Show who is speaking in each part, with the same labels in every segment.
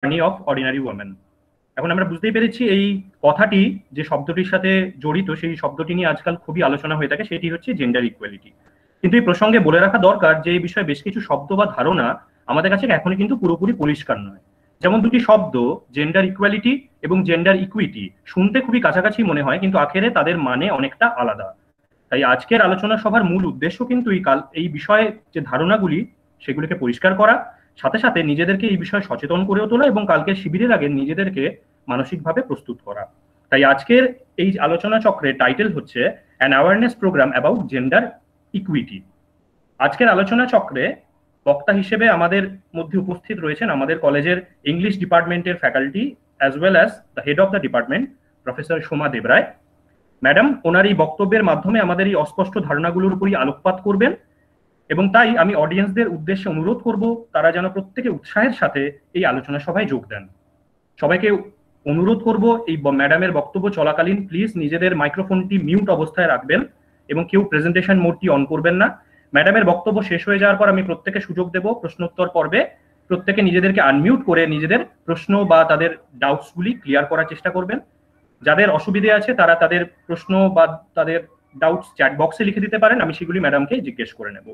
Speaker 1: Journey of ordinary women. এখন আমরা বুঝতেই পেরেছি এই কথাটি যে শব্দটির সাথে জড়িত, সেই শব্দটি নিয়ে আজকাল খুবই আলোচনা হয়ে থাকে, সেটি হচ্ছে জেন্ডার ইকুয়ালিটি। কিন্তু এই প্রসঙ্গে বলে রাখা দরকার যে এই বিষয়ে বেশ কিছু শব্দ বা ধারণা আমাদের কাছে এখনই কিন্তু পুরোপুরি পরিষ্কার নয়। যেমন দুটি শব্দ জেন্ডার ইকুয়ালিটি এবং জেন্ডার ইকুইটি শুনতে খুবই কাছাকাছি মনে হয়, কিন্তু আখেরে তাদের মানে অনেকটা আলাদা। তাই আজকের আলোচনা সভার মূল উদ্দেশ্য কিন্তু এই বিষয়ে যে ধারণাগুলি সেগুলিকে পরিষ্কার করা, সাথে সাথে নিজেদেরকে এই বিষয়ে সচেতন করেও তোলা এবং কালকের শিবিরের আগে নিজেদেরকে মানসিকভাবে প্রস্তুত করা। তাই আজকের এই আলোচনা চক্রের টাইটেল হচ্ছে an awareness program about gender equity. আজকের আলোচনা চক্রে বক্তা হিসেবে আমাদের মধ্যে উপস্থিত রয়েছেন আমাদের কলেজের ইংলিশ ডিপার্টমেন্টের faculty as well as the head of the department professor Soma Debroy. Madam ওনার এই বক্তব্যের মাধ্যমে আমাদের এই অস্পষ্ট ধারণাগুলোর উপরই আলোকপাত করবেন, এবং তাই আমি অডিয়েন্সদের উদ্দেশ্যে অনুরোধ করব তারা যেন প্রত্যেকে উৎসাহের সাথে এই আলোচনা সভায় যোগ দেন। সবাইকে অনুরোধ করব এই ম্যাডামের বক্তব্য চলাকালীন প্লিজ নিজেদের মাইক্রোফোনটি মিউট অবস্থায় রাখবেন এবং কেউ প্রেজেন্টেশন মোডটি অন করবেন না। ম্যাডামের বক্তব্য শেষ হয়ে যাওয়ার পর আমি প্রত্যেকে সুযোগ দেব প্রশ্নোত্তর পর্বে। প্রত্যেকে নিজেদেরকে আনমিউট করে নিজেদের প্রশ্ন বা তাদের ডাউটসগুলি ক্লিয়ার করার চেষ্টা করবেন। যাদের অসুবিধে আছে তারা তাদের প্রশ্ন বা তাদের ডাউটস চ্যাট বক্সে লিখে দিতে পারেন, আমি সেগুলি ম্যাডামকে জিজ্ঞেস করে নেব।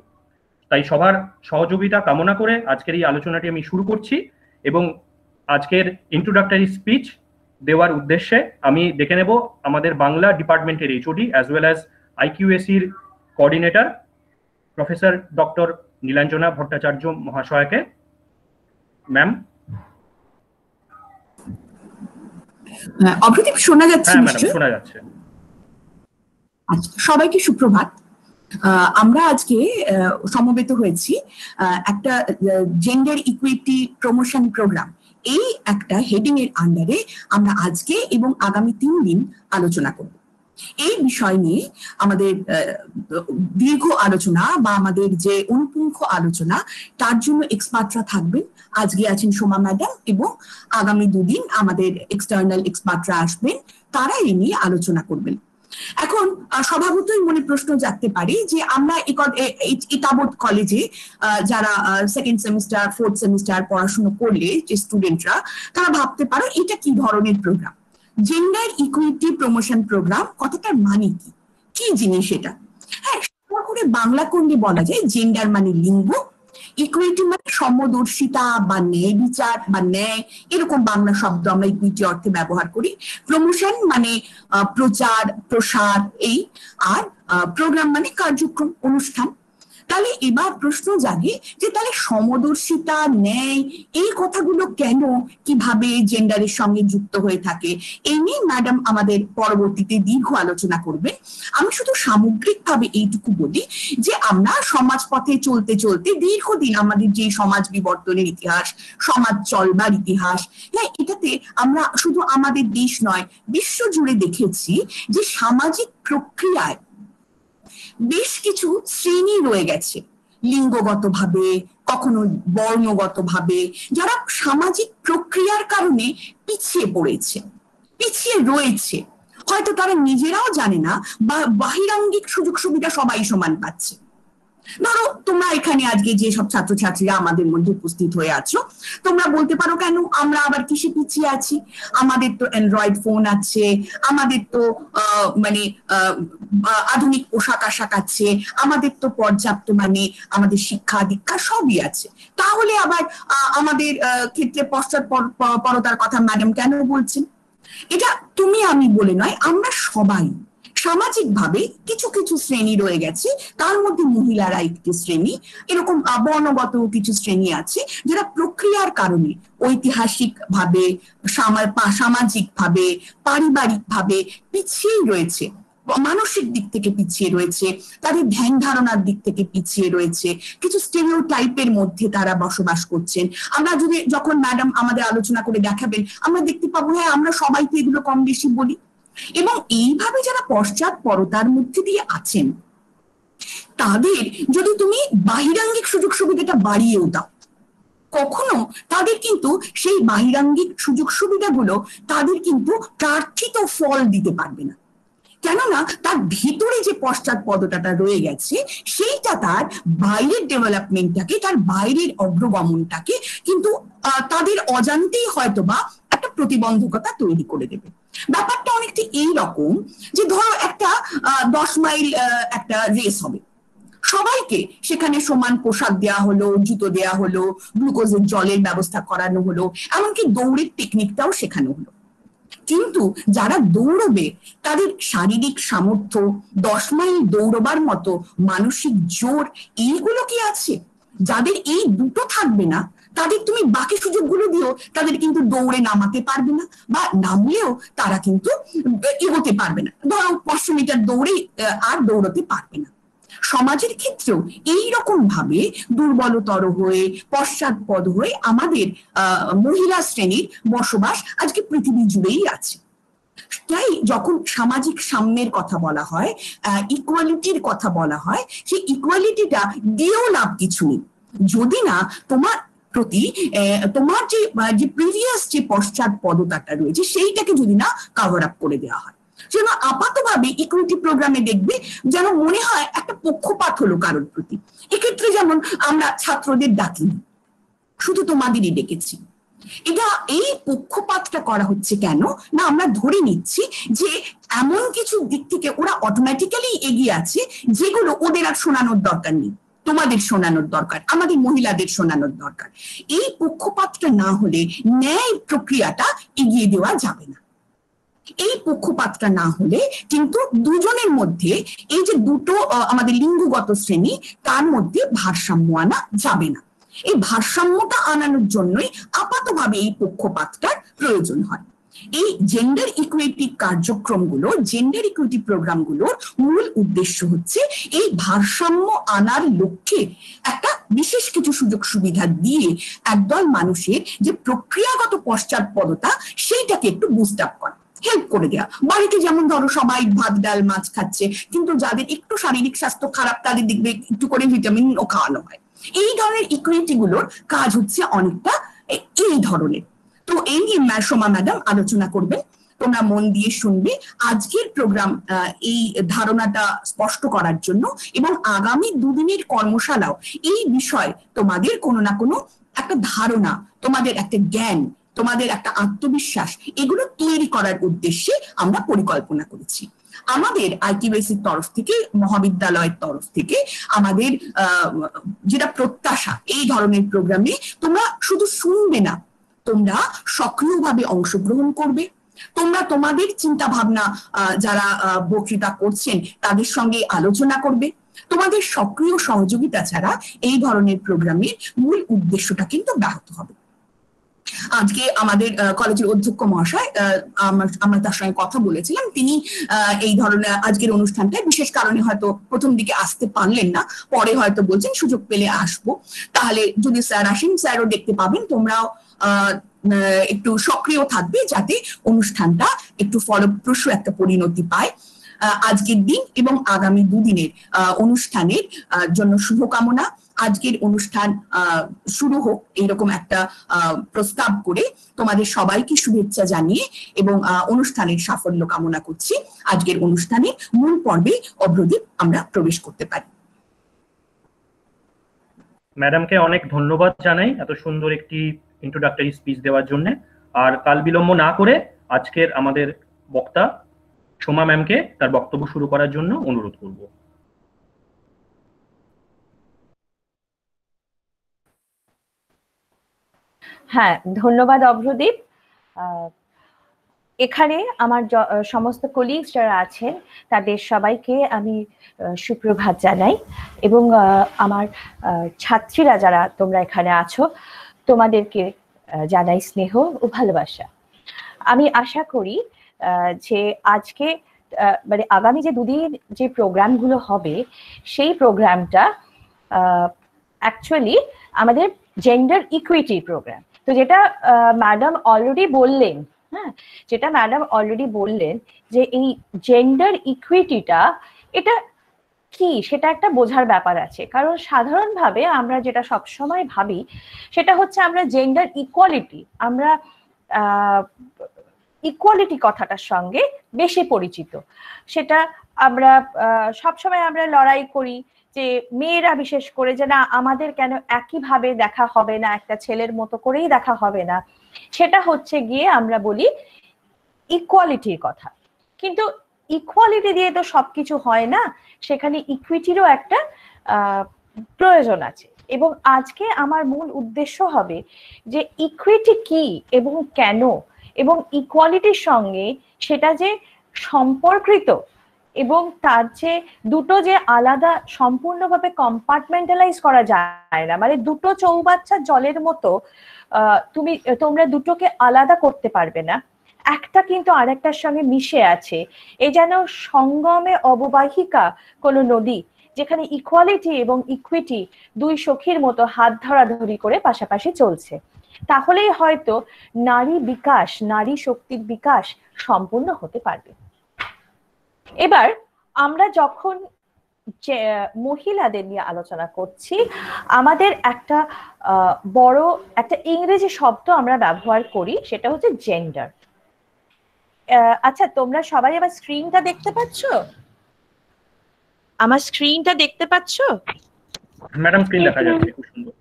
Speaker 1: তাই সবার সহযোগিতা কামনা করে আজকের এই আলোচনাটি আমি শুরু করছি, এবং আজকের ইন্ট্রোডাক্টরি স্পিচ দেওয়ার উদ্দেশ্যে আমি ডেকে নেব আমাদের বাংলা ডিপার্টমেন্টের এইচওডি অ্যাজ ওয়েল অ্যাজ আইকিউএসির coordinator professor doctor Nilanjana Bhattacharya মহাশয়কে। ম্যাম।
Speaker 2: অভ্রদীপ শোনা যাচ্ছে?
Speaker 1: হ্যাঁ ম্যাডাম শোনা যাচ্ছে।
Speaker 2: আচ্ছা, সবাইকে সুপ্রভাত। আমরা আজকে সমবেত হয়েছি একটা জেন্ডার ইকুইটি প্রমোশন প্রোগ্রাম, এই একটা হেডিং এর আন্ডারে আমরা আজকে এবং আগামী 3 দিন আলোচনা করব। এই বিষয় নিয়ে আমাদের দীর্ঘ আলোচনা বা আমাদের যে অনুপুঙ্খ আলোচনা তার জন্য এক্সপার্টরা থাকবেন। আজকে আছেন সোমা ম্যাডাম এবং আগামী 2 দিন আমাদের এক্সটার্নাল এক্সপার্টরা আসবেন, তারা এই নিয়ে আলোচনা করবেন। এখন স্বভাবতই মনে প্রশ্ন জাগতে পারে যে আমরা এতাবৎ কলেজে যারা 2nd সেমিস্টার 4th সেমিস্টার পড়াশোনা করলে যে স্টুডেন্টরা, তারা ভাবতে পারো এটা কি ধরনের program. Gender equity promotion program কথাটার মানে কি, কি জিনিস এটা? হ্যাঁ, করে বাংলা করলে বলা যায় জেন্ডার মানে লিঙ্গ, ইকুইটি মানে সমদর্শিতা বা ন্যায় বিচার বা ন্যায়, এরকম বাংলা শব্দ আমরা ইকুইটি অর্থে ব্যবহার করি। প্রমোশন মানে প্রচার প্রসার, এই, আর প্রোগ্রাম মানে কার্যক্রম অনুষ্ঠান। তাহলে এবার প্রশ্ন জাগে যে তাহলে সমদর্শিতা ন্যায় এই কথাগুলো কেন কিভাবে জেন্ডারের সঙ্গে যুক্ত হয়ে থাকে, এই নিয়ে ম্যাডাম আমাদের পরবর্তীতে দীর্ঘ আলোচনা করবে। আমি শুধু সামগ্রিকভাবে এইটুকু বলি যে আমরা সমাজ পথে চলতে চলতে দীর্ঘদিন আমাদের যে সমাজ বিবর্তনের ইতিহাস, সমাজ চলবার ইতিহাস, হ্যাঁ, এটাতে আমরা শুধু আমাদের দেশ নয় বিশ্ব জুড়ে দেখেছি যে সামাজিক প্রক্রিয়ায় বেশ কিছু শ্রেণী রয়ে গেছে, লিঙ্গগতভাবে কখনো বর্ণগতভাবে, যারা সামাজিক প্রক্রিয়ার কারণে পিছিয়ে পড়েছে, পিছিয়ে রয়েছে। হয়তো তারা নিজেরাও জানে না বা বাহিরাঙ্গিক সুযোগ সুবিধা সবাই সমান পাচ্ছে। ধরো তোমরা এখানে আজকে যে সব ছাত্রছাত্রীরা আমাদের মধ্যে উপস্থিত হয়ে আছো, তোমরা বলতে পারো কেন আমরা আবার কিসে পিছিয়ে আছি? আমাদের তো অ্যান্ড্রয়েড ফোন আছে, আমাদের তো মানে আধুনিক পোশাক আশাক আছে, আমাদের তো পর্যাপ্ত মানে আমাদের শিক্ষা দীক্ষা সবই আছে। তাহলে আবার আমাদের ক্ষেত্রে পশ্চাৎপরতার কথা ম্যাডাম কেন বলছেন? এটা তুমি আমি বলে নয়, আমরা সবাই সামাজিক ভাবে কিছু কিছু শ্রেণী রয়ে গেছে, তার মধ্যে মহিলারা একটি শ্রেণী, এরকম বর্ণগত কিছু শ্রেণী আছে যারা প্রক্রিয়ার কারণে ঐতিহাসিক ভাবে, সামাজিক ভাবে, পারিবারিক ভাবে পিছিয়ে রয়েছে, মানসিক দিক থেকে পিছিয়ে রয়েছে, তাদের ধ্যান ধারণার দিক থেকে পিছিয়ে রয়েছে, কিছু স্টেরিওটাইপের মধ্যে তারা বসবাস করছেন। আমরা যদি যখন ম্যাডাম আমাদের আলোচনা করে দেখাবেন আমরা দেখতে পাবো হ্যাঁ আমরা সবাই তো এগুলো কম বেশি বলি। এবং এইভাবে যারা পশ্চাৎপরতার মধ্যে দিয়ে আছেন তাদের যদি তুমি বাহিরাঙ্গিক সুযোগ সুবিধাটা বাড়িয়েও দাও, কখনো তাদের কিন্তু সেই বাহিরাঙ্গিক সুযোগ সুবিধাগুলো তাদের কিন্তু প্রার্থিত ফল দিতে পারবে না। কেননা তার ভিতরে যে পশ্চাৎপদটা রয়ে গেছে সেইটা তার বাইরের ডেভেলপমেন্টটাকে, তার বাইরের অগ্রগমনটাকে কিন্তু তাদের অজান্তেই হয়তো বা একটা প্রতিবন্ধকতা তৈরি করে দেবে। ব্যাপারটা অনেকটা এইরকম যে ধরো একটা 10 মাইল একটা রেস হবে, সবাইকে সেখানে সমান পোশাক দেওয়া হলো, জুতো দেওয়া হলো, গ্লুকোজের জলের ব্যবস্থা করানো হলো, এমনকি দৌড়ের টেকনিকটাও শেখানো হলো। কিন্তু যারা দৌড়বে তাদের শারীরিক সামর্থ্য, 10 মাইল দৌড়বার মতো মানসিক জোর এইগুলো কি আছে? যাদের এই দুটো থাকবে না তাদের তুমি বাকি সুযোগগুলো দিও, তাদের কিন্তু দৌড়ে নামাতে পারবে না, বা নামলেও তারা কিন্তু এগোতে পারবে না। ধরো 500 মিটার দৌড়ে আর দৌড়তে পারবে না। সমাজের ক্ষেত্রেও এইরকম ভাবে দুর্বলতর হয়ে, পশ্চাৎপদ হয়ে আমাদের মহিলা শ্রেণীর বসবাস আজকে পৃথিবী জুড়েই আছে। তাই যখন সামাজিক সাম্যের কথা বলা হয়, ইকুয়ালিটির কথা বলা হয়, সেই ইকুয়ালিটিটা দিয়েও লাভ কিছু নেই যদি না তোমার প্রতি তোমার যে প্রিভিয়াস যে পশ্চাৎপদতাটা রয়েছে সেইটাকে যদি না কভার আপ করে দেওয়া হয়। যেন আপাতভাবে ইকুইটি প্রোগ্রামে দেখবে যেন মনে হয় একটা পক্ষপাত হলো কারোর প্রতি। এক্ষেত্রে যেমন আমরা ছাত্রদের ডাকিনি, শুধু তোমাদেরই ডেকেছি। এটা এই পক্ষপাতটা করা হচ্ছে কেন না, আমরা ধরে নিচ্ছি যে এমন কিছু দিক থেকে ওরা অটোমেটিক্যালি এগিয়ে আছে যেগুলো ওদের আর শোনানোর দরকার নেই, তোমাদের শোনানোর দরকার, আমাদের মহিলাদের শোনানোর দরকার। এই পক্ষপাতটা না হলে ন্যায় প্রক্রিয়াটা এগিয়ে দেওয়া যাবে না। এই পক্ষপাতটা না হলে কিন্তু দুজনের মধ্যে এই যে দুটো আমাদের লিঙ্গগত শ্রেণী তার মধ্যে ভারসাম্য আনা যাবে না। এই ভারসাম্যটা আনানোর জন্যই আপাতভাবে এই পক্ষপাতটার প্রয়োজন হয়। এই জেন্ডার ইকুইটি কার্যক্রমগুলো, জেন্ডার ইকুইটি প্রোগ্রামগুলোর মূল উদ্দেশ্য হচ্ছে এই ভারসাম্য আনার লক্ষ্যে একটা বিশেষ কিছু সুযোগ সুবিধা দিয়ে একদল মানুষের যে প্রক্রিয়াগত পশ্চাৎপদতা সেইটাকে একটু বুস্ট আপ করা, হেল্প করে দেওয়া। বাড়িতে যেমন ধরো সবাই ভাত ডাল মাছ খাচ্ছে, কিন্তু যাদের একটু শারীরিক স্বাস্থ্য খারাপ তাদের দেখবে একটু করে ভিটামিন ও খাওয়ানো হয়। এই ধরনের ইকুইটি গুলোর কাজ হচ্ছে অনেকটা এই ধরনের। তো এই নিয়ে সোমা ম্যাডাম আলোচনা করবেন, তোমরা মন দিয়ে শুনবে। আজকের প্রোগ্রাম এই ধারণাটা স্পষ্ট করার জন্য এবং আগামী দুদিনের কর্মশালাও এই বিষয় তোমাদের কোনো না কোনো একটা ধারণা, তোমাদের একটা জ্ঞান, তোমাদের একটা আত্মবিশ্বাস এগুলো তৈরি করার উদ্দেশ্যে আমরা পরিকল্পনা করেছি। আমাদের আইকিউএসির তরফ থেকে, মহাবিদ্যালয়ের তরফ থেকে আমাদের যেটা প্রত্যাশা, এই ধরনের প্রোগ্রামে তোমরা শুধু শুনবে না, তোমরা সক্রিয়ভাবে অংশগ্রহণ করবে। তোমরা তোমাদের চিন্তা ভাবনা যারা বক্তৃতা করছেন তাদের সঙ্গে আলোচনা করবে। তোমাদের সক্রিয় সহযোগিতা ছাড়া এই ধরনের প্রোগ্রামের মূল উদ্দেশ্যটা কিন্তু ব্যাহত হবে। আজকে আমাদের কলেজের অধ্যক্ষ মহাশয়, আমরা তার সঙ্গে কথা বলেছিলাম, তিনি এই ধরনের আজকের অনুষ্ঠানটায় বিশেষ কারণে হয়তো প্রথম দিকে আসতে পারলেন না, পরে হয়তো বলছেন সুযোগ পেলে আসবো। তাহলে যদি স্যার আসেন, স্যারও দেখতে পাবেন, তোমরাও একটু সক্রিয় থাকবে যাতে অনুষ্ঠানটা একটু ফলপ্রসূ একটা পরিণতি পায়। আজকের দিন এবং আগামী দুদিনের অনুষ্ঠানের জন্য শুভকামনা। আজকের অনুষ্ঠান শুরু হোক এইরকম একটা প্রস্তাব করে তোমাদের সবাইকে শুভেচ্ছা জানিয়ে এবং অনুষ্ঠানের সাফল্য কামনা করছি। আজকের অনুষ্ঠানে মূল পর্বে অগ্রদীপ আমরা প্রবেশ করতে পারি।
Speaker 1: ম্যাডামকে অনেক ধন্যবাদ জানাই এত সুন্দর একটি ইন্ট্রোডাক্টরি স্পিচ দেওয়ার জন্য। আর কাল বিলম্ব না করে আজকের আমাদের বক্তা সোমা ম্যামকে তার বক্তব্য শুরু করার জন্য অনুরোধ করব।
Speaker 3: হ্যাঁ, ধন্যবাদ অভ্রদীপ। এখানে আমার সমস্ত কলিগস যারা আছেন তাদের সবাইকে আমি সুপ্রভাত জানাই, এবং আমার ছাত্রীরা যারা তোমরা এখানে আছো তোমাদেরকে জানাই স্নেহ ও ভালোবাসা। আমি আশা করি যে আজকে মানে আগামী যে দুদিন যে প্রোগ্রামগুলো হবে সেই প্রোগ্রামটা অ্যাকচুয়ালি আমাদের জেন্ডার ইকুইটি প্রোগ্রাম। তো যেটা ম্যাডাম অলরেডি বললেন, হ্যাঁ, যেটা ম্যাডাম অলরেডি বললেন যে এই জেন্ডার ইকুইটিটা এটা কি, সেটা একটা বোঝার ব্যাপার আছে। কারণ সাধারণভাবে আমরা যেটা সবসময় ভাবি সেটা হচ্ছে আমরা জেন্ডার ইকুয়ালিটি, আমরা ইকুয়ালিটি কথাটার সঙ্গে বেশি পরিচিত। সেটা আমরা সবসময় আমরা লড়াই করি যে মেয়েরা বিশেষ করে যে না আমাদের কেন একইভাবে দেখা হবে না, একটা ছেলের মতো করেই দেখা হবে না, সেটা হচ্ছে গিয়ে আমরা বলি ইকুয়ালিটির কথা। কিন্তু ইকুয়ালিটি দিয়ে তো সবকিছু হয় না, সেখানে ইকুইটিরও একটা প্রয়োজন আছে। এবং আজকে আমার মূল উদ্দেশ্য হবে যে ইকুইটি কি এবং কেন, এবং ইকুয়ালিটির সঙ্গে সেটা যে সম্পর্কিত এবং তার যে দুটো যে আলাদা সম্পূর্ণভাবে কম্পার্টমেন্টালাইজ করা যায় না, মানে দুটো চৌবাচ্চা জলের মতো তোমরা দুটোকে আলাদা করতে পারবে না, একটা কিন্তু আরেকটার সঙ্গে মিশে আছে। এই যেন সঙ্গমে অববাহিকা কোনো নদী, যেখানে ইকুয়ালিটি এবং ইকুইটি দুই সখীর মতো হাত ধরাধরি করে পাশাপাশি চলছে। তাহলেই হয়তো নারী বিকাশ, নারী শক্তির বিকাশ সম্পূর্ণ হতে পারবে। এবার আমরা যখন যে মহিলাদের নিয়ে আলোচনা করছি, আমাদের একটা বড় একটা ইংরেজি শব্দ আমরা ব্যবহার করি, সেটা হচ্ছে জেন্ডার। আচ্ছা, তোমরা সবাই আমার স্ক্রিনটা দেখতে পাচ্ছ? আমার স্ক্রিনটা দেখতে পাচ্ছ?
Speaker 1: ম্যাডাম স্ক্রিন দেখা যাচ্ছে খুব সুন্দর।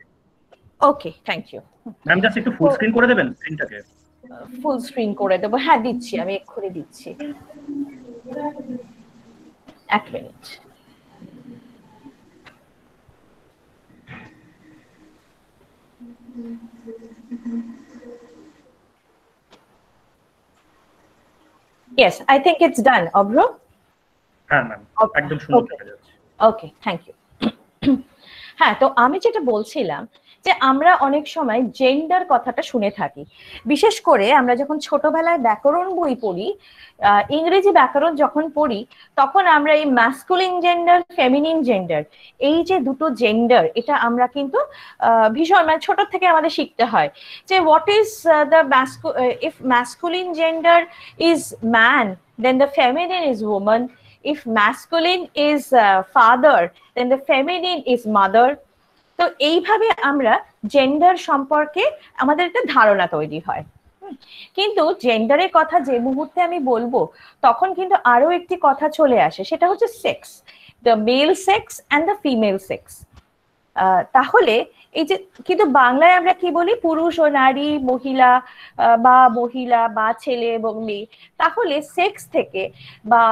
Speaker 3: ওকে, থ্যাংক ইউ।
Speaker 1: ম্যাম জাস্ট একটু ফুল স্ক্রিন করে দেবেন স্ক্রিনটাকে।
Speaker 3: ফুল স্ক্রিন করে দেবো, হ্যাঁ দিচ্ছি, আমি এক্ষুনি দিচ্ছি, এক minute. Yes, I think it's done, Obro.
Speaker 1: হ্যাঁ ম্যাম, একদম সুন্দর দেখা যাচ্ছে।
Speaker 3: ওকে, থ্যাংক ইউ। হ্যাঁ, তো আমি যেটা বলছিলাম যে আমরা অনেক সময় জেন্ডার কথাটা শুনে থাকি, বিশেষ করে আমরা যখন ছোটবেলায় ব্যাকরণ বই পড়ি, ইংরেজি ব্যাকরণ যখন পড়ি, তখন আমরা এই ম্যাসকুলিন জেন্ডার, ফেমিনিন জেন্ডার, এই যে দুটো জেন্ডার, এটা আমরা কিন্তু ভীষণ মানে ছোট থেকে আমাদের শিখতে হয় যে what is the if masculine gender is man, then the feminine is woman. If masculine is father, then the feminine is mother. তো এইভাবে আমরা জেন্ডার সম্পর্কে আমাদের একটা ধারণা তৈরি হয়। কিন্তু জেন্ডারের কথা যে মুহূর্তে আমি বলবো, তখন কিন্তু আরো একটি কথা চলে আসে, সেটা হচ্ছে sex, the male sex and the female sex. তাহলে এই যে কিন্তু বাংলায় আমরা কি বলি, পুরুষ ও নারী, মহিলা বা ছেলে এবং মেয়ে। তাহলে সেক্স থেকে বা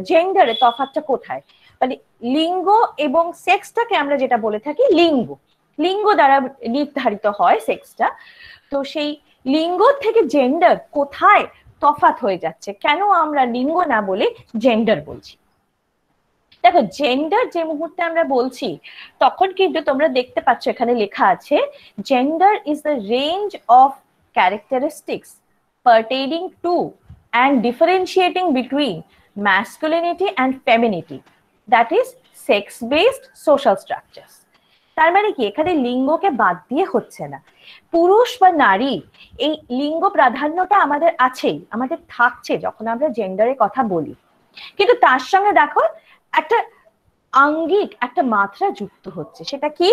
Speaker 3: জেন্ডারে তফাৎটা কোথায়? মানে লিঙ্গ এবং সেক্সটাকে আমরা যেটা বলে থাকি লিঙ্গ দ্বারা নির্ধারিত হয় সেক্সটা। তো সেই লিঙ্গ থেকে জেন্ডার কোথায় তফাৎ হয়ে যাচ্ছে, কেন আমরা লিঙ্গ না বলে জেন্ডার বলছি? দেখো, জেন্ডার যে মুহূর্তে আমরা বলছি, তখন কিন্তু তোমরা দেখতে পাচ্ছ এখানে লেখা আছে gender is the range of characteristics pertaining to and differentiating between masculinity and femininity, that is sex based social structures. তার মানে কি, এখানে লিঙ্গকে বাদ দিয়ে হচ্ছে না, পুরুষ বা নারী এই লিঙ্গ প্রাধান্যটা আমাদের আছেই, আমাদের থাকছে যখন আমরা জেন্ডারের কথা বলি। কিন্তু তার সঙ্গে দেখো একটা আঙ্গিক একটা মাত্রা যুক্ত হচ্ছে, সেটা কি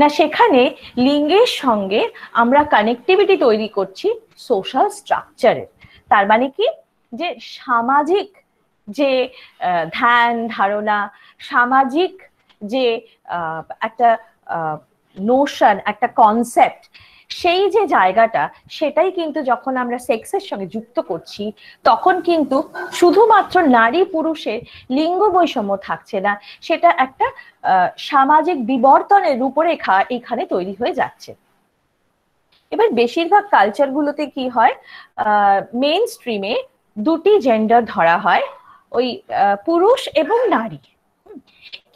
Speaker 3: না, সেখানে লিঙ্গের সঙ্গে আমরা কানেক্টিভিটি তৈরি করছি সোশ্যাল স্ট্রাকচারের। তার মানে কি, যে সামাজিক যে ধ্যান ধারণা, সামাজিক যে একটা নোশন, একটা কনসেপ্ট, সেই যে জায়গাটা, সেটাই কিন্তু যখন আমরা সেক্সের সঙ্গে যুক্ত করছি, তখন কিন্তু শুধুমাত্র নারী পুরুষের লিঙ্গ বৈষম্য থাকছে না, সেটা একটা সামাজিক বিবর্তনের রূপরেখা এখানে তৈরি হয়ে যাচ্ছে। এবার বেশিরভাগ কালচারগুলোতে কি হয়, মেইন স্ট্রিমে দুটি জেন্ডার ধরা হয়, ওই পুরুষ এবং নারী।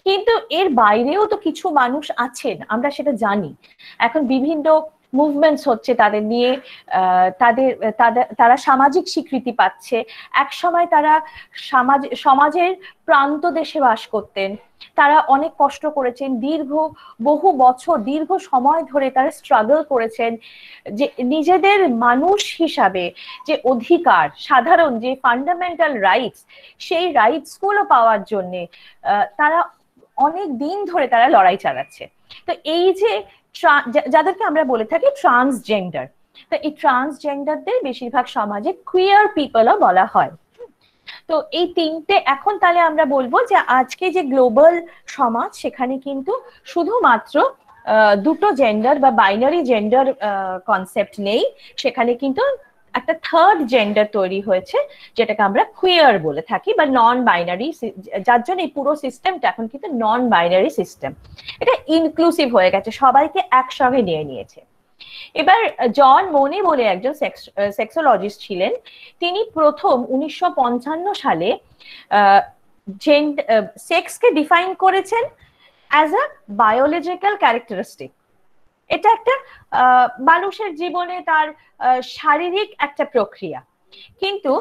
Speaker 3: কিন্তু এর বাইরেও তো কিছু মানুষ আছেন, আমরা সেটা জানি। এখন বিভিন্ন মুভমেন্টস হচ্ছে তাদের নিয়ে, তারা সামাজিক স্বীকৃতি পাচ্ছে। এক সময় তারা সমাজের প্রান্ত দেশে বাস করতেন, তারা অনেক কষ্ট করেছেন, বহু বছর দীর্ঘ সময় ধরে তারা স্ট্রাগল করেছেন, যে নিজেদের মানুষ হিসাবে যে অধিকার, সাধারণ যে ফান্ডামেন্টাল রাইটস, সেই রাইটস গুলো পাওয়ার জন্য তারা অনেক দিন ধরে তারা লড়াই চালাচ্ছে। তো এই যে যাদেরকে আমরা বলে থাকি ট্রান্সজেন্ডার, তো এই ট্রান্সজেন্ডারদের বেশিরভাগ সমাজে কুইয়ার পিপলও বলা হয়। তো এই তিনটে, এখন তাহলে আমরা বলবো যে আজকে যে গ্লোবাল সমাজ, সেখানে কিন্তু শুধুমাত্র দুটো জেন্ডার বা বাইনারি জেন্ডার কনসেপ্ট নেই, সেখানে কিন্তু একটা থার্ড জেন্ডার তৈরি হয়েছে, যেটাকে আমরা কুইয়ার বলে থাকি বা নন বাইনারি, যার জন্য এই পুরো সিস্টেমটা এখন কিন্তু নন বাইনারি সিস্টেম। এটা ইনক্লুসিভ হয়ে গেছে, সবাইকে একসঙ্গে নিয়ে নিয়েছে। এবার জন মোনে বলে একজন সেক্সোলজিস্ট ছিলেন, তিনি প্রথম 1955 সালে সেক্সকে ডিফাইন করেছেন অ্যাজ আ বায়োলজিক্যাল ক্যারেক্টারিস্টিক। এটা একটা মানুষের জীবনে তার শারীরিক একটা প্রক্রিয়া, কিন্তু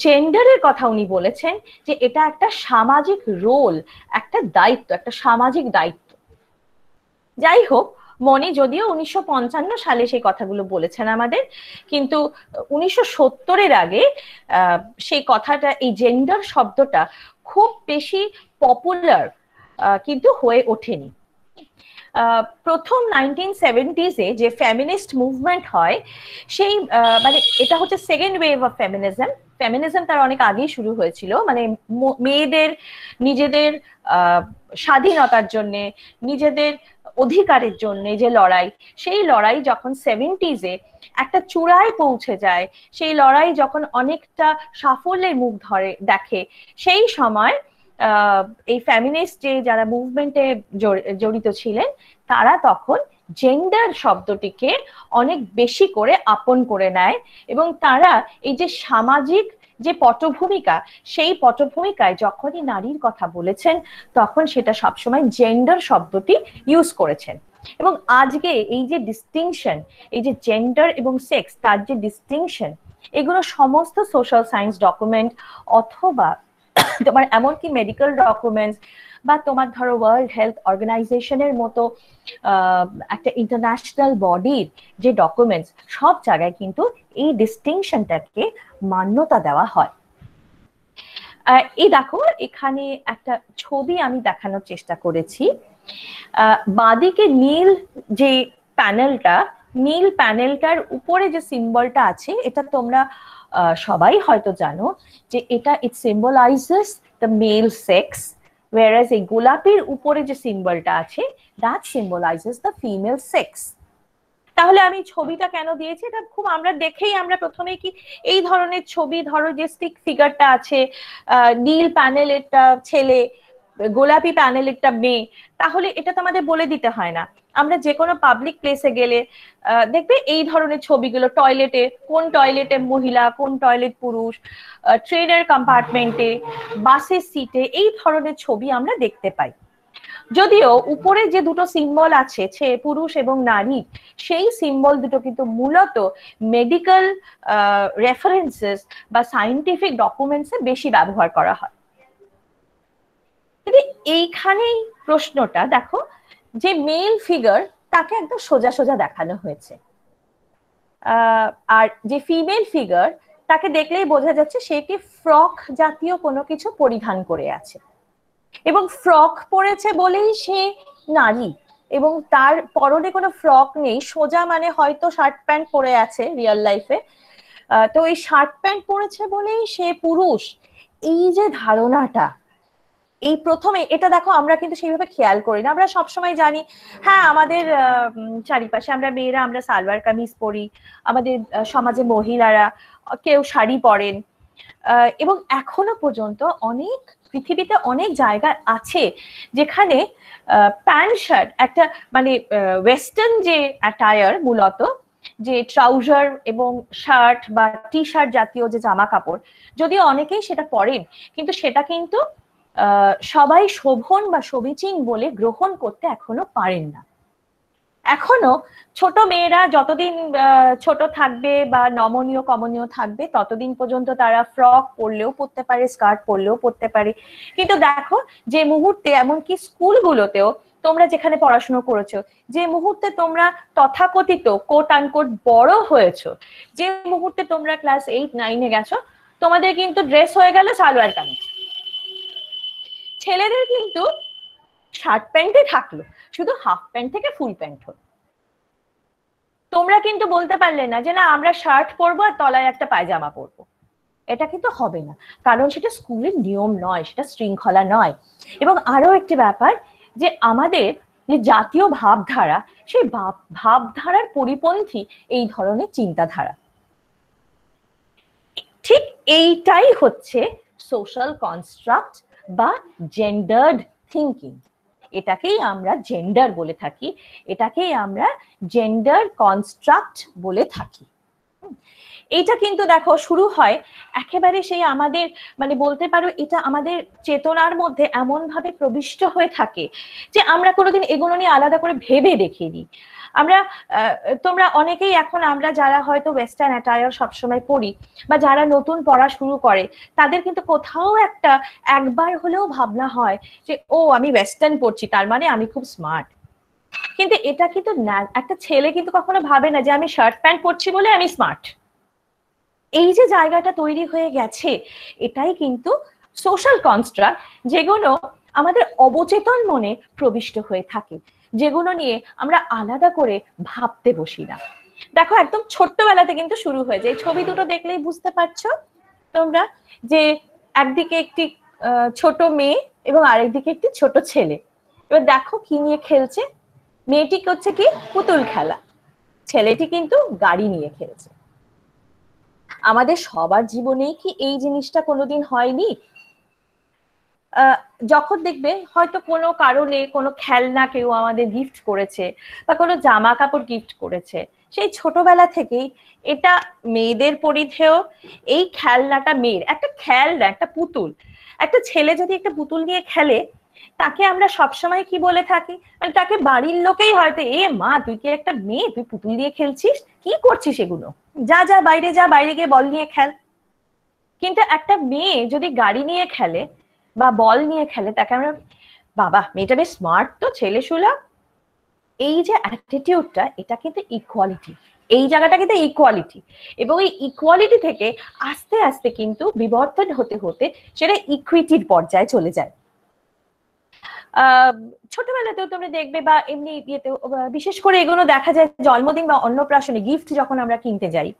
Speaker 3: জেন্ডারের কথা উনি বলেছেন যে এটা একটা সামাজিক রোল, একটা দায়িত্ব, একটা সামাজিক দায়িত্ব। যাই হোক, মনি যদিও 1955 সালে সেই কথাগুলো বলেছেন আমাদের, কিন্তু 1970-এর আগে সেই কথাটা, এই জেন্ডার শব্দটা খুব বেশি পপুলার কিন্তু হয়ে ওঠেনি। প্রথম 1970s-এ যে ফেমিনিস্ট মুভমেন্ট হয়, সেই মানে এটা হচ্ছে second wave of feminism. Feminism তার অনেক আগেই শুরু হয়েছিল, মানে মেয়েদের নিজেদের স্বাধীনতার জন্য, নিজেদের অধিকারের জন্য যে লড়াই, সেই লড়াই যখন 70s-এ একটা চূড়ায় পৌঁছে যায়, সেই লড়াই যখন অনেকটা সাফল্যের মুখ দেখে, সেই সময় এই ফেমিনিস্ট যে যারা মুভমেন্টে জড়িত ছিলেন, তারা তখন জেন্ডার শব্দটিকে অনেক বেশি করে আপন করে নেয়, এবং তারা এই যে সামাজিক যে পটভূমিকা, সেই পটভূমিকায় যখনই নারীর কথা বলেছেন, তখন সেটা সবসময় জেন্ডার শব্দটি ইউজ করেছেন। এবং আজকে এই যে ডিস্টিংশন, এই যে জেন্ডার এবং সেক্স, তার যে ডিস্টিংশন, এগুলো সমস্ত সোশ্যাল সায়েন্স ডকুমেন্ট অথবা তোমার এমনকি মেডিকেল ডকুমেন্টস বা তোমার ধরো ওয়ার্ল্ড হেলথ অর্গানাইজেশনের মতো একটা ইন্টারন্যাশনাল বডির যে ডকুমেন্টস, সব জায়গায় কিন্তু এই ডিস্টিংশনটাকে মান্যতা দেওয়া হয়। এই দেখো, এখানে একটা ছবি আমি দেখানোর চেষ্টা করেছি। বাঁদিকে নীল যে প্যানেলটা, নীল প্যানেলটার উপরে যে সিম্বলটা আছে, এটা তোমরা সবাই হয়তো জানো যে এটা it symbolises the male sex, whereas এই গোলাপির উপরে যে সিম্বলটা আছে, that symbolizes the female sex. তাহলে আমি ছবিটা কেন দিয়েছি, এটা খুব আমরা দেখেই আমরা প্রথমেই কি এই ধরনের ছবি, ধরো যে স্টিক ফিগারটা আছে, নীল প্যানেলেরটা ছেলে, গোলাপি প্যানেলেরটা মেয়ে, তাহলে এটা তো আমাদের বলে দিতে হয় না। আমরা যে কোনো পাবলিক প্লেসে গেলে দেখবে এই ধরনের ছবিগুলো, টয়লেটে কোন টয়লেটে মহিলা, কোন টয়লেট পুরুষ, ট্রেনের কম্পার্টমেন্টে, বাসের সিটে, এই ধরনের ছবি আমরা দেখতে পাই। যদিও উপরে যে দুটো সিম্বল আছে, পুরুষ এবং নারী, সেই সিম্বল দুটো কিন্তু মূলত মেডিকেল রেফারেন্সেস বা সায়েন্টিফিক ডকুমেন্টসে বেশি ব্যবহার করা হয়। এইখানেই প্রশ্নটা দেখো, যে মেল ফিগার তাকে একদম সোজা সোজা দেখানো হয়েছে, আর যে ফিমেল ফিগার তাকে দেখলেই বোঝা যাচ্ছে সে কি ফ্রক জাতীয় কোনো কিছু পরিধান করে আছে, এবং ফ্রক পরেছে বলেই সে নারী, এবং তার পরনে কোনো ফ্রক নেই, সোজা মানে হয়তো শার্ট প্যান্ট পরে আছে রিয়েল লাইফে, তো এই শার্ট প্যান্ট পরেছে বলেই সে পুরুষ। এই যে ধারণাটা, এই প্রথমে এটা দেখো, আমরা কিন্তু সেইভাবে খেয়াল করি না। আমরা সবসময় জানি, হ্যাঁ আমাদের চারিপাশে আমরা মেয়েরা আমরা সালোয়ার কামিজ পরি, আমাদের সমাজে মহিলারা কেউ শাড়ি পরেন, এবং এখনো পর্যন্ত অনেক পৃথিবীতে অনেক জায়গা আছে যেখানে প্যান্ট শার্ট একটা মানে ওয়েস্টার্ন যে অ্যাটায়ার, মূলত যে ট্রাউজার এবং শার্ট বা টি শার্ট জাতীয় যে জামা কাপড়, যদিও অনেকেই সেটা পরেন, কিন্তু সেটা কিন্তু সবাই শোভন বা সমীচীন বলে গ্রহণ করতে এখনো পারেন না। এখনো ছোট মেয়েরা যতদিন ছোট থাকবে বা নমনীয় কমনীয় থাকবে, ততদিন পর্যন্ত তারা ফ্রক পরলেও পরতে পারে, স্কার্ট পরলেও পরতে পারে। কিন্তু দেখো, যে মুহূর্তে, এমনকি স্কুলগুলোতেও তোমরা যেখানে পড়াশোনা করেছো, যে মুহূর্তে তোমরা তথাকথিত কোট আনকোট বড় হয়েছো, যে মুহূর্তে তোমরা ক্লাস 8-9-এ গেছো, তোমাদের কিন্তু ড্রেস হয়ে গেল সালোয়ার কামিজ। ছেলেদের কিন্তু শার্ট প্যান্টে থাকলো, শুধু হাফ প্যান্ট থেকে ফুল প্যান্ট হলো। তোমরা কিন্তু বলতে পারলে না যে না আমরা শার্ট পরবো আর তলায় একটা পায়জামা পরবো, এটা কিন্তু হবে না, কারণ সেটা স্কুলের নিয়ম নয়, সেটা শৃঙ্খলা নয়। এবং আরো একটি ব্যাপার, যে আমাদের যে জাতীয় ভাবধারা, সেই ভাবধারার পরিপন্থী এই ধরনের চিন্তাধারা। ঠিক এইটাই হচ্ছে সোশ্যাল কনস্ট্রাক্ট বা জেন্ডার্ড থিঙ্কিং। এটাকেই আমরা জেন্ডার বলে থাকি, এটাকেই আমরা জেন্ডার কনস্ট্রাক্ট বলে থাকি। এইটা কিন্তু দেখো শুরু হয় একেবারে সেই আমাদের, মানে বলতে পারো এটা আমাদের চেতনার মধ্যে এমন ভাবে প্রবিষ্ট হয়ে থাকে যে আমরা কোনোদিন এগুলো নিয়ে আলাদা করে ভেবে দেখিনি। আমরা তোমরা অনেকেই এখন, আমরা যারা হয়তো ওয়েস্টার্ন অ্যাটায়ার সবসময় পড়ি বা যারা নতুন পড়া শুরু করে, তাদের কিন্তু কোথাও একবার হলেও ভাবনা হয় যে ও আমি ওয়েস্টার্ন পড়ছি তার মানে আমি খুব স্মার্ট। কিন্তু এটা কিন্তু না, একটা ছেলে কিন্তু কখনো ভাবে না যে আমি শার্ট প্যান্ট পরছি বলে আমি স্মার্ট। এই যে জায়গাটা তৈরি হয়ে গেছে, এটাই কিন্তু সোশ্যাল কনস্ট্রাক্ট, যেগুলো আমাদের অবচেতন মনে প্রবিষ্ট হয়ে থাকে, যেগুলো নিয়ে আমরা আলাদা করে ভাবতে বসি না। দেখো একদম ছোট্টবেলাতে কিন্তু শুরু হয়ে যায়। ছবি দুটো দেখলেই বুঝতে পারছো তোমরা যে একদিকে একটি ছোট মেয়ে এবং আরেকদিকে একটি ছোট ছেলে। এবার দেখো কি নিয়ে খেলছে। মেয়েটি করছে কি পুতুল খেলা, ছেলেটি কিন্তু গাড়ি নিয়ে খেলছে। আমাদের সবার জীবনেই কি এই জিনিসটা কোনোদিন হয়নি? যখন দেখবে হয়তো কোনো কারণে কোনো খেলনা কেউ আমাদের গিফট করেছে বা কোনো জামা কাপড় গিফট করেছে, সেই ছোটবেলা থেকেই এটা মেয়েদের পরিধেয়, এই খেলনাটা মেয়ের, একটা খেলনা, একটা পুতুল। একটা ছেলে যদি একটা পুতুল নিয়ে খেলে, তাকে আমরা সবসময় কি বলে থাকি, মানে তাকে বাড়ির লোকেই হয়তো এ মা তুই কি একটা মেয়ে, তুই পুতুল দিয়ে খেলছিস, কি করছিস এগুলো, যা যা বাইরে যা, বাইরে গিয়ে বল নিয়ে খেল। কিন্তু একটা মেয়ে যদি গাড়ি নিয়ে খেলে বা বল নিয়ে খেলে, তাকে আমরা বাবা মেয়েটা বেশ স্মার্ট তো, ছেলে সুলভ। এই যে অ্যাটিটিউডটা, এটা কিন্তু ইকুয়ালিটি, এই জায়গাটা কিন্তু ইকুয়ালিটি। এবং এই ইকুয়ালিটি থেকে আস্তে আস্তে কিন্তু বিবর্তন হতে হতে সেটা ইকুইটির পর্যায়ে চলে যায়। ছোটবেলাতেও তোমরা দেখবে বা এমনি ইয়েতেও, বিশেষ করে এগুলো দেখা যায় জন্মদিন বা অন্নপ্রাশনে গিফট যখন আমরা কিনতে যাই,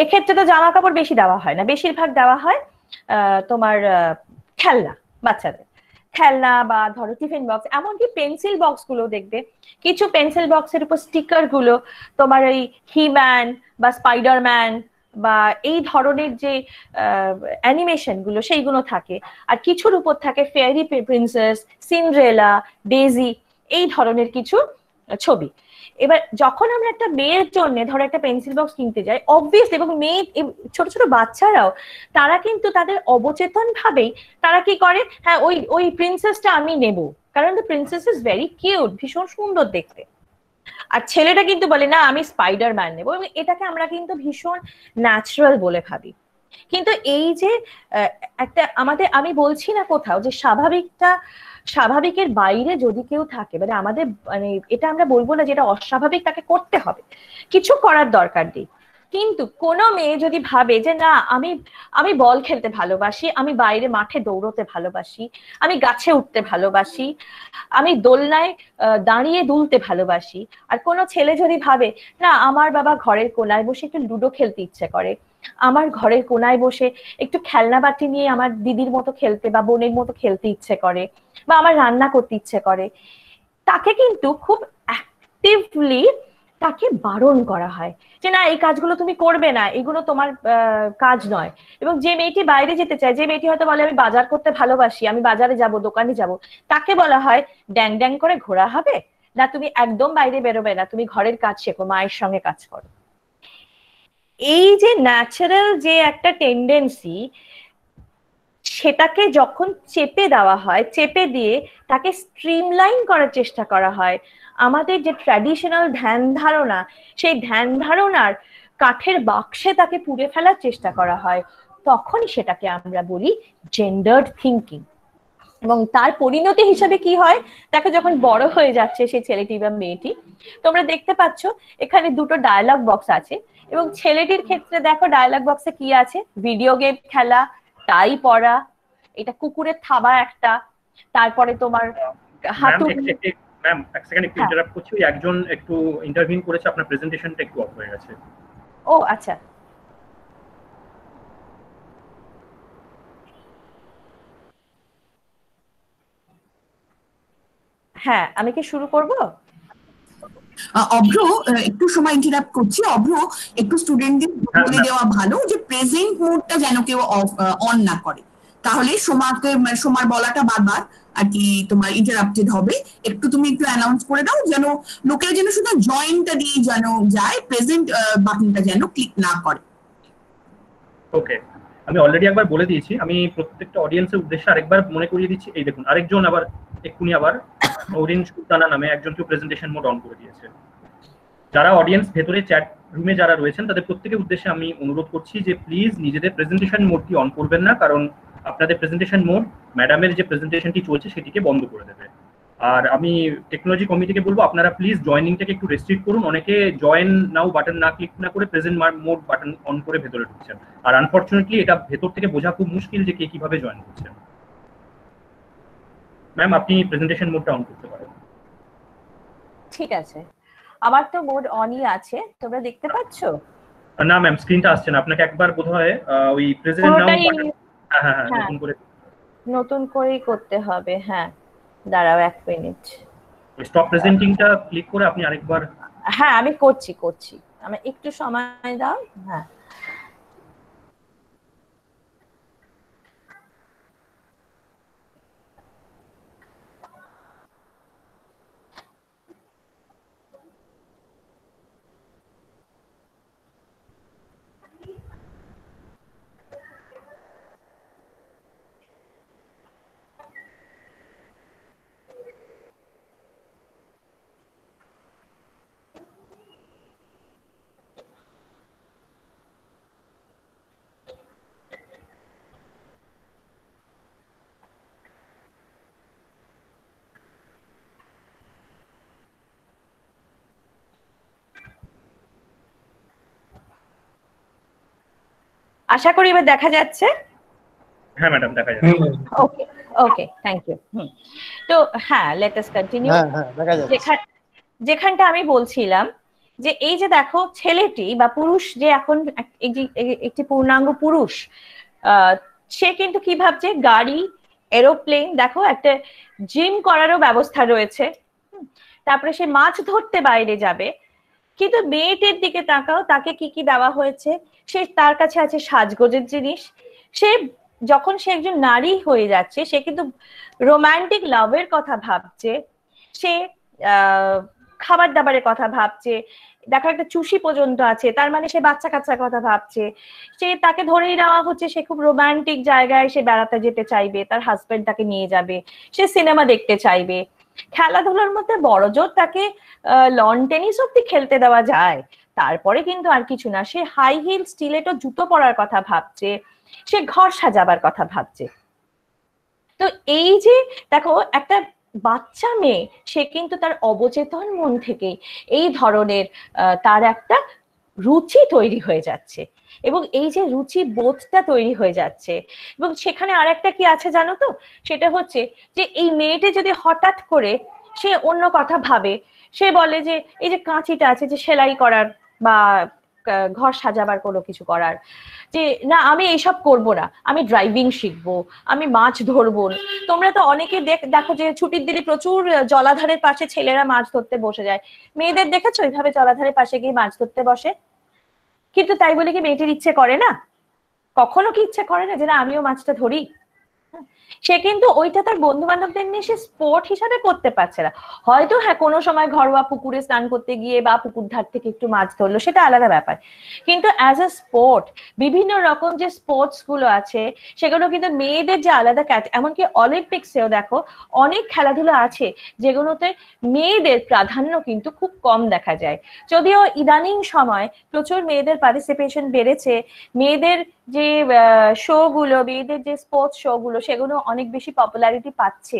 Speaker 3: এক্ষেত্রে তো জামা কাপড় বেশি দেওয়া হয় না, বেশিরভাগ দেওয়া হয় তোমার খেলনা, বাচ্চাদের খেলনা বা ধরো টিফিন বক্স, এমনকি পেন্সিল বক্স গুলো দেখবে, কিছু পেন্সিল বক্সের উপর স্টিকার গুলো তোমার ওই হিম্যান বা স্পাইডারম্যান বা এই ধরনের যে অ্যানিমেশন গুলো সেইগুলো থাকে, আর কিছুর উপর থাকে ফেয়ারি প্রিন্সেস, সিন্ড্রেলা, ডেজি, এই ধরনের কিছু ছবি। এবার যখন আমরা একটা মেয়ের জন্য ধরো একটা পেন্সিল বক্স কিনতে যাই, অবভিয়াসলি, এবং মেয়ে ছোট ছোট বাচ্চারাও তারা কিন্তু তাদের অবচেতন ভাবেই তারা কি করে, হ্যাঁ ওই ওই প্রিন্সেসটা আমি নেব, কারণ the princess is very cute, ভীষণ সুন্দর দেখতে। আর ছেলেটা কিন্তু বলে না আমি স্পাইডারম্যান নেবো, এবং এটাকে আমরা কিন্তু ভীষণ ন্যাচারাল বলে ভাবি। কিন্তু এই যে একটা আমাদের, আমি বলছি না কোথাও যে স্বাভাবিকের বাইরে যদি কেউ থাকে, মানে আমাদের, মানে এটা আমরা বলবো না যেটা অস্বাভাবিক তাকে করতে হবে, কিছু করার দরকার নেই। কিন্তু কোনো মেয়ে যদি ভাবে যে না আমি আমি বল খেলতে ভালোবাসি, আমি বাইরে মাঠে দৌড়তে ভালোবাসি, আমি গাছে উঠতে ভালোবাসি, আমি দোলনায় দাঁড়িয়ে দুলতে ভালোবাসি, আর কোনো ছেলে যদি ভাবে না আমার বাবা ঘরের কোনায় বসে একটু লুডো খেলতে ইচ্ছে করে, আমার ঘরের কোনায় বসে একটু খেলনা বাটি নিয়ে আমার দিদির মতো খেলতে বা বোনের মতো খেলতে ইচ্ছে করে, বা আমার রান্না করতে ইচ্ছে করে, তাকে কিন্তু খুব অ্যাক্টিভলি তাকে বারণ করা হয় যে না এই কাজগুলো তুমি করবে না, এগুলো তোমার কাজ নয়। এবং যে মেয়েটি বাইরে যেতে চায়, যে মেয়েটি হয়তো বলে আমি বাজার করতে ভালোবাসি, আমি বাজারে যাব, দোকানে যাব, তাকে বলা হয় ড্যাং ড্যাং করে ঘোরা হবে না, তুমি একদম বাইরে বেরোবে না, তুমি ঘরের কাজ শেখো, মায়ের সঙ্গে কাজ করো। এই যে ন্যাচারাল যে একটা টেন্ডেন্সি, সেটাকে যখন চেপে দেওয়া হয়, চেপে দিয়ে তাকে স্ট্রিমলাইন করার চেষ্টা করা হয়, আমাদের যে ট্র্যাডিশনাল ধ্যান ধারণা, সেই ধ্যান ধারণার কাঠের বাক্সে তাকে পুড়ে ফেলার চেষ্টা করা হয়, তখনই সেটাকে আমরা বলি জেন্ডার্ড থিঙ্কিং। এবং তার পরিণতি হিসাবে কি হয়, দেখো যখন বড় হয়ে যাচ্ছে সেই ছেলেটি বা মেয়েটি, তোমরা দেখতে পাচ্ছ এখানে দুটো ডায়ালগ বক্স আছে, এবং ছেলেটির ক্ষেত্রে দেখো ডায়ালগ বক্সে কি আছে, ভিডিও গেম খেলা, টাই পরা, এটা কুকুরের থাবা একটা, তারপরে তোমার হাঁটু,
Speaker 1: ম্যাম এক সেকেন্ড একটু
Speaker 3: হ্যাঁ।
Speaker 1: ইন্টারাপ্ট করছি, ওই একজন একটু ইন্টারভিউ করেছে, আপনার প্রেজেন্টেশনটা একটু অফ হয়ে গেছে।
Speaker 3: ও আচ্ছা, হ্যাঁ আমি কি শুরু করব?
Speaker 2: অভ্র, একটু সময় ইন্টারাপ্ট করছি। অভ্র, একটু স্টুডেন্টদের
Speaker 1: হ্যাঁ
Speaker 2: বলে
Speaker 1: ম্যাম।
Speaker 2: দেওয়া ভালো যে প্রেজেন্ট মোডটা যেন কেউ অন না করে, তাহলে সোমার বলাটা বারবার আর কি তোমার ইন্টারাপ্টেড হবে। তুমি একটু অ্যানাউন্স করে দাও যেন লোকেরা যেন শুধু জয়েনটা দিয়ে যেন যায়, প্রেজেন্ট বাটনটা যেন ক্লিক না করে।
Speaker 1: ওকে, আমি অলরেডি একবার বলে দিয়েছি, আমি প্রত্যেকটা অডিয়েন্সের উদ্দেশ্যে আরেকবার মনে করিয়ে দিচ্ছি। এই দেখুন আরেকজন আবার এক্ষুনি আবার নৌরিন সুলতানা নামে একজন কেউ প্রেজেন্টেশন মোড অন করে দিয়েছে। যারা অডিয়েন্স ভেতরে চ্যাট রুমে যারা রয়েছেন তাদের প্রত্যেকের উদ্দেশ্যে আমি অনুরোধ করছি যে প্লিজ নিজেদের প্রেজেন্টেশন মোডটি অন করবেন না, কারণ আপনাদের প্রেজেন্টেশন মোড ম্যাডামের যে প্রেজেন্টেশনটি চলছে সেটিকে বন্ধ করে দেবে। আর আমি টেকনোলজি কমিটিকে বলবো আপনারা প্লিজ জয়েনিংটাকে একটু রেস্ট্রিক্ট করুন। অনেকে জয়েন নাও বাটন না ক্লিক না করে প্রেজেন্ট মোড বাটন অন করে ভেতরে ঢুকছেন, আর আনফরচুনেটলি এটা ভেতর থেকে বোঝা খুব মুশকিল যে কে কিভাবে জয়েন করছেন। ম্যাম আপনি প্রেজেন্টেশন মোডটা অন করতে পারেন।
Speaker 3: ঠিক আছে, আমার তো মোড অনই আছে, তোমরা দেখতে পাচ্ছো?
Speaker 1: না ম্যাম, স্ক্রিনটা আসছে না। আপনাকে একবার বোধহয় ওই প্রেজেন্ট নাও
Speaker 3: পুরোটাই
Speaker 1: বাটন, হ্যাঁ হ্যাঁ
Speaker 3: হ্যাঁ
Speaker 1: নতুন করে
Speaker 3: নতুন করেই করতে হবে। হ্যাঁ দাঁড়াও 1 মিনিট।
Speaker 1: স্টপ প্রেজেন্টিংটা ক্লিক করে আপনি আরেকবার।
Speaker 3: হ্যাঁ আমি করছি, আমার একটু সময় দাও। হ্যাঁ আশা করি এবার দেখা যাচ্ছে।
Speaker 1: হ্যাঁ ম্যাডাম দেখা যাচ্ছে।
Speaker 3: ওকে ওকে, থ্যাংক ইউ। তো হ্যাঁ লেট আস কন্টিনিউ। যেখানটা আমি বলছিলাম যে এই যে দেখো ছেলেটি বা পুরুষ যে এখন একটি পূর্ণাঙ্গ পুরুষ, সে কিন্তু কি ভাবছে, গাড়ি, এরোপ্লেন, দেখো একটা জিম করারও ব্যবস্থা রয়েছে, তারপরে সে মাছ ধরতে বাইরে যাবে। কিন্তু মেয়েটির দিকে তাকাও, তাকে কি কি দেওয়া হয়েছে? সে তার কাছে আছে সাজগোজের জিনিস। সে যখন সে একজন নারী হয়ে যাচ্ছে সে কিন্তু রোমান্টিক লাভের কথা ভাবছে, সে খাবার দাবারের কথা ভাবছে, দেখো একটা চুষি পর্যন্ত আছে, তার মানে সে বাচ্চা কাচ্চার কথা ভাবছে। সে তাকে ধরেই নেওয়া হচ্ছে সে খুব রোমান্টিক জায়গায় সে বেড়াতে যেতে চাইবে, তার হাজবেন্ড তাকে নিয়ে যাবে, সে সিনেমা দেখতে চাইবে। খেলাধুলার মধ্যে বড়জোর তাকে লন টেনিস অব্দি খেলতে দেওয়া যায়, তারপরে কিন্তু আর কিছু না। সে হাই হিল স্টিলেটো জুতো পরার কথা ভাবছে, সে ঘর সাজাবার কথা ভাবছে। তো এই যে দেখো একটা বাচ্চা মেয়ে, সে কিন্তু তার অবচেতন মন থেকেই এই ধরনের তার একটা রুচি তৈরি হয়ে যাচ্ছে, এবং এই যে রুচি বোধটা তৈরি হয়ে যাচ্ছে। এবং সেখানে আরেকটা কি আছে জানো তো, সেটা হচ্ছে যে এই মেয়েটা যদি হঠাৎ করে সে অন্য কথা ভাবে, সে বলে যে এই যে কাঁচিটা আছে যে সেলাই করার বা ঘর সাজাবার কোনো কিছু করার, যে না আমি এইসব করব না, আমি ড্রাইভিং শিখবো, আমি মাছ ধরবো। তোমরা তো অনেকে দেখো যে ছুটির দিনে প্রচুর জলাধারের পাশে ছেলেরা মাছ ধরতে বসে যায়, মেয়েদের দেখেছো এইভাবে জলাধারের পাশে গিয়ে মাছ ধরতে বসে? কিন্তু তাই বলে কি মেয়েটির ইচ্ছে করে না? কখনো কি ইচ্ছে করে না যে না আমিও মাছটা ধরি? সে কিন্তু ওইটা তার বন্ধু বান্ধবদের নিয়ে সে স্পোর্ট হিসাবে করতে পারছে না। হয়তো হ্যাঁ কোনো সময় ঘরোয়া পুকুরে স্নান করতে গিয়ে বা পুকুর ধার থেকে একটু মাছ ধরলো, সেটা আলাদা ব্যাপার। কিন্তু অ্যাজ এ স্পোর্ট বিভিন্ন রকম যে স্পোর্টস গুলো আছে সেগুলো কিন্তু মেয়েদের যে আলাদা এমনকি অলিম্পিক্সেও দেখো অনেক খেলাধুলা আছে যেগুলোতে মেয়েদের প্রাধান্য কিন্তু খুব কম দেখা যায়। যদিও ইদানিং সময় প্রচুর মেয়েদের পার্টিসিপেশন বেড়েছে, মেয়েদের যে শো গুলো, মেয়েদের যে স্পোর্টস শো গুলো সেগুলো অনেক বেশি পপুলারিটি পাচ্ছে।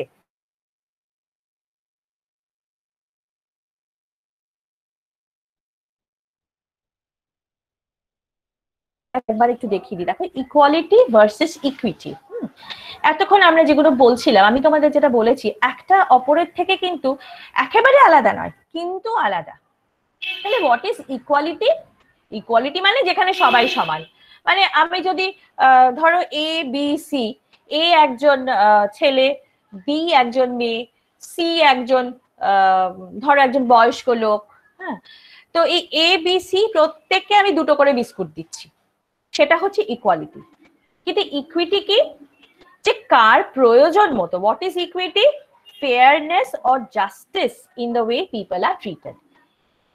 Speaker 3: একবার একটু দেখিয়ে দিই, দেখো ইকুয়ালিটি ভার্সেস ইকুইটি। এতক্ষণ আমরা যেগুলো বলছিলাম, আমি তোমাদের যেটা বলেছি, একটা অপরের থেকে কিন্তু একেবারে আলাদা নয়, কিন্তু আলাদা। তাহলে হোয়াট ইজ ইকুয়ালিটি? ইকুয়ালিটি মানে যেখানে সবাই সমান। মানে আমি যদি ধরো এ বি সি, এ একজন ছেলে, বি একজন মেয়ে, সি একজন ধরো একজন বয়স্ক লোক, হ্যাঁ, তো এই এ বি সি প্রত্যেককে আমি 2টো করে বিস্কুট দিচ্ছি, সেটা হচ্ছে ইকুয়ালিটি। কিন্তু ইকুইটি কি? যে কার প্রয়োজন মতো, what is equity? Fairness or justice in the way people R treated.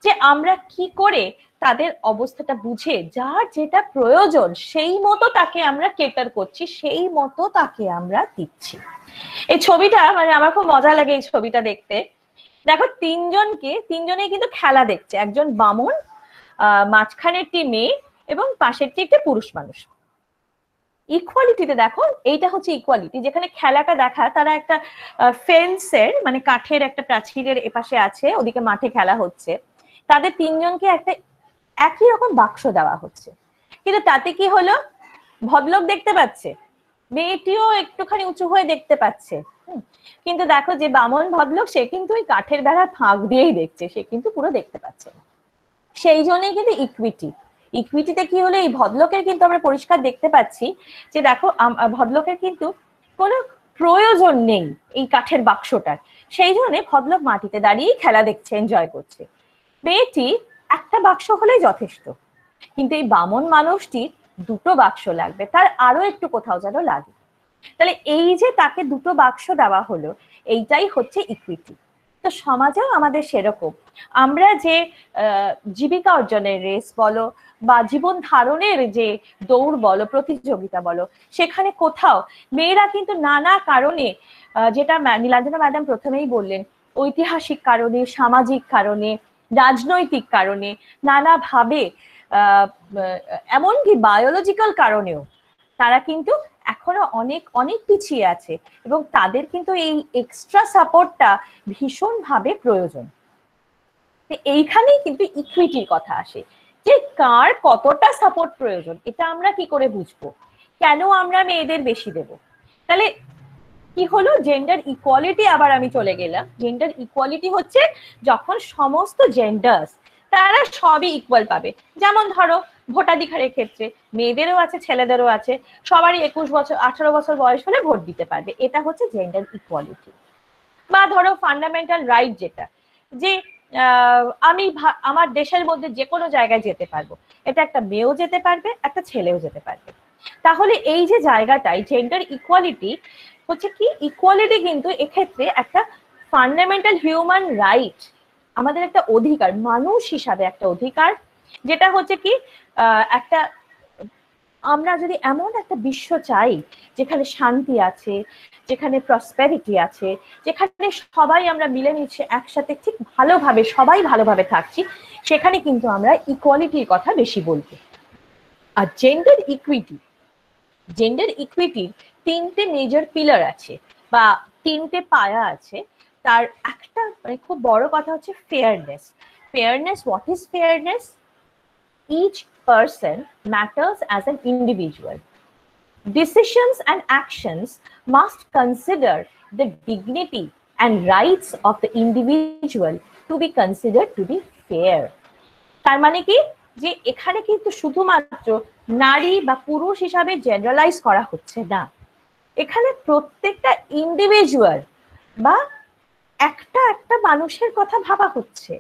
Speaker 3: যে আমরা কি করে তাদের অবস্থাটা বুঝে যার যেটা প্রয়োজন সেই মতো তাকে আমরা কেটার করছি, সেই মতো তাকে আমরা দিচ্ছি। এই ছবিটা মানে আমার খুব মজা লাগে এই ছবিটা দেখতে। দেখো তিনজনে কিন্তু খেলা দেখছে, একজন বামন, মাঝখানেরটি মেয়ে এবং পাশেরটি একটা পুরুষ মানুষ। ইকুয়ালিটিতে দেখো, এইটা হচ্ছে ইকুয়ালিটি, যেখানে খেলাটা দেখা, তারা একটা ফেন্সের মানে কাঠের একটা প্রাচীরের এপাশে আছে, ওদিকে মাঠে খেলা হচ্ছে, তাদের তিনজনকে একটা একই রকম বাক্স দেওয়া হচ্ছে। কিন্তু তাতে কি হলো, ভদ্রলোক দেখতে পাচ্ছে, মেয়েটিও একটুখানি উঁচু হয়ে দেখতে পাচ্ছে, কিন্তু দেখো যে বামন ভদ্রলোক সে কিন্তু ওই কাঠের বেড়ার ফাঁক দিয়েই দেখছে, সে কিন্তু পুরো দেখতে পাচ্ছে না। সেই জন্যই কিন্তু ইকুইটিতে কি হলো, এই ভদ্রলোকের কিন্তু আমরা পরিষ্কার দেখতে পাচ্ছি যে দেখো ভদ্রলোকের কিন্তু কোনো প্রয়োজন নেই এই কাঠের বাক্সটার, সেই জন্য ভদ্রলোক মাটিতে দাঁড়িয়ে খেলা দেখছে, এনজয় করছে। মেয়েটি একটা বাক্স হলেই যথেষ্ট, কিন্তু এই বামন মানুষটির 2টো বাক্স লাগবে, তার আরো একটু কোথাও যেন লাগে। তাহলে এই যে তাকে 2টো বাক্স দেওয়া হলো, এইটাই হচ্ছে ইকুইটি। তো সমাজেও আমাদের সেরকম, আমরা যে জীবিকা অর্জনের রেস বলো বা জীবন ধারণের যে দৌড় বলো, প্রতিযোগিতা বলো, সেখানে কোথাও মেয়েরা কিন্তু নানা কারণে, যেটা নীলাঞ্জনা ম্যাডাম প্রথমেই বললেন, ঐতিহাসিক কারণে, সামাজিক কারণে, রাজনৈতিক কারণে, নানাভাবে এমনকি বায়োলজিক্যাল কারণেও তারা কিন্তু এখনো অনেক অনেক পিছিয়ে আছে, এবং তাদের কিন্তু এই এক্সট্রা সাপোর্টটা ভীষণভাবে প্রয়োজন। এইখানেই কিন্তু ইকুইটির কথা আসে, যে কার কতটা সাপোর্ট প্রয়োজন, এটা আমরা কি করে বুঝবো, কেন আমরা মেয়েদের বেশি দেব। তাহলে কি হলো, জেন্ডার ইকুয়ালিটি, আবার আমি চলে গেলাম। জেন্ডার ইকুয়ালিটি হচ্ছে যখন সমস্ত জেন্ডার্স তারা সবই ইকুয়াল পাবে। যেমন ধরো ভোটাধিকারের ক্ষেত্রে মেয়েদেরও আছে, ছেলেদেরও আছে, সবারই 21 বছর 18 বছর বয়স হলে ভোট দিতে পারবে, এটা হচ্ছে জেন্ডার ইকুয়ালিটি। বা ধরো ফান্ডামেন্টাল রাইট, যেটা যে আমি আমার দেশের মধ্যে যে কোনো জায়গায় যেতে পারবো, এটা একটা মেয়েও যেতে পারবে, একটা ছেলেও যেতে পারবে। তাহলে এই যে জায়গাটাই জেন্ডার ইকুয়ালিটি হচ্ছে কি, ইকুয়ালিটি কিন্তু এক্ষেত্রে একটা ফান্ডামেন্টাল হিউম্যান রাইট, আমাদের একটা অধিকার, মানুষ হিসাবে একটা অধিকার, যেটা হচ্ছে কি একটা, আমরা যদি এমন একটা বিশ্ব চাই যেখানে শান্তি আছে, যেখানে প্রসপেরিটি আছে, যেখানে সবাই আমরা মিলেমিশে একসাথে ঠিক ভালোভাবে সবাই ভালোভাবে থাকছি, সেখানে কিন্তু আমরা ইকুয়ালিটির কথা বেশি বলবো। আর জেন্ডার ইকুইটির 3টে মেজর পিলার আছে বা 3টে পায়া আছে। তার একটা মানে খুব বড় কথা হচ্ছে fairness. What is fairness? Each person matters as an individual. Decisions and actions must consider the dignity and rights of the individual to be considered to be fair. তার মানে কি, যে এখানে কিন্তু শুধুমাত্র নারী বা পুরুষ হিসাবে জেনারেলাইজ করা হচ্ছে না, এখানে প্রত্যেকটা ইন্ডিভিজুয়াল বা একটা একটা মানুষের কথা ভাবা হচ্ছে।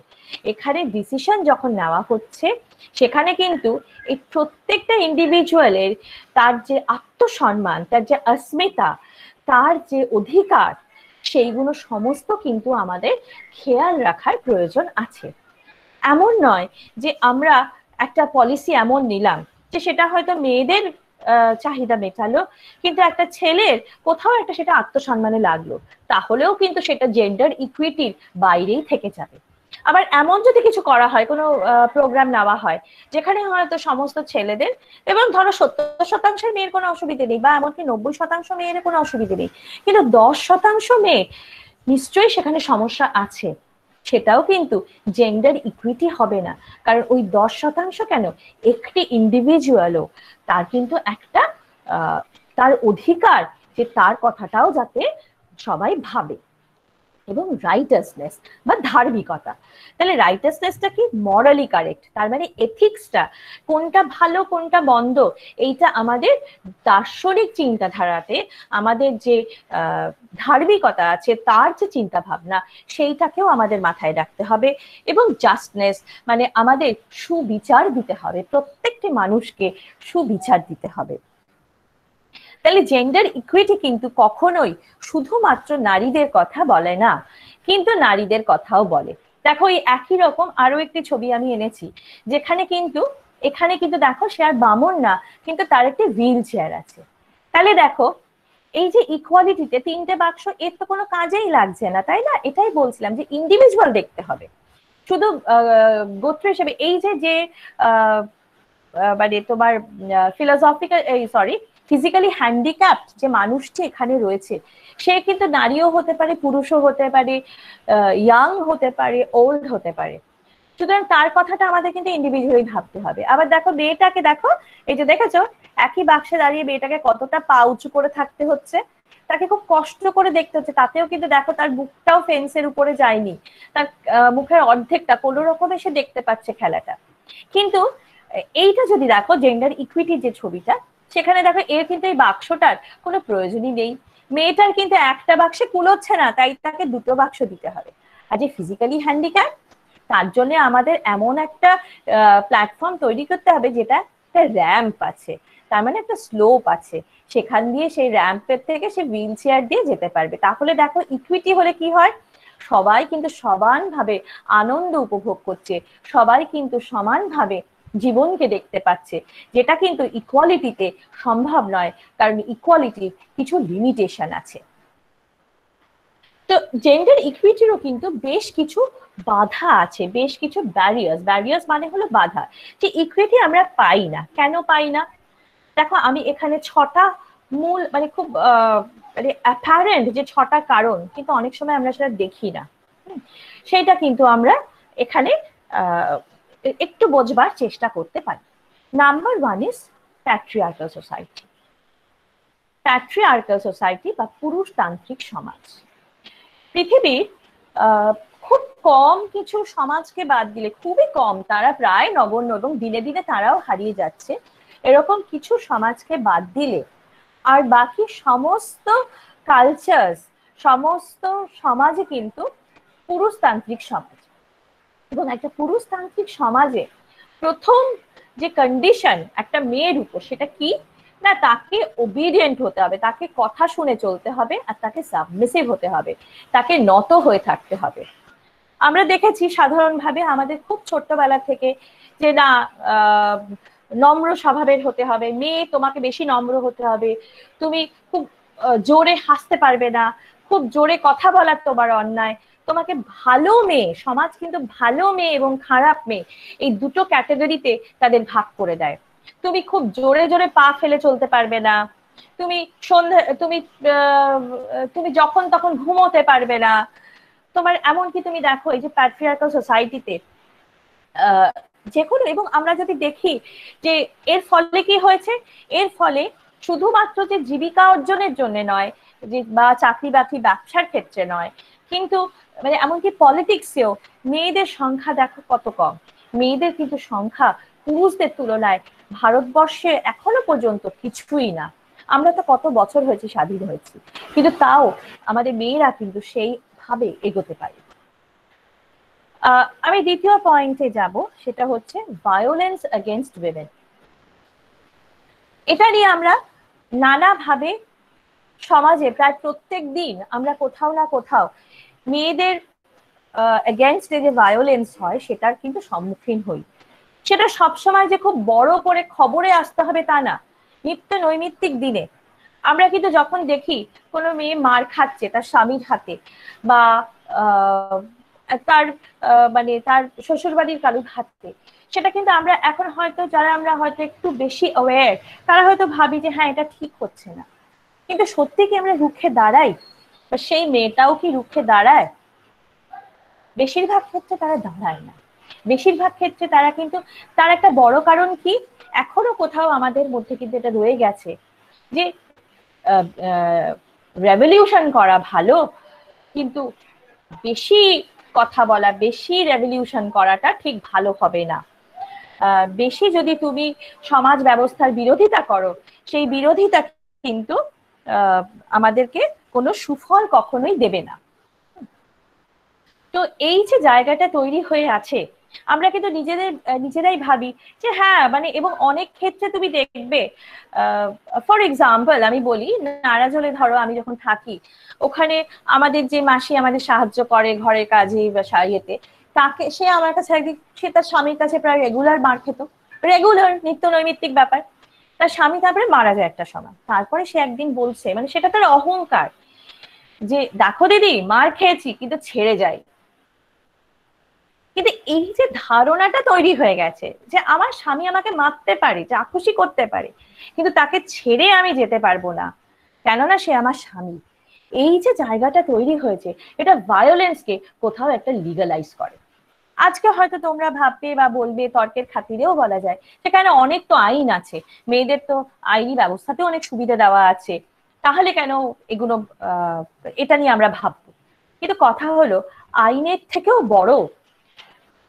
Speaker 3: এখানে ডিসিশন যখন নেওয়া হচ্ছে, সেখানে কিন্তু এই প্রত্যেকটা ইন্ডিভিজুয়ালের তার যে আত্মসম্মান, তার যে अस्मिता, তার যে অধিকার, সেইগুলো সমস্ত কিন্তু আমাদের খেয়াল রাখার প্রয়োজন আছে। এমন নয় যে আমরা একটা পলিসি এমন নিলাম যে সেটা হয়তো মেয়েদের চাহিদা মেটালো, কিন্তু একটা ছেলের কোথাও একটা সেটা আত্মসম্মানে লাগলো, তাহলেও কিন্তু সেটা জেন্ডার ইকুইটির বাইরেই থেকে যাবে। আবার এমন যদি কিছু করা হয়, কোনো প্রোগ্রাম নেওয়া হয় যেখানে হয়তো সমস্ত ছেলেদের এবং ধরো 70% মেয়ের কোনো অসুবিধে নেই, বা এমনকি 90% মেয়ের কোনো অসুবিধে নেই, কিন্তু 10% মেয়ে, নিশ্চয়ই সেখানে সমস্যা আছে, সেটাও কিন্তু জেন্ডার ইকুইটি হবে না। কারণ ওই 10% কেন, একটি ইন্ডিভিজুয়ালও তার কিন্তু একটা তার অধিকার যে তার কথাটাও যাতে সবাই ভাবে। এবং রাইটাসনেস বা ধার্মিকতা, তাহলে রাইটাসনেসটা কি? মরালি কারেক্ট, তার মানে এথিক্সটা কোনটা ভালো কোনটা মন্দ, এইটা আমাদের দার্শনিক চিন্তাধারাতে আমাদের যে ধার্মিকতা আছে তার যে চিন্তা ভাবনা সেইটাকেও আমাদের মাথায় রাখতে হবে। এবং জাস্টনেস মানে আমাদের সুবিচার দিতে হবে, প্রত্যেকটি মানুষকে সুবিচার দিতে হবে। তাহলে জেন্ডার ইকুইটি কিন্তু কখনোই শুধুমাত্র নারীদের কথা বলে না, কিন্তু নারীদের কথাও বলে। দেখো এই একই রকম আরো একটি ছবি আমি এনেছি, যেখানে কিন্তু এখানে কিন্তু দেখো সে আর বামন না, কিন্তু তার একটি হুইল চেয়ার আছে। তাহলে দেখো এই যে ইকুয়ালিটিতে 3টে বাক্স, এর তো কোনো কাজেই লাগছে না, তাই না? এটাই বলছিলাম যে ইন্ডিভিজুয়াল দেখতে হবে, শুধু গোত্র হিসেবে। এই যে যে মানে তোমার ফিলোসফিক্যাল সরি ফিজিক্যালি হ্যান্ডিক্যাপড যে মানুষটি এখানে রয়েছে, সে কিন্তু নারীও হতে পারে, পুরুষও হতে পারে, ইয়াং হতে পারে, ওল্ড হতে পারে। সুতরাং তার কথাটা আমাদের কিন্তু ইন্ডিভিজুয়ালি ভাবতে হবে। আবার দেখো মেয়েটাকে, দেখো এই যে দেখেছো একই বাক্সে দাঁড়িয়ে মেয়েটাকে কতটা পা উঁচু করে থাকতে হচ্ছে, তাকে খুব কষ্ট করে দেখতে হচ্ছে, তাতেও কিন্তু দেখো তার বুকটাও ফেন্সের উপরে যায়নি, তার মুখের অর্ধেকটা কোনো রকমে সে দেখতে পাচ্ছে খেলাটা। কিন্তু এইটা যদি দেখো জেন্ডার ইকুইটির যে ছবিটা, সেখানে দেখো এর কিন্তু এই বাক্সটার কোনো প্রয়োজনই নেই। মেয়েটার কিন্তু একটা বাক্সে কুলোচ্ছে না, তাই তাকে 2টো বাক্স দিতে হবে। আর যে ফিজিক্যালি হ্যান্ডিক্যাপ, তার জন্য আমাদের এমন একটা প্ল্যাটফর্ম তৈরি করতে হবে যেটা একটা র্যাম্প আছে, তার মানে একটা স্লোপ আছে, সেখান দিয়ে সেই র্যাম্পের থেকে সে হুইল চেয়ার দিয়ে যেতে পারবে। তাহলে দেখো ইকুইটি হলে কি হয়, সবাই কিন্তু সমানভাবে আনন্দ উপভোগ করছে, সবাই কিন্তু সমানভাবে জীবনকে দেখতে পাচ্ছে, যেটা কিন্তু ইকুয়ালিটিতে সম্ভব নয়, কারণ ইকুয়ালিটির কিছু লিমিটেশন আছে। তো জেন্ডার ইকুইটিরও কিন্তু বেশ কিছু বাধা আছে, বেশ কিছু ব্যারিয়ার্স মানে হলো বাধা, যে ইকুইটি আমরা পাই না। কেন পাই না? দেখো আমি এখানে 6টা মূল মানে খুব মানে অ্যাপারেন্ট যে 6টা কারণ, কিন্তু অনেক সময় আমরা সেটা দেখি না, সেইটা কিন্তু আমরা এখানে একটু বোঝবার চেষ্টা করতে পারি। Number 1 is patriarchal society. Patriarchal society বা পুরুষতান্ত্রিক সমাজ। পৃথিবীর খুব কম কিছু সমাজকে বাদ দিলে, খুবই কম, তারা প্রায় নগণ্য এবং দিনে দিনে তারাও হারিয়ে যাচ্ছে, এরকম কিছু সমাজকে বাদ দিলে আর বাকি সমস্ত কালচার, সমস্ত সমাজে কিন্তু পুরুষতান্ত্রিক সমাজ। এবং একটা পুরুষতান্ত্রিক সমাজে প্রথম যে কন্ডিশন একটা মেয়ের উপর, সেটা কি না, তাকে ওবিডিয়েন্ট হতে হবে, তাকে কথা শুনে চলতে হবে, আর তাকে সাবমিসিভ হতে হবে, তাকে নত হয়ে থাকতে হবে। আমরা দেখেছি সাধারণভাবে আমাদের খুব ছোট্টবেলা থেকে যে না নম্র স্বভাবের হতে হবে, মেয়ে তোমাকে বেশি নম্র হতে হবে, তুমি খুব জোরে হাসতে পারবে না, খুব জোরে কথা বলার তোমার অন্যায়, তোমাকে ভালো মেয়ে, সমাজ কিন্তু ভালো মেয়ে এবং খারাপ মেয়ে এই দুটো ক্যাটাগরিতে তাদের ভাগ করে দেয়। তুমি খুব জোরে জোরে পা ফেলে চলতে পারবে না, তুমি তুমি যখন তখন ঘুমোতে পারবে না, তোমার এমনকি তুমি দেখো এই যে প্যাট্রিয়ার্কাল সোসাইটিতে যে কোনো, এবং আমরা যদি দেখি যে এর ফলে কি হয়েছে, এর ফলে শুধুমাত্র যে জীবিকা অর্জনের জন্য নয়, যে বা চাকরি বাকরি ব্যবসার ক্ষেত্রে নয়, কিন্তু মানে এমনকি পলিটিক্সেও মেয়েদের সংখ্যা দেখো কত কম। মেয়েদের কিন্তু সংখ্যা পুরুষদের তুলনায় ভারতবর্ষে এখনো পর্যন্ত কিছুই না। আমরা তো কত বছর হয়েছে স্বাধীন হয়েছি, কিন্তু তাও আমাদের মেয়েরা কিন্তু সেইভাবে এগোতে পারে। আমি দ্বিতীয় পয়েন্টে যাব, সেটা হচ্ছে ভায়োলেন্স এগেইনস্ট উইমেন। এটা নিয়ে আমরা নানাভাবে সমাজে প্রায় প্রত্যেক দিন আমরা কোথাও না কোথাও মেয়েদের এগেইনস্ট যে ভায়োলেন্স হয় সেটার কিন্তু সম্মুখীন হই। সেটা সবসময় যে খুব বড় করে খবরে আসতে হবে তা না, নিত্য নৈমিত্তিক দিনে আমরা কিন্তু যখন দেখি কোনো মেয়ে মার খাচ্ছে তার স্বামীর হাতে, বা তার মানে তার শ্বশুরবাড়ির কারোর হাতে, সেটা কিন্তু আমরা এখন হয়তো যারা আমরা হয়তো একটু বেশি অ্যাওয়্যার, তারা হয়তো ভাবি যে হ্যাঁ এটা ঠিক হচ্ছে না, কিন্তু সত্যি কি আমরা রুখে দাঁড়াই, বা সেই মেয়েটাও কি রুখে দাঁড়ায়? বেশিরভাগ ক্ষেত্রে তারা দাঁড়ায় না। বেশিরভাগ ক্ষেত্রে তারা কিন্তু, তার একটা বড় কারণ কি, এখনো কোথাও আমাদের মধ্যে কিন্তু এটা রয়ে গেছে যে রেভলিউশন করা ভালো, কিন্তু বেশি কথা বলা, বেশি রেভলিউশন করাটা ঠিক ভালো হবে না। বেশি যদি তুমি সমাজ ব্যবস্থার বিরোধিতা করো, সেই বিরোধিতা কিন্তু আমাদেরকে কোনো সুফল কখনোই দেবে না। তো এই যে জায়গাটা তৈরি হয়ে আছে, আমরা কিন্তু নিজেরাই ভাবি যে হ্যাঁ মানে, এবং অনেক ক্ষেত্রে তুমি দেখবে, ফর এক্সাম্পল আমি বলি, নারাজলে ধরো আমি যখন থাকি, ওখানে আমাদের যে মাসি আমাদের সাহায্য করে ঘরের কাজে বা ইয়েতে, তাকে, সে আমার কাছে একদিন, সে তার স্বামীর কাছে প্রায় রেগুলার মার খেত, রেগুলার নিত্য নৈমিত্তিক ব্যাপার। তার স্বামী তারপরে মারা যায় একটা সময়, তারপরে সে একদিন বলছে, মানে সেটা তার অহংকার, যে দেখো দিদি মার খেয়েছি কিন্তু ছেড়ে যাই। কিন্তু এই যে ধারণাটা তৈরি হয়ে গেছে যে আমার স্বামী আমাকে মারতে পারে, যা খুশি করতে পারে, কিন্তু তাকে ছেড়ে আমি যেতে পারবো না, কেননা সে আমার স্বামী। এই যে জায়গাটা তৈরি হয়েছে, এটা ভায়োলেন্সকে কোথাও একটা লিগালাইজ করে। আজকে হয়তো তোমরা ভাববে বা বলবে, তর্কের খাতিরেও বলা যায়, সেখানে অনেক তো আইন আছে, মেয়েদের তো আইনি ব্যবস্থাতে অনেক সুবিধা দেওয়া আছে, তাহলে কেন এগুলো এটা নিয়ে আমরা ভাববো? কিন্তু কথা হলো, আইনের থেকেও বড়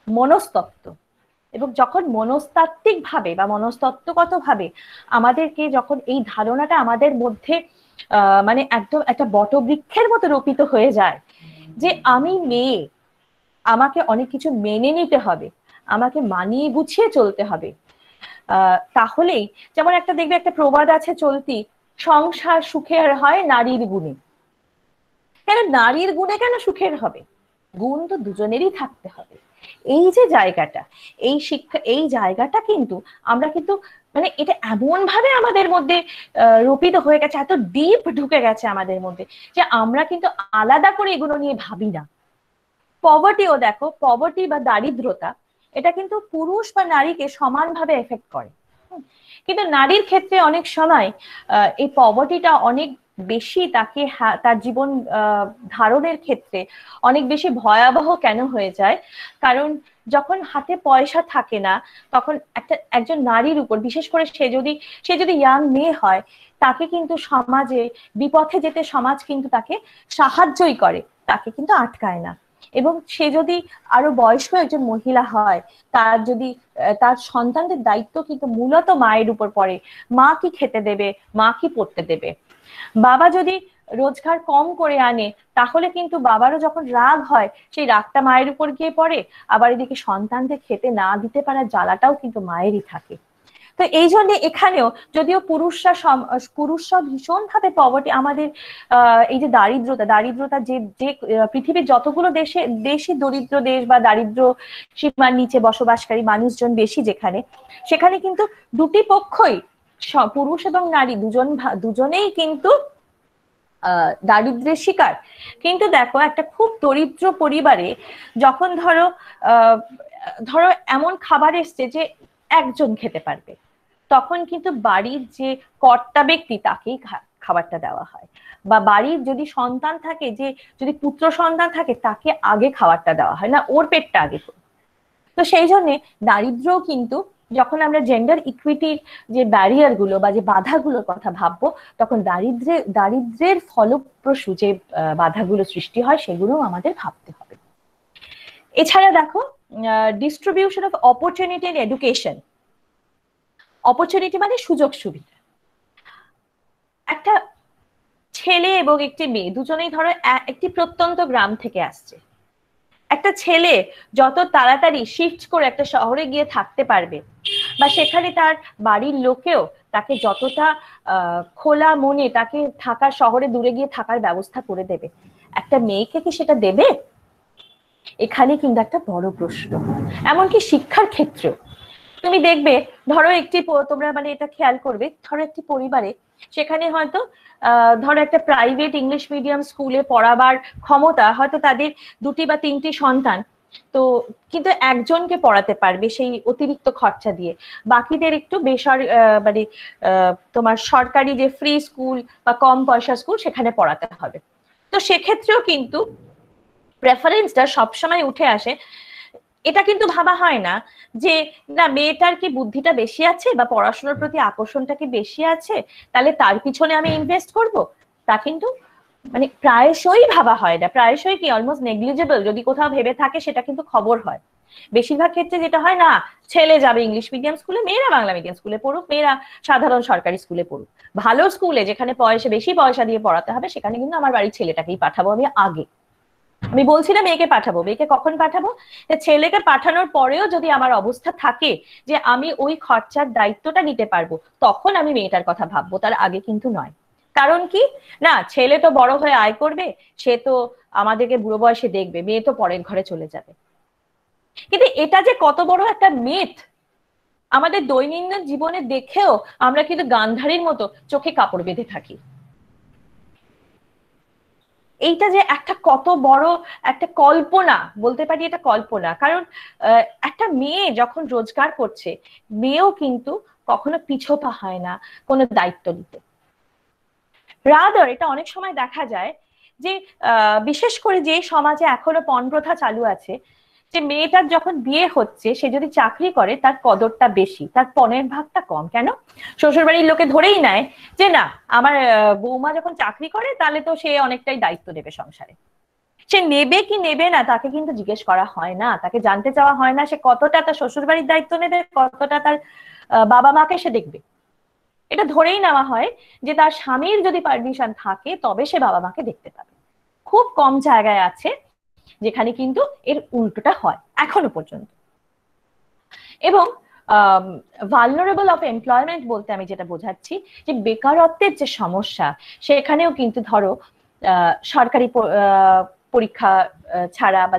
Speaker 3: মনস্তত্ত্ব। এবং যখন মনস্তাত্ত্বিক ভাবে বা মনস্তত্ত্বগত ভাবে আমাদেরকে, যখন এই ধারণাটা আমাদের মধ্যে মানে একদম একটা বটবৃক্ষের মতো রোপিত হয়ে যায় যে আমি মেয়ে, আমাকে অনেক কিছু মেনে নিতে হবে, আমাকে মানিয়ে গুছিয়ে চলতে হবে, তাহলেই, যেমন একটা দেখবে একটা প্রবাদ আছে চলতি, সংসার সুখের হয় নারীর গুণে। কেন নারীর গুণে কেন সুখের হবে? গুণ তো দুজনেরই থাকতে হবে। এই যে জায়গাটা, এই শিক্ষা, এই জায়গাটা কিন্তু আমরা কিন্তু মানে এটা এমন ভাবে আমাদের মধ্যে রোপিত হয়ে গেছে, এত ডিপ ঢুকে গেছে আমাদের মধ্যে, যে আমরা কিন্তু আলাদা করে এগুলো নিয়ে ভাবি না। পভার্টিও দেখো, পভার্টি বা দারিদ্রতা, এটা কিন্তু পুরুষ বা নারীকে সমানভাবে এফেক্ট করে। কিন্তু নারীর ক্ষেত্রে অনেক সময় এই পভার্টিটা অনেক বেশি তাকে, তার জীবন ধারণের ক্ষেত্রে অনেক বেশি ভয়াবহ কেন হয়ে যায়? কারণ যখন হাতে পয়সা থাকে না, তখন একজন নারীর উপর, বিশেষ করে সে যদি ইয়াং মেয়ে হয়, তাকে কিন্তু সমাজে বিপথে যেতে সমাজ কিন্তু তাকে সাহায্যই করে, তাকে কিন্তু আটকায় না। এবং সে যদি আরো বয়স্ক একজন মহিলা হয়, তার যদি তার সন্তানদের দায়িত্ব কিন্তু মূলত মায়ের উপর পড়ে। মা কি খেতে দেবে, মা কি পড়তে দেবে। বাবা যদি রোজগার কম করে আনে, তাহলে কিন্তু বাবারও যখন রাগ হয়, সেই রাগটা মায়ের উপর গিয়ে পড়ে। আবার এদিকে সন্তানদের খেতে না দিতে পারার জ্বালাটাও কিন্তু মায়েরই থাকে। তো এই জন্য এখানেও, যদিও পুরুষরা ভীষণ ভাবে পভার্টি, আমাদের এই যে দারিদ্রতা যে যে পৃথিবীর যতগুলো দেশে দরিদ্র দেশ বা দারিদ্র সীমার নিচে বসবাসকারী মানুষজন বেশি যেখানে, সেখানে কিন্তু দুটি পক্ষই, পুরুষ এবং নারী দুজনেই কিন্তু দারিদ্র্যের শিকার। কিন্তু দেখো, একটা খুব দরিদ্র পরিবারে যখন ধরো এমন খাবার এসছে যে একজন খেতে পারবে, তখন কিন্তু বাড়ির যে কর্তা ব্যক্তি তাকেই খাবারটা দেওয়া হয়। বা বাড়ির যদি সন্তান থাকে, যদি পুত্র সন্তান থাকে, তাকে আগে খাবারটা দেওয়া হয়, না ওর পেটটা আগে। তো সেই জন্য দারিদ্র্যও কিন্তু, যখন আমরা জেন্ডার ইকুইটির যে ব্যারিয়ার গুলো বা যে বাধাগুলোর কথা ভাববো, তখন দারিদ্র্যের ফলপ্রসূ যে বাধাগুলো সৃষ্টি হয়, সেগুলো আমাদের ভাবতে হবে। এছাড়া দেখো, distribution of opportunity in education. Opportunity মানে সুযোগ সুবিধা। একটা ছেলে এবং একটি মেয়ে দুজনেই ধরো একটি প্রত্যন্ত গ্রাম থেকে আসছে। একটা ছেলে যত তাড়াতাড়ি শিফট করে একটা শহরে গিয়ে থাকতে পারবে, বা সেখানে তার বাড়ির লোকেও তাকে যতটা খোলা মনে তাকে থাকার, শহরে দূরে গিয়ে থাকার ব্যবস্থা করে দেবে, একটা মেয়েকে কি সেটা দেবে? এখানে কিন্তু একটা বড় প্রশ্ন। এমনকি শিক্ষার ক্ষেত্রেও তুমি দেখবে, ধরো তোমরা মানে এটা খেয়াল করবে, ধরো একটি পরিবারে, সেখানে হয়তো ধরো একটা প্রাইভেট ইংলিশ মিডিয়াম স্কুলে পড়াবার ক্ষমতা হয়তো তাদের 2টি বা 3টি সন্তান, তো কিন্তু একজনকে পড়াতে পারবে সেই অতিরিক্ত খরচা দিয়ে, বাকিদের একটু মানে তোমার সরকারি যে ফ্রি স্কুল বা কম পয়সা স্কুল, সেখানে পড়াতে হবে। তো সেক্ষেত্রেও কিন্তু প্রেফারেন্সটা সবসময় উঠে আসে এটা কিন্তু ভাবা হয় না যে না মেয়েটার কি বুদ্ধিটা বেশি আছে বা পড়াশোনার প্রতি আকর্ষণটা কি বেশি আছে, তাহলে তার পিছনে আমি ইনভেস্ট করব। তা কিন্তু মানে প্রায়শই ভাবা হয় না, প্রায়শই কি অলমোস্ট নেগলিজেবল, যদি কোথাও ভেবে থাকে সেটা কিন্তু খবর হয়। বেশিরভাগ ক্ষেত্রে যেটা হয়, না ছেলে যাবে ইংলিশ মিডিয়াম স্কুলে, মেয়েরা বাংলা মিডিয়াম স্কুলে পড়ুক, মেয়েরা সাধারণ সরকারি স্কুলে পড়ুক, ভালো স্কুলে যেখানে বেশি পয়সা দিয়ে পড়াতে হবে সেখানে কিন্তু আমার বাড়ির ছেলেটাকেই পাঠাবো আমি আগে। আমি বলছি না মেয়েকে পাঠাবো, মেয়েকে কখন পাঠাবো, ছেলেকে পাঠানোর পরেও যদি আমার অবস্থা থাকে যে আমি ওই খরচার দায়িত্বটা নিতে পারবো, তখন আমি মেয়েটার কথা ভাববো, তার আগে কিন্তু নয়। কারণ কি, না ছেলে তো বড় হয়ে আয় করবে, সে তো আমাদেরকে বুড়ো বয়সে দেখবে, মেয়ে তো পরের ঘরে চলে যাবে। কিন্তু এটা যে কত বড় একটা মিথ, আমাদের দৈনন্দিন জীবনে দেখেও আমরা কিন্তু গান্ধারীর মতো চোখে কাপড় বেঁধে থাকি। এইটা যে একটা কত বড় একটা কল্পনা, বলতে পারি এটা কল্পনা। কারণ একটা মেয়ে যখন রোজগার করছে, মেয়েও কিন্তু কখনো পিছোপা হয় না কোনো দায়িত্ব নিতে। রাদার এটা অনেক সময় দেখা যায় যে বিশেষ করে যে সমাজে এখনো পণ প্রথা চালু আছে, যে মেয়েটার যখন বিয়ে হচ্ছে সে যদি চাকরি করে তার কদরটা বেশি, তার পণের ভাগটা কম। কেন? শ্বশুরবাড়ির লোকে ধরেই নেয় যে না আমার বৌমা যখন চাকরি করে তাহলে তো সে অনেকটাই দায়িত্ব নেবে সংসারে। সে নেবে কি নেবে না তাকে কিন্তু জিজ্ঞেস করা হয় না, তাকে জানতে চাওয়া হয় না সে কতটা তার শ্বশুরবাড়ির দায়িত্ব নেবে, কতটা তার বাবা মাকে সে দেখবে। এটা ধরেই নেওয়া হয় যে তার স্বামীর যদি পারমিশন থাকে তবে সে বাবা মাকে দেখতে পাবে। খুব কম জায়গায় আছে যেখানে কিন্তু এর উল্টোটা হয় এখনো পর্যন্ত। এবং ভালনারেবল অফ এমপ্লয়মেন্ট বলতে আমি যেটা বোঝাচ্ছি যে বেকারত্বের যে সমস্যা, সেখানেও কিন্তু ধরো সরকারি পরীক্ষা ছাড়া বা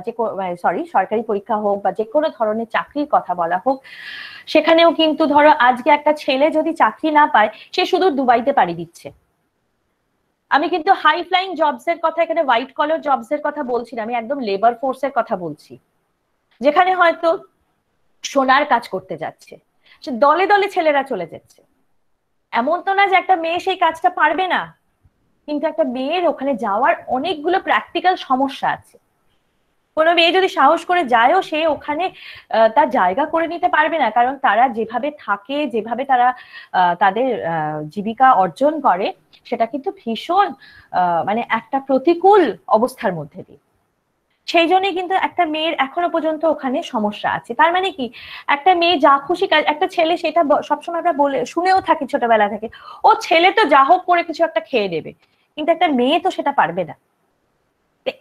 Speaker 3: সরকারি পরীক্ষা হোক বা যে কোনো ধরনের চাকরির কথা বলা হোক, সেখানেও কিন্তু ধরো আজকে একটা ছেলে যদি চাকরি না পায় সে শুধু দুবাইতে পাড়ি দিচ্ছে। আমি কিন্তু হাই ফ্লাইং জবস এর কথা, এখানে হোয়াইট কলার জবস এর কথা বলছি না, আমি একদম লেবার ফোর্স এর কথা বলছি, যেখানে হয়তো সোনার কাজ করতে যাচ্ছে, সে দলে দলে ছেলেরা চলে যাচ্ছে। এমন তো না যে একটা মেয়ে সেই কাজটা পারবে না, কিন্তু একটা মেয়ের ওখানে যাওয়ার অনেকগুলো প্র্যাকটিক্যাল সমস্যা আছে। কোনো মেয়ে যদি সাহস করে যায়ও সে ওখানে তার জায়গা করে নিতে পারবে না, কারণ তারা যেভাবে থাকে, যেভাবে তারা তাদের জীবিকা অর্জন করে, সেটা কিন্তু ভীষণ মানে একটা প্রতিকূল অবস্থার মধ্যে দিয়ে। সেই জন্যই কিন্তু একটা মেয়ের এখনো পর্যন্ত ওখানে সমস্যা আছে। তার মানে কি, একটা মেয়ে যা খুশি কাজ, একটা ছেলে সেটা সবসময় আমরা বলে শুনেও থাকি ছোটবেলা থেকে, ও ছেলে তো যা হোক করে কিছু একটা খেয়ে দেবে, কিন্তু একটা মেয়ে তো সেটা পারবে না।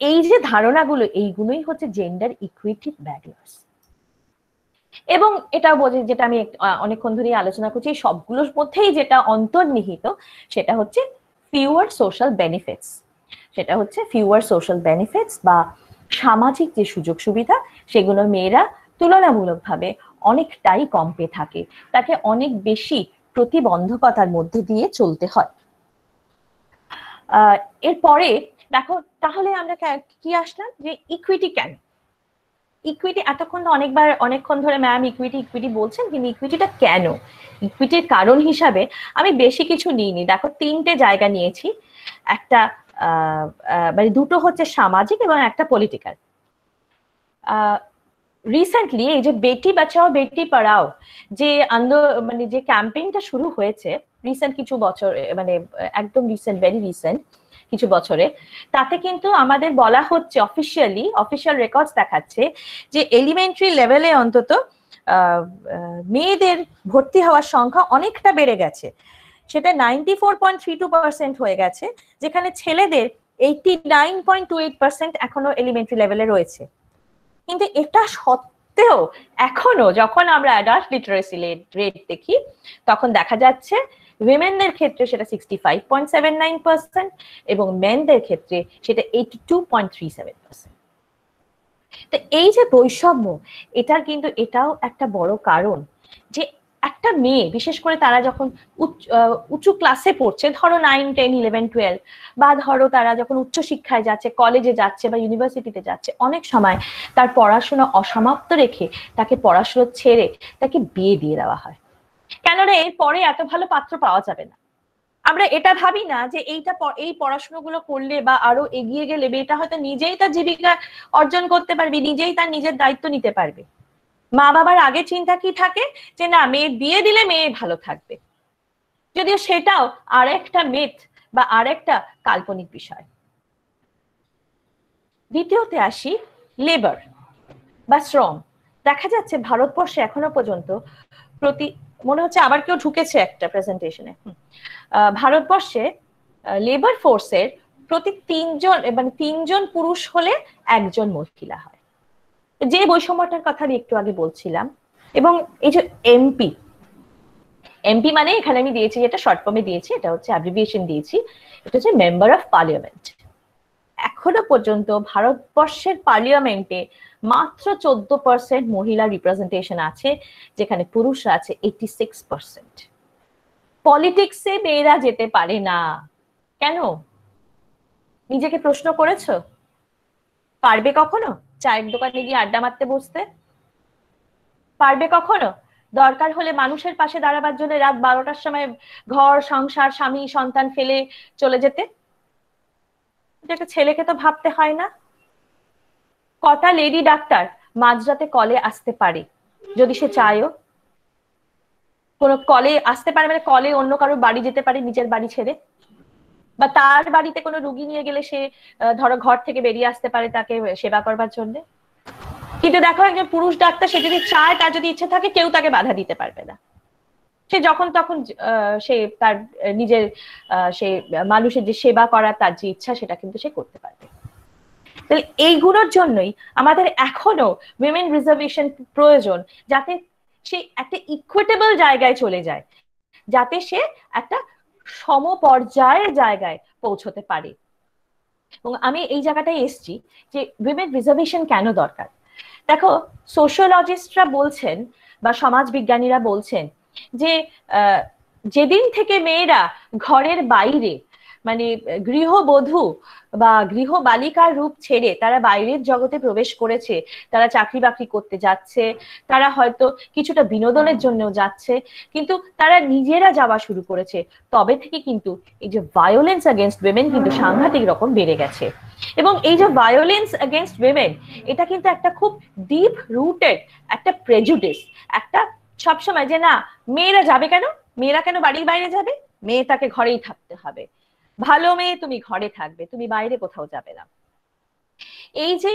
Speaker 3: এই যে ধারণাগুলো, এইগুলোই হচ্ছে জেন্ডার ইকুইটি ব্যারিয়ার্স। এবং এটা বোঝে, যেটা আমি অনেকক্ষণ ধরে আলোচনা করছি, সবগুলোর মধ্যেই যেটা অন্তর্নিহিত সেটা হচ্ছে ফিউয়ার সোশ্যাল বেনিফিটস। সেটা হচ্ছে ফিউয়ার সোশ্যাল বেনিফিটস বা সামাজিক যে সুযোগ সুবিধা, সেগুলো মেয়েরা তুলনামূলকভাবে অনেকটাই কম পেয়ে থাকে, তাকে অনেক বেশি প্রতিবন্ধকতার মধ্যে দিয়ে চলতে হয়। এরপরে দেখো তাহলে আমরা কি আসলাম যে ইকুইটি কেন। ইকুইটি এতক্ষণ অনেকক্ষণ ধরে ম্যাম ইকুইটি ইকুইটি বলছেন, কিন্তু ইকুইটিটা কেন, ইকুইটির কারণ হিসাবে আমি বেশি কিছু নিইনি। দেখো তিনটে জায়গা নিয়েছি, একটা মানে দুটো হচ্ছে সামাজিক এবং একটা পলিটিক্যাল। রিসেন্টলি এই যে বেটি বাঁচাও বেটি পড়াও যে মানে যে ক্যাম্পেইনটা শুরু হয়েছে রিসেন্ট কিছু বছর, মানে একদম রিসেন্ট, ভেরি রিসেন্ট কিছু বছরে, তাতে কিন্তু আমাদের বলা হচ্ছে অফিসিয়াল রেকর্ডস দেখাচ্ছে যে এলিমেন্টারি লেভেলে অন্তত মেয়েদের ভর্তি হওয়ার সংখ্যা অনেকটা বেড়ে গেছে, সেটা 94.32% হয়ে গেছে, যেখানে ছেলেদের 89.28% এখনো এলিমেন্টারি লেভেলে রয়েছে। কিন্তু এটা সত্ত্বেও এখনো যখন আমরা অ্যাডাল্ট লিটারেসি রেট দেখি, তখন দেখা যাচ্ছে উইমেনদের ক্ষেত্রে সেটা 65.79% এবং মেনদের ক্ষেত্রে সেটা 82.37%। তো এই যে বৈষম্য, এটার কিন্তু এটাও একটা বড় কারণ যে একটা মেয়ে, বিশেষ করে তারা যখন উঁচু ক্লাসে পড়ছে, ধরো 9, 10, 11, 12, বা ধরো তারা যখন উচ্চ শিক্ষায় যাচ্ছে, কলেজে যাচ্ছে বা ইউনিভার্সিটিতে যাচ্ছে, অনেক সময় তার পড়াশোনা অসমাপ্ত রেখে তাকে পড়াশোনা ছেড়ে তাকে বিয়ে দিয়ে দেওয়া হয়। কেননা এর পরে এত ভালো পাত্র পাওয়া যাবে না। আমরা এটা ভাবি না যে এই পড়াশোনাগুলো করলে বা আরো এগিয়ে গেলে মেয়েটা হয়তো নিজেই তার জীবিকা অর্জন করতে পারবে, নিজেই তার নিজের দায়িত্ব নিতে পারবে। মা বাবার আগে চিন্তা কি থাকে যে না মেয়ে বিয়ে দিলে মেয়ে ভালো থাকবে, যদিও সেটাও আরেকটা মিথ বা আরেকটা কাল্পনিক বিষয়। দ্বিতীয়তে আসি লেবার বা শ্রম। দেখা যাচ্ছে ভারতবর্ষে এখনো পর্যন্ত মনে হচ্ছে আবার কেউ ঢুকেছে একটা প্রেজেন্টেশনে। ভারতবর্ষে লেবার ফোর্সের প্রতি তিনজন পুরুষ হলে একজন মহিলা হয়, যে বৈষম্যটার কথা আমি একটু আগে বলছিলাম। এবং এই যে এমপি মানে এখানে আমি দিয়েছি, যেটা শর্ট ফর্মে দিয়েছি, এটা হচ্ছে অ্যাব্রিভিয়েশন দিয়েছি, এটা হচ্ছে মেম্বার অফ পার্লামেন্ট। এখনো পর্যন্ত ভারতবর্ষের পার্লামেন্টে মাত্র 14% মহিলা রিপ্রেজেন্টেশন আছে, যেখানে পুরুষরা আছে 86%। পলিটিক্সে মেয়েরা যেতে পারে না কেন? নিজেকে প্রশ্ন করেছো? পারবে কখনো চায়ের দোকানে গিয়ে আড্ডা মারতে বসতে? পারবে কখনো দরকার হলে মানুষের পাশে দাঁড়াবার জন্য রাত 12টার সময় ঘর সংসার স্বামী সন্তান ফেলে চলে যেতে? একটা ছেলেকে তো ভাবতে হয় না? কটা লেডি ডাক্তার মাঝরাতে কলে আসতে পারে যদি সে চায়ও? কোন কলে আসতে পারে মানে কলে অন্য কারোর বাড়ি যেতে পারে নিজের বাড়ি ছেড়ে, বা তার বাড়িতে কোনো রুগী নিয়ে গেলে সে ধরো ঘর থেকে বেরিয়ে আসতে পারে তাকে সেবা করবার জন্য। কিন্তু দেখো একজন পুরুষ ডাক্তার, সে যদি চায়, তার যদি ইচ্ছে থাকে, কেউ তাকে বাধা দিতে পারবে না। সে যখন তখন সে তার নিজের সে মানুষের যে সেবা করার তার যে ইচ্ছা সেটা কিন্তু সে করতে পারবে। তাহলে এইগুলোর জন্যই আমাদের এখনো উইমেন রিজার্ভেশন প্রয়োজন, যাতে সে একটা ইকুইটেবল জায়গায় চলে যায়, যাতে সে একটা সমপর্যায়ের জায়গায় পৌঁছতে পারে। এবং আমি এই জায়গাটায় এসছি যে উইমেন রিজার্ভেশন কেন দরকার। দেখো, সোশিওলজিস্টরা বলছেন বা সমাজ বিজ্ঞানীরা বলছেন যে যেদিন থেকে মেয়েরা ঘরের বাইরে মানে গৃহবধূ বা গৃহবালিকার রূপ ছেড়ে তারা বাইরের জগতে প্রবেশ করেছে, তারা চাকরি বাকরি করতে যাচ্ছে, তারা হয়তো কিছুটা বিনোদনের জন্যও যাচ্ছে, কিন্তু তারা নিজেরা যাওয়া শুরু করেছে, তবে থেকে কিন্তু এই যে ভায়োলেন্স এগেইনস্ট উইমেন কিন্তু সাংঘাতিক রকম বেড়ে গেছে। এবং এই যে ভায়োলেন্স এগেইনস্ট উইমেন, এটা কিন্তু একটা খুব ডিপ রুটেড একটা প্রেজুডিস, একটা সবসময় যে না মেয়েরা যাবে কেন, মেয়েরা কেন বাড়ির বাইরে যাবে, মেয়ে তাকে ঘরেই থাকতে হবে, ভালো মেয়ে তুমি ঘরে থাকবে, তুমি বাইরে কোথাও যাবে না। এই যে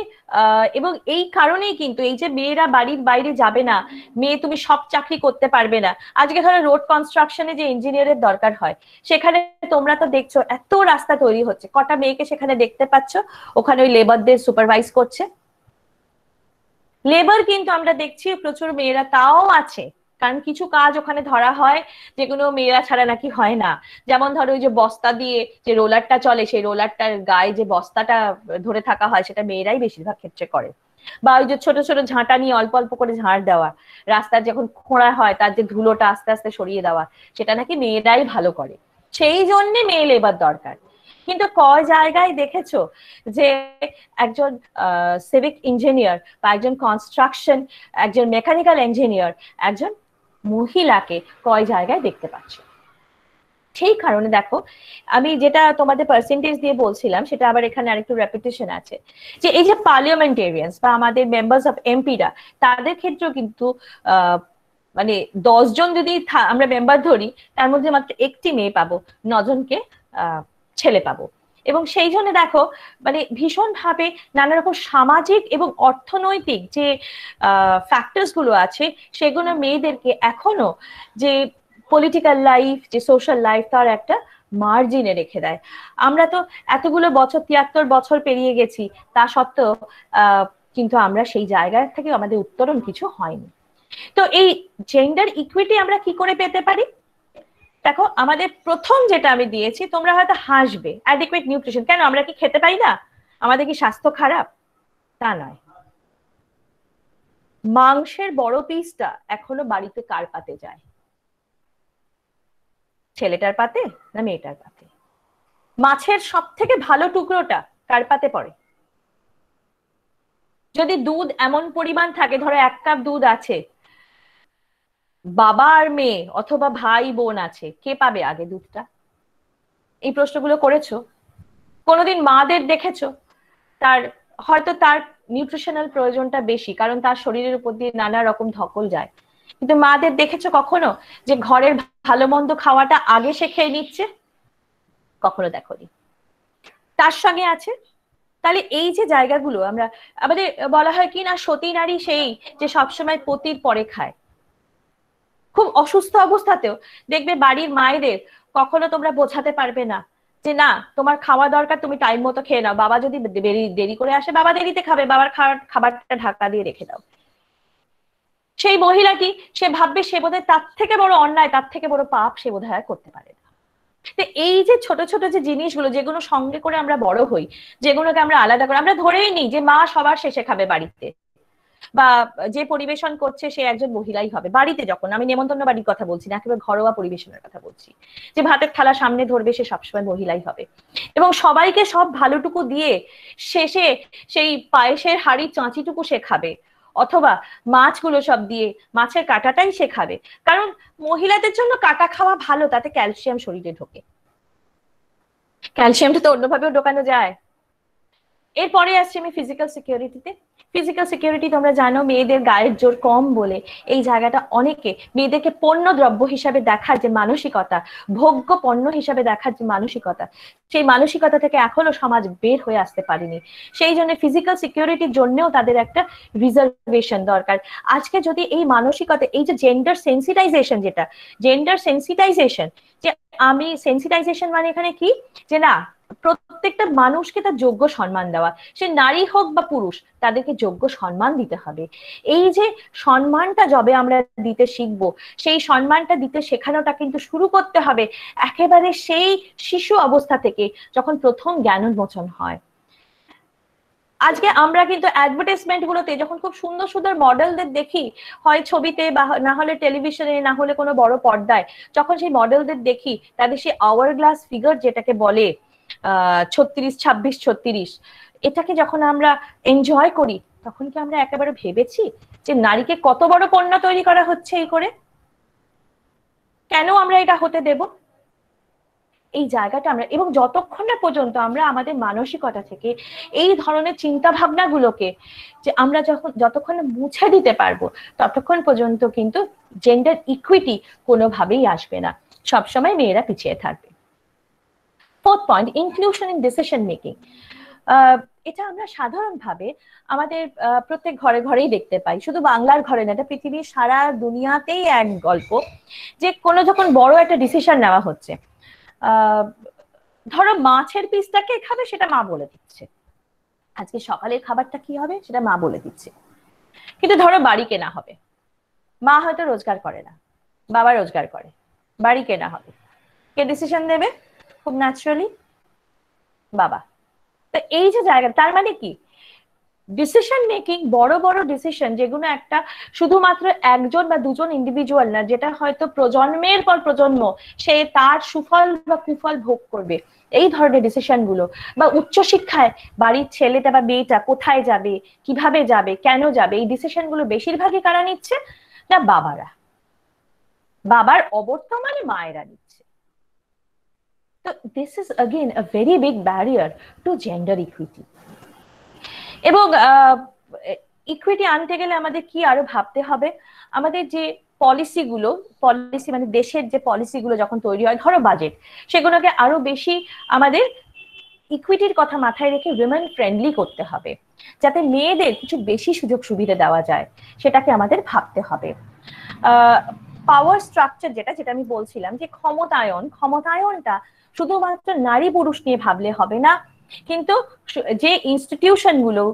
Speaker 3: এবং এই কারণেই কিন্তু এই যে মেয়েরা বাড়ির বাইরে যাবে না, মেয়ে তুমি সব চাকরি করতে পারবে না। আজকে ধরো রোড কনস্ট্রাকশনে যে ইঞ্জিনিয়ারের দরকার হয়, সেখানে তোমরা তো দেখছো এত রাস্তা তৈরি হচ্ছে, কটা মেয়েকে সেখানে দেখতে পাচ্ছ ওখানে ওই লেবারদের সুপারভাইজ করছে? লেবার কিন্তু আমরা দেখছি প্রচুর মেয়েরা তাও আছে, কারণ কিছু কাজ ওখানে ধরা হয় যেগুলো মেয়েরা ছাড়া নাকি হয় না। যেমন ধরো ওই যে বস্তা দিয়ে যে রোলারটা চলে, সেই রোলারটার গায়ে যে বস্তাটা ধরে থাকা হয় সেটা মেয়েরাই বেশিরভাগ ক্ষেত্রে করে। বা ওই যে ছোট ছোট ঝাঁটা নিয়ে অল্প অল্প করে ঝাড় দেওয়া, রাস্তার যখন খোঁড়া হয় তার যে ধুলোটা আস্তে আস্তে সরিয়ে দেওয়া, সেটা নাকি মেয়েরাই ভালো করে। সেই জন্য মেয়ে লেবার দরকার। কিন্তু কয় জায়গায় দেখেছো যে একজন সিভিক ইঞ্জিনিয়ার বা একজন কনস্ট্রাকশন, একজন মেকানিক্যাল ইঞ্জিনিয়ার, একজন মহিলাকে কয় জায়গায় দেখতে পাচ্ছ? সেই কারণে দেখো, আমি যেটা তোমাদের পার্সেন্টেজ দিয়ে বলছিলাম সেটা আবার এখানে আরেকটু রেপিটেশন আছে, যে এই যে পার্লামেন্টেরিয়ান্স বা আমাদের মেম্বার্স অফ এমপিরা, তাদের ক্ষেত্রেও কিন্তু মানে 10 জন যদি আমরা মেম্বার ধরি, তার মধ্যে মাত্র একটি মেয়ে পাবো, 9 জনকে ছেলে পাবো। এবং সেই জন্য দেখো মানে ভীষণ ভাবে নানা রকম সামাজিক এবং অর্থনৈতিক যে ফ্যাক্টরস গুলো আছে, সেগুলো মেয়েদেরকে এখনো যে পলিটিক্যাল লাইফ, যে সোশ্যাল লাইফ, তার একটা মার্জিনে রেখে দেয়। আমরা তো এতগুলো বছর, 73 বছর পেরিয়ে গেছি, তা সত্ত্বেও কিন্তু আমরা সেই জায়গা থেকে আমাদের উত্তরণ কিছু হয়নি। তো এই জেন্ডার ইকুইটি আমরা কি করে পেতে পারি? দেখো, আমাদের প্রথম যেটা আমি দিয়েছি, তোমরা হয়তো হাসবে, অ্যাডিকুয়েট নিউট্রিশন। কেন, আমরা কি খেতে পাই না? আমাদের কি স্বাস্থ্য খারাপ? তা নয়। মাংসের বড় পিসটা এখনো বাড়িতে কার পাতে যায়? ছেলেটার পাতে না মেয়েটার পাতে? মাছের সব থেকে ভালো টুকরোটা কার পাতে পড়ে? যদি দুধ এমন পরিমাণ থাকে, ধরো 1 কাপ দুধ আছে, বাবা আর মেয়ে অথবা ভাই বোন আছে, কে পাবে আগে দুধটা? এই প্রশ্নগুলো করেছো? কোনোদিন মাদের দেখেছো তার হয়তো তার নিউট্রিশনাল প্রয়োজনটা বেশি, কারণ তার শরীরের উপর দিয়ে নানা রকম ধকল যায়। কিন্তু মাদের দেখেছো কখনো যে ঘরের ভালো মন্দ খাওয়াটা আগে সে খেয়ে নিচ্ছে? কখনো দেখোনি। তার সঙ্গে আছে, তাহলে এই যে জায়গাগুলো আমরা, আমাদের বলা হয় কি না, সতী নারী সেই যে সবসময় পতির পরে খায়। খুব অসুস্থ অবস্থাতেও দেখবে বাড়ির মায়েদের কখনো তোমরা বোঝাতে পারবে না যে না তোমার খাওয়া দরকার, তুমি টাইম মতো খেয়ে নাও, বাবা যদি দেরি করে আসে বাবা দেরিতে খাবে, বাবার খাবারটা ঢাকা দিয়ে রেখে দাও। সেই মহিলাটি সে ভাববে সে বোধহয় তার থেকে বড় অন্যায়, তার থেকে বড় পাপ সে বোধহয় আর করতে পারে না। তো এই যে ছোট ছোট যে জিনিসগুলো যেগুলো সঙ্গে করে আমরা বড় হই, যেগুলোকে আমরা আলাদা করে আমরা ধরেই নিই যে মা সবার শেষে খাবে বাড়িতে, বা যে পরিবেশন করছে সে একজন মহিলাই হবে বাড়িতে। যখন আমি নেমন্তন্ন বাড়ির কথা বলছি না, একেবারে ঘরোয়া পরিবেশনের কথা বলছি, যে ভাতের থালা সামনে ধরবে সে সবসময় মহিলাই হবে, এবং সবাইকে সব ভালোটুকু দিয়ে শেষে সেই পায়েসের হাড়ি চাঁচিটুকু সে খাবে, অথবা মাছগুলো সব দিয়ে মাছের কাঁটাটাই সে খাবে। কারণ মহিলাদের জন্য কাঁটা খাওয়া ভালো, তাতে ক্যালসিয়াম শরীরে ঢোকে। ক্যালসিয়ামটা তো অন্যভাবেও ঢোকানো যায়। এরপরে আসছি আমি ফিজিক্যাল সিকিউরিটিতে। ফিজিক্যাল সিকিউরিটি তোমরা জানো মেয়েদের গায়ের জোর কম বলে এই জায়গাটা অনেকে মেয়েদেরকে পণ্য দ্রব্য হিসাবে দেখার যে মানসিকতা, ভোগ্য পণ্য হিসাবে দেখার যে মানসিকতা, সেই মানসিকতা থেকে এখনো সমাজ বের হয়ে আসতে পারেনি। সেই জন্য ফিজিক্যাল সিকিউরিটির জন্যও তাদের একটা রিজার্ভেশন দরকার। আজকে যদি এই মানসিকতা, এই যে জেন্ডার সেন্সিটাইজেশন, যেটা জেন্ডার সেন্সিটাইজেশন, যে আমি সেন্সিটাইজেশন মানে এখানে কি, যে না প্রত্যেকটা মানুষকে তার যোগ্য সম্মান দেওয়া, সে নারী হোক বা পুরুষ, তাদেরকে যোগ্য সম্মান দিতে হবে। এই যে সম্মানটা যবে আমরা দিতে শিখবো, সেই সম্মানটা দিতে শেখানোটা কিন্তু শুরু করতে হবে একেবারে সেই শিশু অবস্থা থেকে, যখন প্রথম জ্ঞানোন্মোচন হয়। আজকে আমরা কিন্তু অ্যাডভার্টাইজমেন্ট গুলোতে যখন খুব সুন্দর সুন্দর মডেলদের দেখি, হয় ছবিতে বা না হলে টেলিভিশনে, না হলে কোনো বড় পর্দায়, যখন সেই মডেলদের দেখি তাদের সেই আওয়ার গ্লাস ফিগার যেটাকে বলে 36, 26, 36, এটাকে যখন আমরা এনজয় করি, তখন কি আমরা একেবারে ভেবেছি যে নারীকে কত বড় পণ্য তৈরি করা হচ্ছে এই করে? কেন আমরা এটা হতে দেব? এই জায়গাটা আমরা, এবং যতক্ষণ না পর্যন্ত আমরা আমাদের মানসিকতা থেকে এই ধরনের চিন্তা ভাবনাগুলোকে যে আমরা যতক্ষণ মুছে দিতে পারবো, ততক্ষণ পর্যন্ত কিন্তু জেন্ডার ইকুইটি কোনোভাবেই আসবে না, সবসময় মেয়েরা পিছিয়ে থাকবে। Fourth point, inclusion in decision making. এটা আমরা সাধারণভাবে আমাদের প্রত্যেক ঘরে ঘরেই দেখতে পাই, শুধু বাংলার ঘরে না, এটা পৃথিবীর সারা দুনিয়াতেই এক গল্প, যে কোনো যখন বড় একটা ডিসিশন নেওয়া হচ্ছে, ধরো মাছের পিসটা কে খাবে সেটা মা বলে দিচ্ছে, আজকে সকালের খাবারটা কি হবে সেটা মা বলে দিচ্ছে। কিন্তু ধরো বাড়ি কেনা হবে, মা হয়তো রোজগার করে না, বাবা রোজগার করে, বাড়ি কেনা হবে, কে ডিসিশন নেবে? খুব ন্যাচারালি বাবা। তো এই যে জায়গা, তার মানে কি ডিসিশন মেকিং, বড় বড় ডিসিশন যেগুলো একটা শুধুমাত্র একজন বা দুজন ইন্ডিভিজুয়াল না, যেটা হয়তো প্রজন্মের পর প্রজন্ম সে তার সুফল বা কুফল ভোগ করবে, এই ধরনের ডিসিশন গুলো, বা উচ্চশিক্ষায় বাড়ির ছেলেটা বা মেয়েটা কোথায় যাবে, কিভাবে যাবে, কেন যাবে, এই ডিসিশন গুলো বেশিরভাগই কারা নিচ্ছে? না বাবারা। বাবার অবর্তমানে মায়েরা নিচ্ছে। তো this is again a very big barrier to gender equity। এবং ইকুইটি আনতে গেলে আমাদের কি আরো ভাবতে হবে, আমাদের যে পলিসি মানে দেশের যে পলিসিগুলো যখন তৈরি হয়, ধরো বাজেট, সেগুলোকে আরো বেশি আমাদের ইকুইটির কথা মাথায় রেখে উইমেন ফ্রেন্ডলি করতে হবে, যাতে মেয়েদের কিছু বেশি সুযোগ সুবিধা দেওয়া যায়, সেটাকে আমাদের ভাবতে হবে। পাওয়ার স্ট্রাকচার যেটা আমি বলছিলাম, যে ক্ষমতায়নটা শুধুমাত্র নারী পুরুষ নিয়ে ভাবলে হবে না, কিন্তু যে ইনস্টিটিউশন গুলো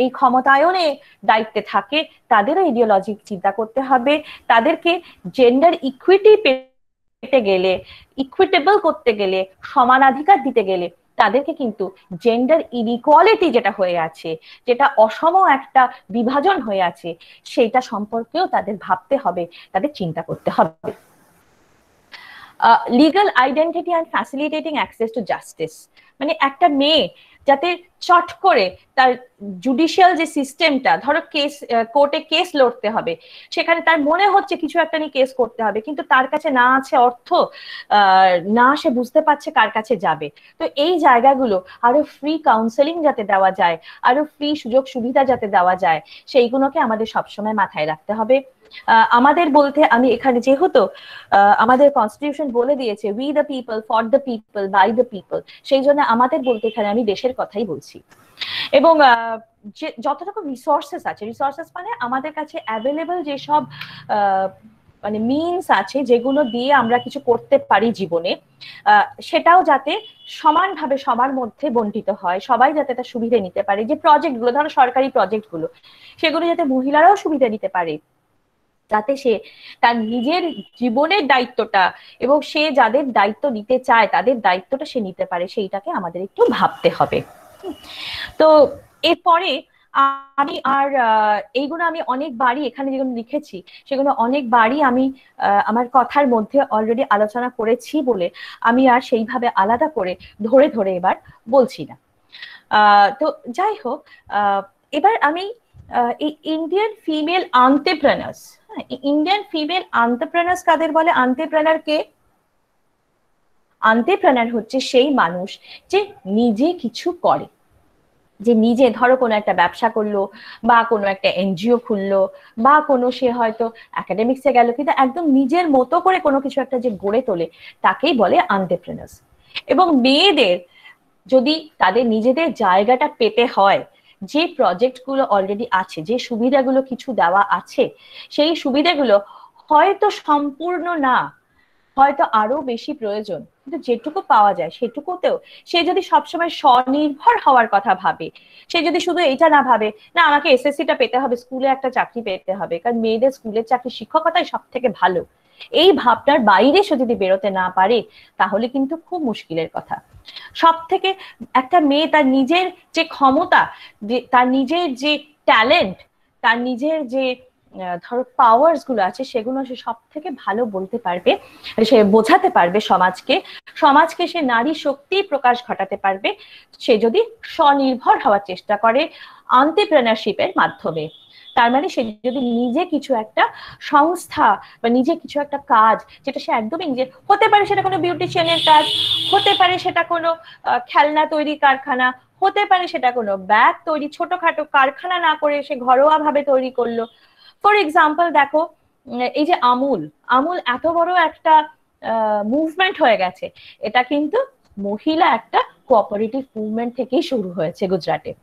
Speaker 3: এই ক্ষমতায়নে দায়িত্বে থাকে তাদেরও ইডিওলজি চিন্তা করতে হবে, তাদেরকে জেন্ডার ইকুইটি পেতে গেলে, ইকুইটেবল করতে গেলে, সমানাধিকার দিতে গেলে তাদেরকে কিন্তু জেন্ডার ইনইকুয়ালিটি যেটা হয়ে আছে, যেটা অসম একটা বিভাজন হয়ে আছে, সেটা সম্পর্কেও তাদের ভাবতে হবে, তাদের চিন্তা করতে হবে। Legal identity and facilitating access to justice, মানে একটা মেয়ে যাতে চট করে তার জুডিশিয়াল যে সিস্টেমটা, ধরো কেস কোর্টে কেস লড়তে হবে, সেখানে তার মনে হচ্ছে কিছু একটা নিয়ে কেস করতে হবে, কিন্তু তার কাছে না আছে অর্থ, না সে বুঝতে পারছে কার কাছে যাবে। তো এই জায়গাগুলো আরো ফ্রি কাউন্সেলিং যাতে দেওয়া যায়, আরো ফ্রি সুযোগ সুবিধা যাতে দেওয়া যায়, সেইগুলোকে আমাদের সবসময় মাথায় রাখতে হবে। আমাদের বলতে আমি এখানে যেহেতু আমাদের কনস্টিটিউশন বলে দিয়েছে we the people, for the people, by the people, সেই জন্য আমাদের বলতে এখানে আমি দেশের কথাই বলছি। এবং যে যতটুকু রিসোর্সেস আছে, রিসোর্সেস মানে আমাদের কাছে অ্যাভেলেবল যেসব মানে মিনস আছে যেগুলো দিয়ে আমরা কিছু করতে পারি জীবনে, সেটাও যাতে সমানভাবে সবার মধ্যে বন্টিত হয়, সবাই যাতে তার সুবিধা নিতে পারে। যে প্রজেক্টগুলো, ধরো সরকারি প্রজেক্টগুলো, সেগুলো যাতে মহিলারাও সুবিধা নিতে পারে, যাতে সে তার নিজের জীবনের দায়িত্বটা এবং সে যাদের দায়িত্ব নিতে চায় তাদের দায়িত্বটা সে নিতে পারে, সেইটাকে আমাদের একটু ভাবতে হবে। তো এরপরে আমি আর এইগুলো আমি অনেকবারই এখানে যেগুলো লিখেছি সেগুলো অনেকবারই আমি আমার কথার মধ্যে অলরেডি আলোচনা করেছি বলে আমি আর সেইভাবে আলাদা করে ধরে ধরে এবার বলছি না। তো যাই হোক, এবার আমি এই Indian female entrepreneurs, Indian female entrepreneurs কাদের বলে? এন্টারপ্রেনার কে? এন্টারপ্রেনার হচ্ছে সেই মানুষ যে নিজে কিছু করে, যে নিজে ধরো কোনো একটা ব্যবসা করলো বা কোনো একটা এনজিও খুললো বা কোনো সে হয়তো একাডেমিক্সে গেল, কিন্তু একদম নিজের মতো করে কোনো কিছু একটা যে গড়ে তোলে তাকেই বলে এন্টারপ্রেনার্স। এবং মেয়েদের যদি তাদের নিজেদের জায়গাটা পেতে হয়, যে প্রজেক্টগুলো অলরেডি আছে, যে সুবিধাগুলো কিছু দেওয়া আছে, সেই সুবিধাগুলো হয়তো সম্পূর্ণ না, হয়তো আরো বেশি প্রয়োজন, কিন্তু যেটুকু পাওয়া যায় সেটুকুতেও সে যদি সবসময় স্বনির্ভর হওয়ার কথা ভাবে, সে যদি শুধু এটা না ভাবে না আমাকে এসএসসিটা পেতে হবে, স্কুলে একটা চাকরি পেতে হবে, কারণ মেয়েদের স্কুলের চাকরি শিক্ষকতাই সব থেকে ভালো, এই ভাবনার বাইরে সে যদি বেরোতে না পারে তাহলে কিন্তু খুব মুশকিলের কথা। সব থেকে একটা মেয়ে তার নিজের যে ক্ষমতা, তার নিজের যে ট্যালেন্ট, তার নিজের যে ধরো পাওয়ার্স গুলো আছে, সেগুলো সে সব থেকে ভালো বলতে পারবে, সে বোঝাতে পারবে সমাজকে, সমাজকে সে নারী শক্তি প্রকাশ ঘটাতে পারবে সে যদি স্বনির্ভর হওয়ার চেষ্টা করে এন্টারপ্রেনারশিপের মাধ্যমে। তার মানে সে যদি নিজে কিছু একটা সংস্থা বা নিজে কিছু একটা কাজ, যেটা সে একদমই নিজে, হতে পারে সেটা কোনো বিউটিশিয়ানের কাজ, হতে পারে সেটা কোনো খেলনা তৈরি কারখানা, হতে পারে সেটা কোনো ব্যাগ তৈরি, ছোটখাটো কারখানা না করে সে ঘরোয়া ভাবে তৈরি করলো। ফর এক্সাম্পল দেখো, এই যে আমুল, আমুল এত বড় একটা মুভমেন্ট হয়ে গেছে, এটা কিন্তু মহিলা একটা কোঅপারেটিভ মুভমেন্ট থেকেই শুরু হয়েছে গুজরাটে।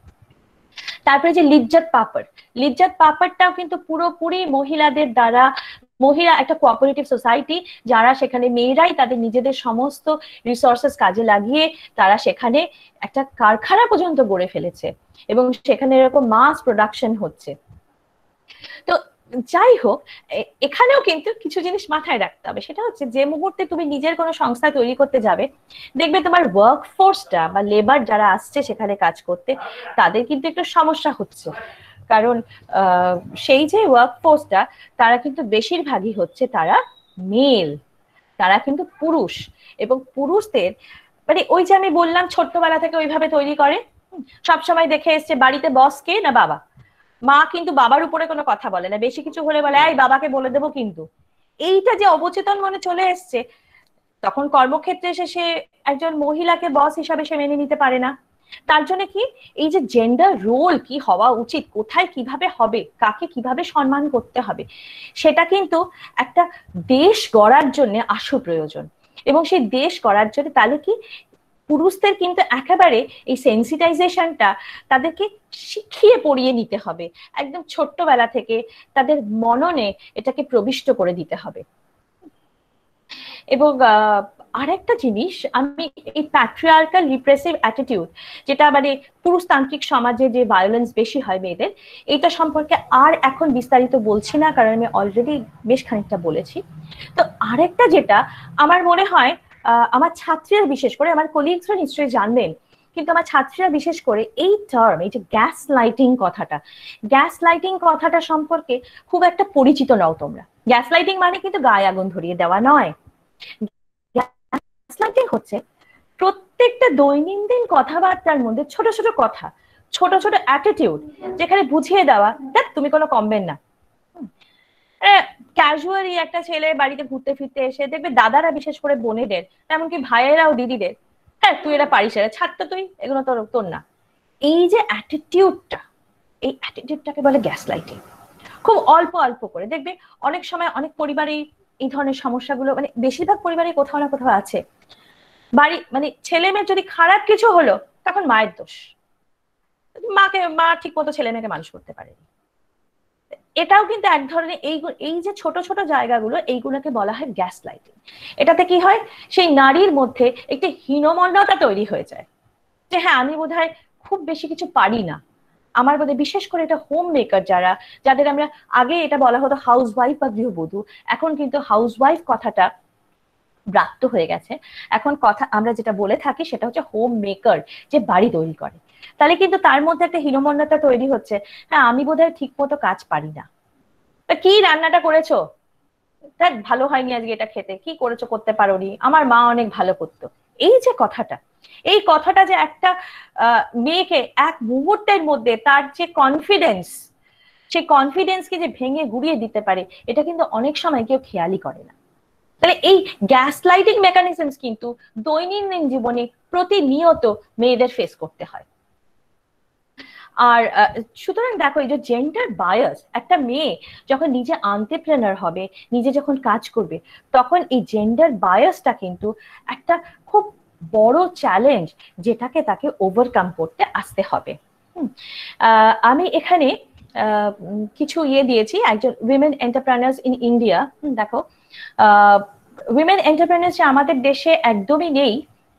Speaker 3: তারপরে যে লিজ্জত পাপড়, লিজ্জত পাপড়টাও কিন্তু পুরোপুরি মহিলাদের দ্বারা, মহিলা একটা কোঅপারেটিভ সোসাইটি, যারা সেখানে মেয়েরাই তাদের নিজেদের সমস্ত রিসোর্সেস কাজে লাগিয়ে তারা সেখানে একটা কারখানা পর্যন্ত গড়ে ফেলেছে এবং সেখানে এরকম মাস প্রোডাকশন হচ্ছে। তো যাই হোক, এখানেও কিন্তু কিছু জিনিস মাথায় রাখতে হবে, সেটা হচ্ছে যে মুহূর্তে তুমি নিজের কোনো সংস্থা তৈরি করতে যাবে, দেখবে তোমার ওয়ার্ক ফোর্সটা বা লেবার যারা আসছে সেখানে কাজ করতে, তাদের কিন্তু একটু সমস্যা হচ্ছে, কারণ সেই যে ওয়ার্ক ফোর্সটা তারা কিন্তু বেশিরভাগই হচ্ছে তারা মেল, তারা কিন্তু পুরুষ, এবং পুরুষদের মানে ওই যে আমি বললাম ছোট্টবেলা থেকে ওইভাবে তৈরি করে, সবসময় দেখে এসছে বাড়িতে বস কে না বাবা, মা কিন্তু বাবার উপরে কোনো কথা বলে না, বেশি কিছু হলে বলে এই বাবাকে বলে দেবো, কিন্তু এইটা যে অবচেতন মনে চলে এসছে, তখন কর্মক্ষেত্রে এসে সে একজন মহিলাকে বস হিসাবে সে মেনে নিতে পারে না। তার জন্য কি এই যে জেন্ডার রোল কি হওয়া উচিত, কোথায় কিভাবে হবে, কাকে কিভাবে সম্মান করতে হবে, সেটা কিন্তু একটা দেশ গড়ার জন্য আশু প্রয়োজন। এবং সেই দেশ গড়ার জন্য তাহলে কি পুরুষদের কিন্তু একেবারে এই সেন্সিটাইজেশনটা তাদেরকে শিখিয়ে পড়িয়ে নিতে হবে, একদম ছোট্টবেলা থেকে তাদের মননে এটাকে প্রবিষ্ট করে দিতে হবে। এবং আরেকটা জিনিস, আমি এই প্যাট্রিয়ার্কাল রিপ্রেসিভ অ্যাটিটিউড, যেটা মানে পুরুষতান্ত্রিক সমাজে যে ভায়োলেন্স বেশি হয় মেয়েদের, এটা সম্পর্কে আর এখন বিস্তারিত বলছি না, কারণ আমি অলরেডি বেশ খানিকটা বলেছি। তো আরেকটা যেটা আমার মনে হয় আমার ছাত্রীরা বিশেষ করে, আমার কলিগসরা নিশ্চয়ই জানবেন, কিন্তু আমার ছাত্রীরা বিশেষ করে এই টার্ম, এই যে গ্যাস লাইটিং কথাটা, গ্যাস লাইটিং কথাটা সম্পর্কে খুব একটা পরিচিত নও তোমরা। গ্যাস লাইটিং মানে কিন্তু গায়ে আগুন ধরিয়ে দেওয়া নয়। গ্যাসলাইটিং হচ্ছে প্রত্যেকটা দৈনন্দিন কথাবার্তার মধ্যে ছোট ছোট কথা, ছোট ছোট অ্যাটিটিউড, যেখানে বুঝিয়ে দেওয়া দেখ তুমি কোনো কমবেন না। ক্যাজুয়ালি একটা ছেলে বাড়িতে ঘুরতে ফিরতে এসে দেখবে দাদারা, বিশেষ করে বোনেদের, এমনকি ভাইয়েরাও দিদিদের, হ্যাঁ তুই এটা পারিস, এটা ছাড় তো, তুই এগুলো তোর তোর না। এই যে অ্যাটিটিউডটা, এই অ্যাটিটিউডটাকে বলে গ্যাসলাইটিং। খুব অল্প অল্প করে দেখবে অনেক সময় অনেক পরিবারেই এই ধরনের সমস্যাগুলো, মানে বেশিরভাগ পরিবারেই কোথাও না কোথাও আছে। বাড়ি মানে ছেলে মেয়ের যদি খারাপ কিছু হলো তখন মায়ের দোষ, মা ঠিক মতো ছেলে মেয়েকে মানুষ করতে পারেনি। এটাও কিন্তু এক ধরনের এই যে ছোট ছোট জায়গাগুলো, এইগুলোকে বলা হয় গ্যাস লাইটিং। এটাতে কি হয়, সেই নারীর মধ্যে একটি হীনমন্যতা তৈরি হয়ে যায় যে হ্যাঁ আমি বোধহয় খুব বেশি কিছু পারি না, আমার বোধহয়, বিশেষ করে এটা হোম মেকার যারা, যাদের আমরা আগে এটা বলা হতো হাউস ওয়াইফ বা গৃহবধূ, এখন কিন্তু হাউস ওয়াইফ কথাটা ব্রাত্য হয়ে গেছে। এখন কথা আমরা যেটা বলে থাকি সেটা হচ্ছে হোম মেকার, যে বাড়ি তৈরি করে। তাহলে কিন্তু তার মধ্যে একটা হীনমন্যতা তৈরি হচ্ছে, হ্যাঁ আমি বোধহয় ঠিক মতো কাজ পারি না, তা কি রান্নাটা করেছো, দেখ ভালো হয়নি আজকে এটা খেতে, কি করেছো, করতে পারোনি, আমার মা অনেক ভালো করতো। এই যে কথাটা, এই কথাটা যে একটা মেয়েকে এক মুহূর্তের মধ্যে তার যে কনফিডেন্স, সেই কনফিডেন্সকে যে ভেঙে গুড়িয়ে দিতে পারে, এটা কিন্তু অনেক সময় কেউ খেয়ালই করে না। তাহলে এই গ্যাস লাইটিং মেকানিজমস কিন্তু দৈনন্দিন জীবনে প্রতিনিয়ত মেয়েদের ফেস করতে হয়। আর সুতরাং দেখো, এই যে জেন্ডার বায়াস, একটা মেয়ে যখন নিজে এন্টারপ্রেনার হবে, নিজে যখন কাজ করবে, তখন এই জেন্ডার বায়াসটা কিন্তু একটা খুব বড় চ্যালেঞ্জ, যেটাকে তাকে ওভারকাম করতে আসতে হবে। আমি এখানে কিছু দিয়েছি, একজন উইমেন এন্টারপ্রেনার্স ইন ইন্ডিয়া। দেখো, উইমেন এন্টারপ্রেনার্স যে আমাদের দেশে একদমই নেই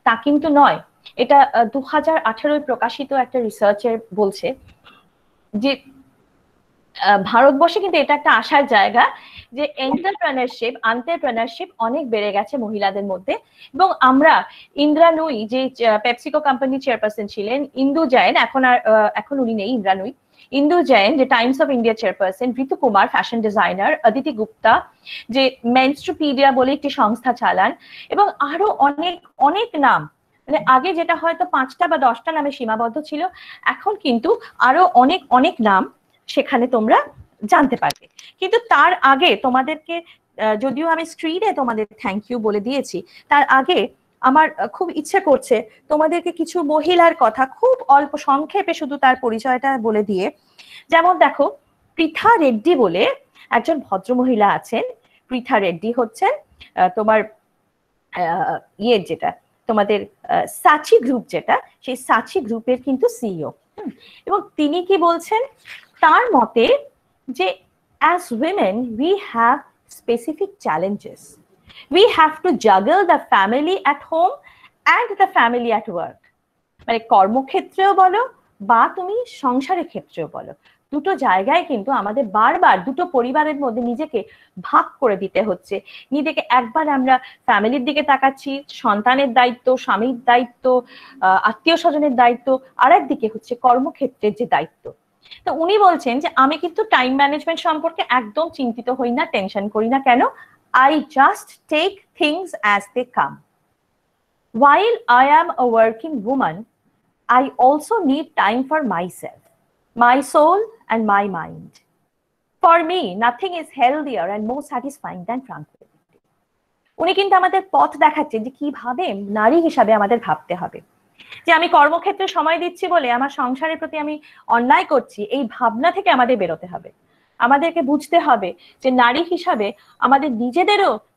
Speaker 3: তা কিন্তু নয়। এটা 2018 প্রকাশিত একটা রিসার্চের বলছে যে ভারতবর্ষে কিন্তু এটা একটা আশার জায়গা, যে এন্টারপ্রেনারশিপ অনেক বেড়ে গেছে মহিলাদের মধ্যে। এবং আমরা ইন্দ্রা নুই, যে পেপসিকো কোম্পানি চেয়ারপারসন ছিলেন, ইন্দু জৈন, এখন উনি নেই, ইন্দ্রা নুই, ইন্দু জৈন যে Times of India chairperson, Ritu Kumar fashion designer, Aditi Gupta যে মেনস্ট্রোপিডিয়া বলে একটি সংস্থা চালান, এবং আরো অনেক অনেক নাম, মানে আগে যেটা হয়তো 5টা বা 10টা নামে সীমাবদ্ধ ছিল, এখন কিন্তু আরো অনেক অনেক নাম সেখানে তোমরা জানতে পারবে। কিন্তু তার আগে তোমাদেরকে, যদিও আমি স্ক্রিনে তোমাদের থ্যাংক ইউ বলে দিয়েছি, তার আগে আমার খুব ইচ্ছে করছে তোমাদেরকে কিছু মহিলার কথা খুব অল্প সংক্ষেপে শুধু তার পরিচয়টা বলে দিয়ে। যেমন দেখো, পৃথা রেড্ডি বলে একজন ভদ্রমহিলা আছেন। পৃথা রেড্ডি হচ্ছেন তোমার যেটা তোমাদের সাচি গ্রুপ, যেটা সেই সাচি গ্রুপের কিন্তু সিইও। এবং তিনি কি বলছেন, তার মতে যে as women we have specific challenges, we have to juggle the family at home and the family at work। মানে কর্মক্ষেত্রেও বলো বা তুমি সংসারের ক্ষেত্রেও বলো, দুটো জায়গায় কিন্তু আমাদের বারবার দুটো পরিবারের মধ্যে নিজেকে ভাগ করে দিতে হচ্ছে। নিজেকে একবার আমরা ফ্যামিলির দিকে তাকাচ্ছি, সন্তানের দায়িত্ব, স্বামীর দায়িত্ব, আত্মীয় স্বজনের দায়িত্ব, আর একদিকে হচ্ছে কর্মক্ষেত্রের যে দায়িত্ব। তো উনি বলছেন যে আমি কিন্তু টাইম ম্যানেজমেন্ট সম্পর্কে একদম চিন্তিত হই না, টেনশন করি না। কেন? I just take things as they come. While I am a working woman, I also need time for myself, my soul and my mind. For me, nothing is healthier and more satisfying than tranquility. উনি কিন্তু আমাদের পথ দেখাচ্ছেন যে কিভাবে নারী হিসাবে আমাদের ভাবতে হবে। যে আমি কর্মক্ষেত্রে সময় দিচ্ছি বলে আমার সংসারের প্রতি আমি অন্যায় করছি, এই ভাবনা থেকে আমাদের বেরোতে হবে। আমাদেরকে বুঝতে হবে যে নারী হিসাবে আমাদের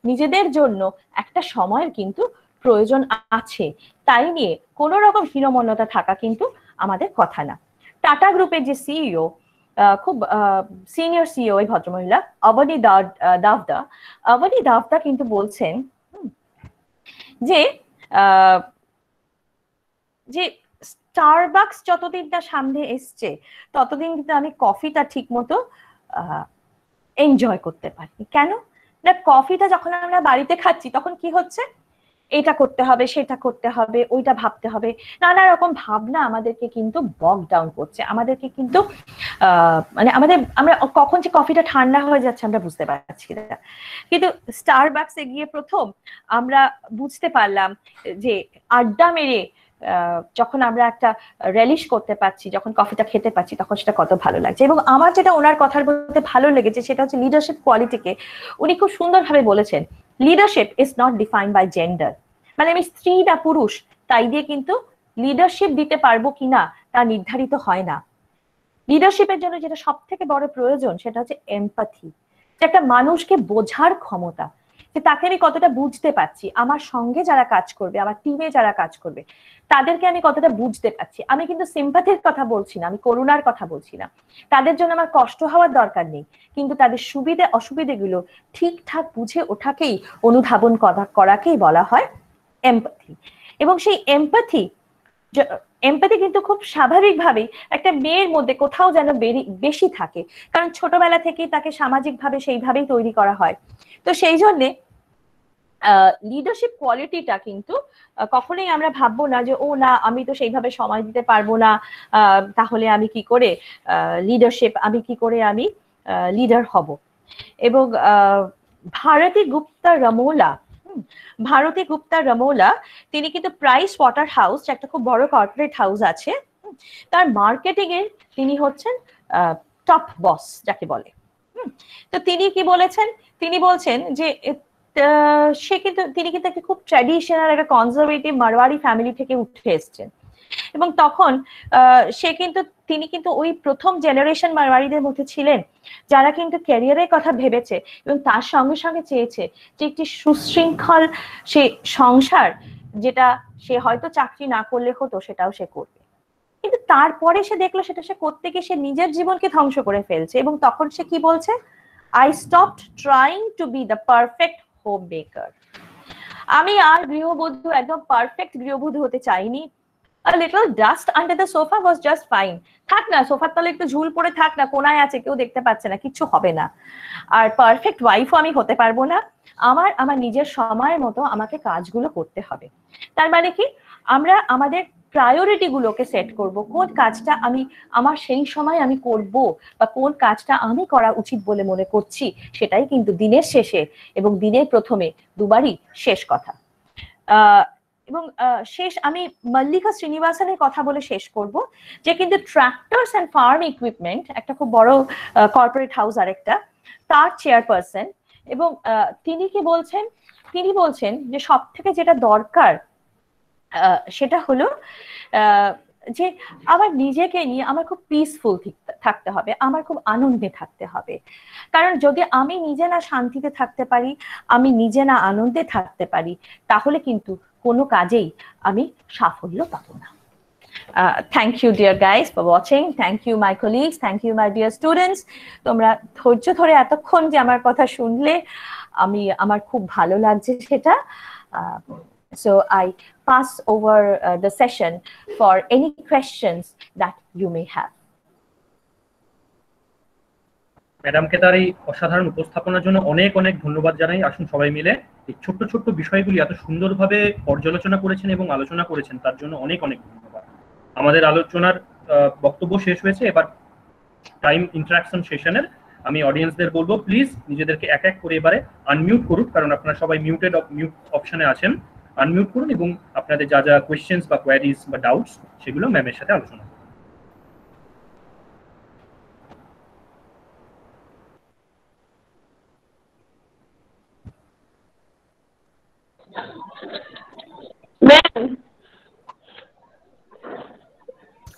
Speaker 3: নিজেদের জন্য একটা সময়ের কিন্তু প্রয়োজন আছে। তাই নিয়ে কোনো রকম হীনমন্যতা থাকা কিন্তু আমাদের কথা না। টাটা গ্রুপের যে সিইও, খুব সিনিয়র সিইও এই ভদ্রমহিলা অবনী দাভদা কিন্তু বলছেন যে যে স্টারবাকস যতদিন না সামনে এসছে ততদিন কিন্তু আমি কফিটা ঠিক মতো এনজয় করতে পারি। কেন না, কফিটা যখন আমরা বাড়িতে খাচ্ছি তখন কি হচ্ছে, এটা করতে হবে, সেটা করতে হবে, ওইটা ভাবতে হবে, নানা রকম ভাবনা আমাদেরকে কিন্তু বক ডাউন করছে, আমাদেরকে কিন্তু মানে আমরা কখন যে কফিটা ঠান্ডা হয়ে যাচ্ছে আমরা বুঝতে পারছি না। কিন্তু স্টারবাকসে গিয়ে প্রথম আমরা বুঝতে পারলাম যে আড্ডা মেরে যখন আমরা একটা রেলিশ করতে পারছি, যখন কফিটা খেতে পাচ্ছি, তখন সেটা কত ভালো লাগছে। এবং আমার যেটা ওনার কথার বলতে ভালো লেগেছে সেটা হচ্ছে লিডারশিপ কোয়ালিটিকে উনি খুব সুন্দরভাবে বলেছেন, leadership is not defined by gender. মানে আমি স্ত্রী না পুরুষ তাই দিয়ে কিন্তু লিডারশিপ দিতে পারবো কিনা তা নির্ধারিত হয় না। লিডারশিপের জন্য যেটা সব থেকে বড় প্রয়োজন সেটা হচ্ছে এমপ্যাথি, যে একটা মানুষকে বোঝার ক্ষমতা, যে তাকে আমি কতটা বুঝতে পারছি, আমার সঙ্গে যারা কাজ করবে, আমার টিমে যারা কাজ করবে তাদেরকে আমি কতটা বুঝতে পারছি। আমি কিন্তু সিম্প্যাথির কথা বলছি না, আমি করুণার কথা বলছি না। তাদের জন্য আমার কষ্ট হওয়ার দরকার নেই, কিন্তু তাদের সুবিধে অসুবিধেগুলো ঠিকঠাক বুঝে ওঠাকেই, অনুধাবন করাকেই বলা হয় এমপ্যাথি। এবং সেই এমপ্যাথি কিন্তু খুব স্বাভাবিকভাবেই একটা মেয়ের মধ্যে কোথাও যেন বেশি থাকে, কারণ ছোটবেলা থেকেই তাকে সামাজিকভাবে সেইভাবেই তৈরি করা হয়। তো সেই জন্যে লিডারশিপ কোয়ালিটিটা কিন্তু কখনোই আমরা ভাববো না যে ও না আমি তো সেইভাবে সময় দিতে পারবো না, তাহলে আমি কি করে আমি লিডার হব। এবং ভারতী গুপ্তা রমোলা তিনি কিন্তু প্রাইস ওয়াটার হাউস, একটা খুব বড় কর্পোরেট হাউস আছে, তার মার্কেটিং এর তিনি হচ্ছেন টপ বস যাকে বলে। তো তিনি কি বলেছেন, তিনি বলছেন যে তিনি কিন্তু একটা খুব ট্র্যাডিশনাল একটা কনজারভেটিভ মারওয়াড়ি ফ্যামিলি থেকে উঠে এসেছেন। এবং তখন তিনি কিন্তু ওই প্রথম জেনারেশন মারওয়াড়িদের মধ্যে ছিলেন যারা কিন্তু ক্যারিয়ারের কথা ভেবেছে এবং তার সঙ্গে সঙ্গে চেয়েছে যে একটি সুশৃঙ্খল সে সংসার, যেটা সে হয়তো চাকরি না করলে হতো সেটাও সে করবে। কিন্তু তারপরে সে দেখলো সেটা সে করতে গিয়ে সে নিজের জীবনকে ধ্বংস করে ফেলছে। এবং তখন সে কি বলছে, I stopped trying to be the perfect homemaker. আমি আর গৃহবধূ, একদম পারফেক্ট গৃহবধূ হতে চাইনি। A little dust under the sofa was just fine. থাক না, সোফার তলে একটু ঝুল পড়ে থাক না, কোনায় আছে, কেউ দেখতে পাচ্ছে না, কিচ্ছু হবে না। আর পারফেক্ট ওয়াইফও আমি হতে পারবো না, আমার নিজের সময়ের মতো আমাকে কাজগুলো করতে হবে। তার মানে কি, আমরা আমাদের প্রায়োরিটি গুলোকে সেট করব, কোন কাজটা আমার সেই সময় আমি করব বা কোন কাজটা আমি করা উচিত বলে মনে করছি, সেটাই কিন্তু দিনের শেষে এবং দিনের প্রথমে দুবারই শেষ কথা। এবং আমি মল্লিকা শ্রীনিবাসনের কথা বলে শেষ করব, যে কিন্তু ট্রাক্টরস এন্ড ফার্ম ইকুইপমেন্ট একটা খুব বড় কর্পোরেট হাউস আরেকটা, তার চেয়ারপারসন। এবং তিনি কি বলছেন, তিনি বলছেন যে সব থেকে যেটা দরকার সেটা হলো যে আমার নিজেকে নিয়ে আমার খুব পিসফুল থাকতে হবে, আমার খুব আনন্দে থাকতে হবে। কারণ যদি আমি নিজে না শান্তিতে থাকতে পারি, আমি নিজে না আনন্দে থাকতে পারি, তাহলে কিন্তু কোনো কাজেই আমি সাফল্য পাবো না। Thank you dear guys for watching. Thank you my colleagues. Thank you my dear students. তোমরা ধৈর্য ধরে এতক্ষণ যে আমার কথা শুনলে, আমার খুব ভালো লাগছে সেটা। So I pass over the session for any questions that you may have.
Speaker 1: ম্যাডামকে তার এই অসাধারণ উপস্থাপনার জন্য অনেক অনেক ধন্যবাদ জানাই। আসুন সবাই মিলে এই ছোট্ট ছোট্ট বিষয়গুলি এত সুন্দরভাবে পর্যালোচনা করেছেন এবং আলোচনা করেছেন, তার জন্য অনেক অনেক ধন্যবাদ। আমাদের আলোচনার বক্তব্য শেষ হয়েছে, এবার টাইম ইন্টারাকশন সেশনের আমি অডিয়েন্সদের বলবো প্লিজ নিজেদেরকে এক এক করে এবারে আনমিউট করুন, কারণ আপনারা সবাই মিউট অপশনে আছেন। আনমিউট করুন এবং আপনাদের যা যা কোয়েশ্চেন্স বা কোয়ারিজ বা ডাউটস সেগুলো ম্যামের সাথে আলোচনা করুন।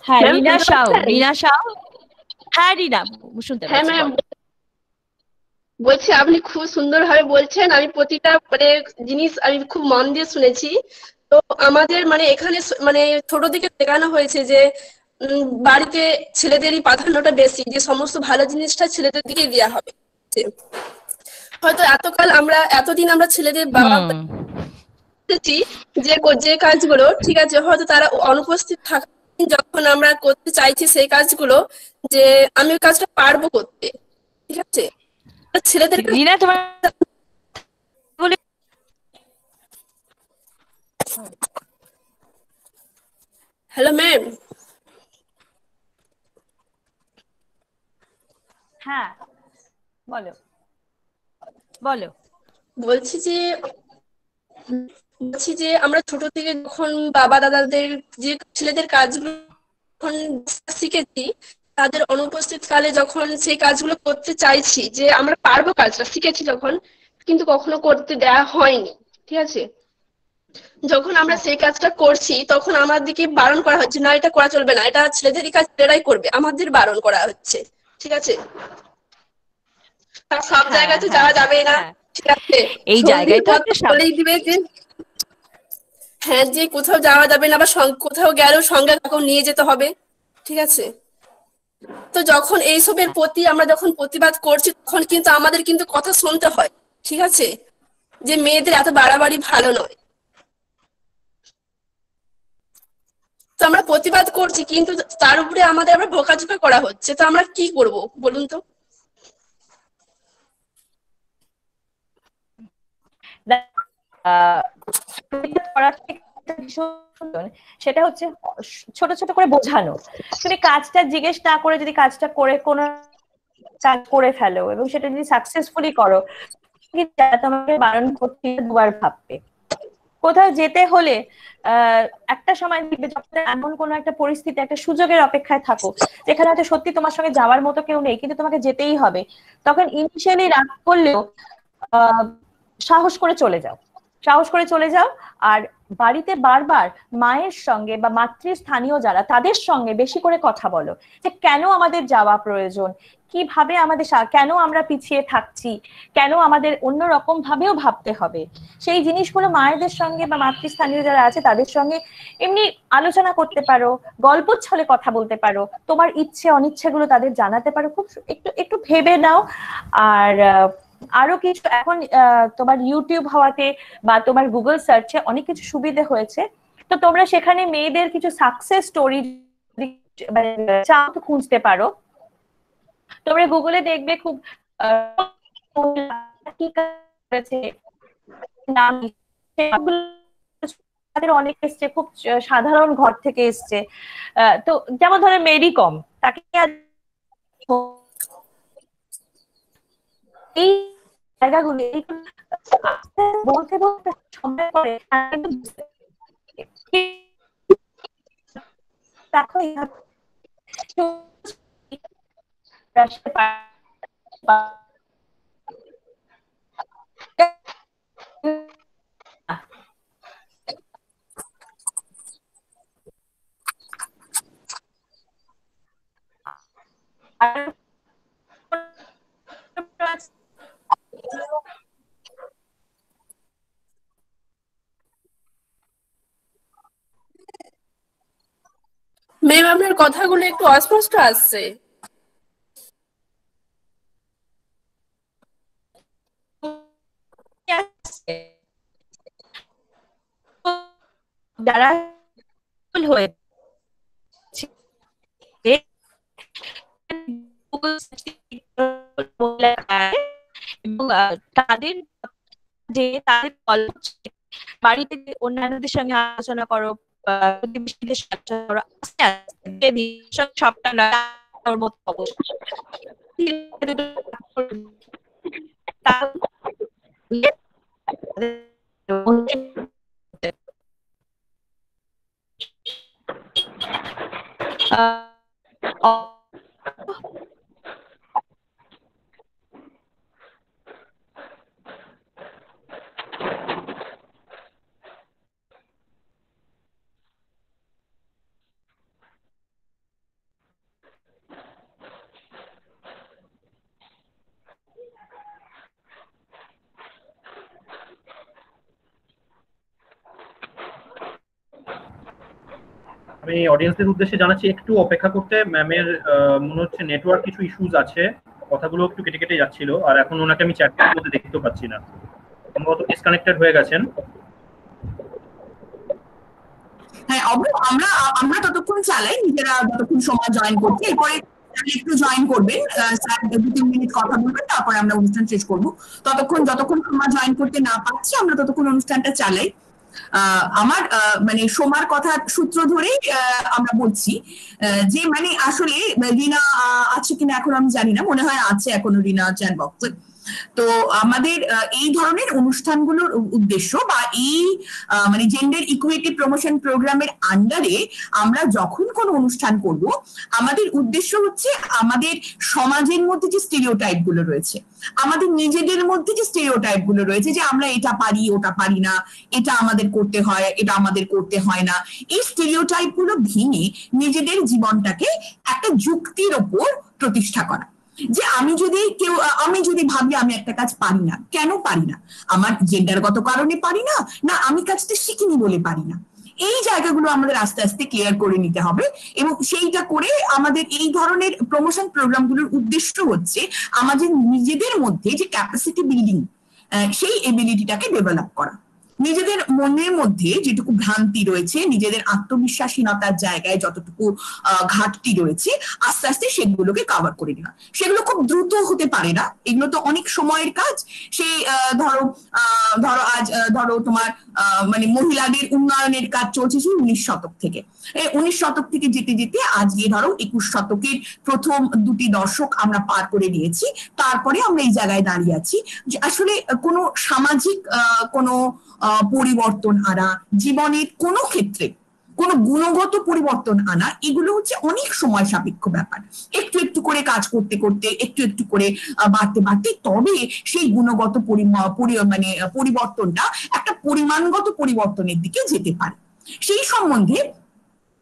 Speaker 3: হ্যাঁ রিনা শাও, হ্যাঁ রিনা শুনতে পাচ্ছি।
Speaker 4: হ্যাঁ ম্যাম বলছি, আপনি খুব সুন্দরভাবে বলছেন, আমি প্রতিটা জিনিস আমি খুব মন দিয়ে শুনেছি। তো আমাদের এখানে ছোট থেকে শেখানো হয়েছে যে বাড়িতে ছেলেদেরই প্রাধান্যটা বেশি, যে সমস্ত ভালো জিনিসটা ছেলেদের দিকে দেওয়া হবে। হয়তো এতদিন আমরা ছেলেদের বাবা যে কাজগুলো ঠিক আছে, হয়তো তারা অনুপস্থিত থাকা, যখন আমরা করতে চাইছি সেই কাজগুলো, যে আমি ওই কাজটা পারবো করতে, ঠিক আছে। ছেলেদের হ্যালো ম্যাম।
Speaker 3: হ্যাঁ, বলো বলো।
Speaker 4: বলছি যে আমরা ছোট থেকে যখন বাবা দাদাদের যে ছেলেদের কাজগুলো যখন শিখেছি, তাদের অনুপস্থিত কালে যখন সেই কাজগুলো করতে চাইছি, যে আমরা পারবো কাজটা শিখেছি যখন, কিন্তু কখনো করতে দেয়া হয়নি। ঠিক আছে, যখন আমরা সেই কাজটা করছি তখন আমাদেরকে বারণ করা হচ্ছে, না এটা করা চলবে না, এটা ছেলেদেরই কাজ, ছেলেরাই করবে, আমাদের বারণ করা হচ্ছে। ঠিক আছে, আর সব
Speaker 3: হ্যাঁ
Speaker 4: জায়গায় তো
Speaker 3: হ্যাঁ
Speaker 4: যাওয়া
Speaker 3: হ্যাঁ
Speaker 4: যাবে না।
Speaker 3: হ্যাঁ,
Speaker 4: ঠিক আছে,
Speaker 3: এই
Speaker 4: সন্ধির
Speaker 3: জায়গায় তো
Speaker 4: পর
Speaker 3: একটা
Speaker 4: বলেই দিবে যে হ্যাঁ, যে কোথাও যাওয়া যাবে না, বা কোথাও গেলেও সঙ্গে কাউকে নিয়ে যেতে হবে। ঠিক আছে, তো যখন এইসবের প্রতি আমরা যখন প্রতিবাদ করছি, তখন কিন্তু আমাদের কিন্তু কথা শুনতে হয়। ঠিক আছে, যে মেয়েদের এত বাড়াবাড়ি ভালো নয়। তো আমরা প্রতিবাদ করছি, কিন্তু তার উপরে আমাদের আবার বকাঝকা করা হচ্ছে, তো আমরা কি করব বলুন তো?
Speaker 3: প্রতিবাদ করার থেকে একটা ভীষণ প্রয়োজন, সেটা হচ্ছে ছোট ছোট করে বোঝানো। তুমি কাজটা জিজ্ঞেস না করে যদি কাজটা করে কোনো কাজ করে ফেলো এবং সেটা যদি সাকসেসফুলি করো, যারা তোমাকে বারণ করতে দুবার ভাববে। কোথাও যেতে হলে একটা সময় দেখবে যখন এমন কোনো একটা পরিস্থিতি, একটা সুযোগের অপেক্ষায় থাকো যেখানে হয়তো সত্যি তোমার সঙ্গে যাওয়ার মতো কেউ নেই, কিন্তু তোমাকে যেতেই হবে, তখন ইনিশিয়ালি রাগ করলেও আহ সাহস করে চলে যাও, সাহস করে চলে যাও। আর বাড়িতে বারবার মায়ের সঙ্গে বা মাতৃস্থানীয় যারা, তাদের সঙ্গে বেশি করে কথা বলো যে কেন আমাদের যাওয়া প্রয়োজন, কিভাবে আমাদের কেন আমরা পিছিয়ে থাকছি, কেন আমাদের অন্যরকম ভাবেও ভাবতে হবে। সেই জিনিসগুলো মায়েদের সঙ্গে বা মাতৃস্থানীয় যারা আছে তাদের সঙ্গে এমনি আলোচনা করতে পারো, গল্প ছলে কথা বলতে পারো, তোমার ইচ্ছে অনিচ্ছেগুলো তাদের জানাতে পারো, খুব একটু একটু ভেবে নাও। আর আরো কিছু এখন তোমার ইউটিউব হওয়াতে বা তোমার গুগল সার্চে অনেক কিছু সুবিধা হয়েছে, তো তোমরা সেখানে মেয়েদের কিছু সাকসেস স্টোরি চাও তো খুঁজতে পারো। তোমরা গুগলে দেখবে খুব কি করেছে নাম, তাদের অনেক এসছে, খুব সাধারণ ঘর থেকে এসছে। তো যেমন ধরো মেরি কম, তাকে এই জায়গাগুলি বলতে বলতে সময় পরে দেখো
Speaker 4: ম্যাম, আপনার কথাগুলো একটু অস্পষ্ট আসছে।
Speaker 3: যারা হয়েছে এবং তাদের যে তাদের গল্প বাড়িতে অন্যান্যদের সঙ্গে আলোচনা করো, প্রতিবেশীদের সাথে করো, আস্তে আস্তে সবটা নড়ার মতো অবস্থা
Speaker 1: আমি অডিয়েন্সদের উদ্দেশ্যে জানাচ্ছি একটু অপেক্ষা করতে। ম্যামের মনে হচ্ছে নেটওয়ার্ক কিছু ইস্যুজ আছে, কথাগুলো একটু কেটে কেটে যাচ্ছিল, আর এখন ওনাকে আমি চ্যাটের মধ্যে দেখতেও পাচ্ছি না, সম্ভবত ডিসকানেক্টেড হয়ে গেছেন।
Speaker 2: হ্যাঁ, আমরা আমরা ততক্ষণ চালাই, নিজেরা যতক্ষণ সময় জয়েন করছি, এরপরে একটু জয়েন করবেন, স্যার 2-3 মিনিট কথা বলবেন, তারপরে আমরা অনুষ্ঠান শেষ করব। যতক্ষণ সময় জয়েন করতে না পারছি আমরা ততক্ষণ অনুষ্ঠানটা চালাই। আমার মানে সোমার কথা সূত্র ধরেই আমরা বলছি যে মানে আসলে রিনা আছে কিনা এখন আমি জানি না, মনে হয় আছে এখনো রিনা চ্যাট বক্সে। তো আমাদের এই ধরনের অনুষ্ঠানগুলোর উদ্দেশ্য বা এই মানে জেন্ডার ইকুইটি প্রমোশন প্রোগ্রামের আন্ডারে আমরা যখন কোনো অনুষ্ঠান করব, আমাদের উদ্দেশ্য হচ্ছে আমাদের সমাজের মধ্যে যে স্টেরিওটাইপ গুলো রয়েছে, আমাদের নিজেদের মধ্যে যে স্টেরিওটাইপ গুলো রয়েছে যে আমরা এটা পারি ওটা পারি না, এটা আমাদের করতে হয় এটা আমাদের করতে হয় না, এই স্টেরিওটাইপ গুলো ভেঙে নিজেদের জীবনটাকে একটা যুক্তির ওপর প্রতিষ্ঠা করা। যে আমি যদি ভাবি আমি একটা কাজ পারি না, কেন পারি না? আমার জেন্ডারগত কারণে পারি না, না আমি কাজটা শিখিনি বলে পারি না? এই জায়গাগুলো আমাদের আস্তে আস্তে ক্লিয়ার করে নিতে হবে, এবং সেইটা করে আমাদের এই ধরনের প্রমোশন প্রোগ্রামগুলোর উদ্দেশ্য হচ্ছে আমাদের নিজেদের মধ্যে যে ক্যাপাসিটি বিল্ডিং, সেই এবিলিটিটাকে ডেভেলপ করা। নিজেদের মনের মধ্যে যেটুকু ভ্রান্তি রয়েছে, নিজেদের আত্মবিশ্বাসহীনতার জায়গায় যতটুকু ঘাটতি রয়েছে, আস্তে আস্তে সেগুলোকে কভার করে নেওয়া। সেগুলো খুব দ্রুত হতে পারে না, এগুলো তো অনেক সময়ের কাজ। সেই ধরো আজ ধরো তোমার মানে মহিলাদের উন্নয়নের কাজ চলছে সেই 19 শতক থেকে। 19 শতক থেকে যেতে যেতে আজকে ধরো 21 শতকের প্রথম 2টি দশক আমরা পার করে নিয়েছি। তারপরে আমরা এই জায়গায় দাঁড়িয়ে আছি যে আসলে কোনো সামাজিক কোনো পরিবর্তন আনা, জীবনের কোনো ক্ষেত্রে কোনো গুণগত পরিবর্তন আনা, এগুলো হচ্ছে অনেক সময় সাপেক্ষ ব্যাপার। একটু একটু করে কাজ করতে করতে, একটু একটু করে বাড়তে বাড়তে তবে সেই গুণগত মানে পরিবর্তনটা একটা পরিমাণগত পরিবর্তনের দিকে যেতে পারে। সেই সম্বন্ধে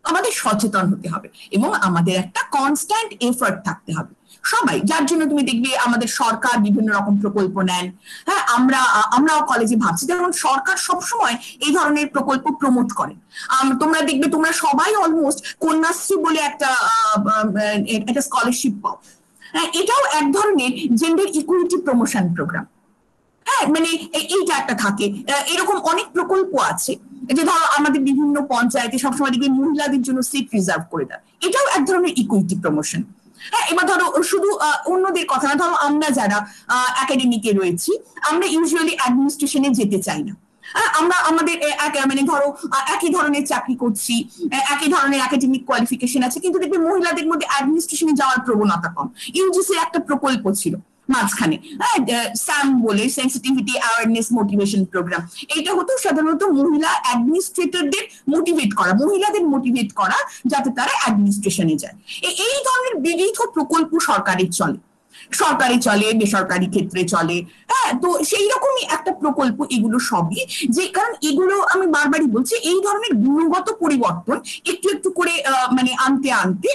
Speaker 2: আমাদের সচেতন হতে হবে এবং আমাদের একটা কনস্ট্যান্ট এফর্ট থাকতে হবে সবাই, যার জন্য তুমি দেখবে আমাদের সরকার বিভিন্ন রকম প্রকল্প নেন। হ্যাঁ, আমরাও কলেজে ভাবছি, যেমন সরকার সবসময় এই ধরনের প্রকল্প প্রমোট করেন। তোমরা দেখবে তোমরা সবাই অলমোস্ট কন্যাশ্রী বলে একটা স্কলারশিপ পাও। হ্যাঁ, এটাও এক ধরনের জেন্ডার ইকুইটি প্রমোশন প্রোগ্রাম। হ্যাঁ, মানে এইটা একটা থাকে, এরকম অনেক প্রকল্প আছে যে ধরো আমাদের বিভিন্ন পঞ্চায়েতে সবসময় দেখবে মহিলাদের জন্য সিট রিজার্ভ করে দেয়, এটাও এক ধরনের ইকুইটি প্রমোশন। হ্যাঁ, এবার ধরো শুধু অন্যদের কথা না, ধরো আমরা যারা একাডেমিকে রয়েছি, আমরা ইউজুয়ালি অ্যাডমিনিস্ট্রেশনে যেতে চাই না। আমরা আমাদের মানে ধরো একই ধরনের চাকরি করছি, একই ধরনের একাডেমিক কোয়ালিফিকেশন আছে, কিন্তু দেখবে মহিলাদের মধ্যে অ্যাডমিনিস্ট্রেশনে যাওয়ার প্রবণতা কম। ইউজিসির একটা প্রকল্প ছিল মাঝখানে, স্যাম বলে সেন্সিটিভিটি অ্যাওয়ারনেস মোটিভেশন প্রোগ্রাম। এটা হতো সাধারণত মহিলা অ্যাডমিনিস্ট্রেটরদের মোটিভেট করা, মহিলাদের মোটিভেট করা যাতে তারা অ্যাডমিনিস্ট্রেশনে যায়। এই ধরনের বিবিধ প্রকল্প সরকারের চলে, বেসরকারি ক্ষেত্রে চলে। হ্যাঁ, তো সেই রকমই একটা প্রকল্প এগুলো সবই, যে কারণ এগুলো আমি বারবারই বলছি এই ধরনের গুণগত পরিবর্তন একটু একটু করে মানে আনতে আনতে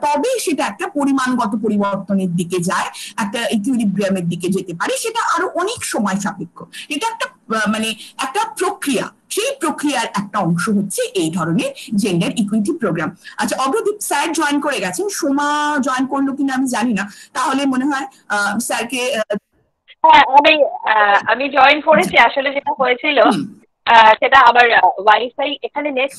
Speaker 2: তবে সেটা একটা পরিমাণগত পরিবর্তনের দিকে যায়, একটা ইকুইলিব্রিয়ামের দিকে যেতে পারে। সেটা আরো অনেক সময় সাপেক্ষ, এটা একটা মানে একটা প্রক্রিয়া। সেই প্রক্রিয়ার একটা অংশ হচ্ছে এই ধরনের জেন্ডার ইকুইটি প্রোগ্রাম। আচ্ছা, অগ্রদীপ স্যার জয়েন করে গেছেন, সোমা জয়েন করলো কিনা আমি জানি না, তাহলে মনে হয় স্যারকে।
Speaker 3: হ্যাঁ, আমি জয়েন করেছি। আসলে যেটা হয়েছিল সেটা আমার ওয়াইফাই এখানে নেট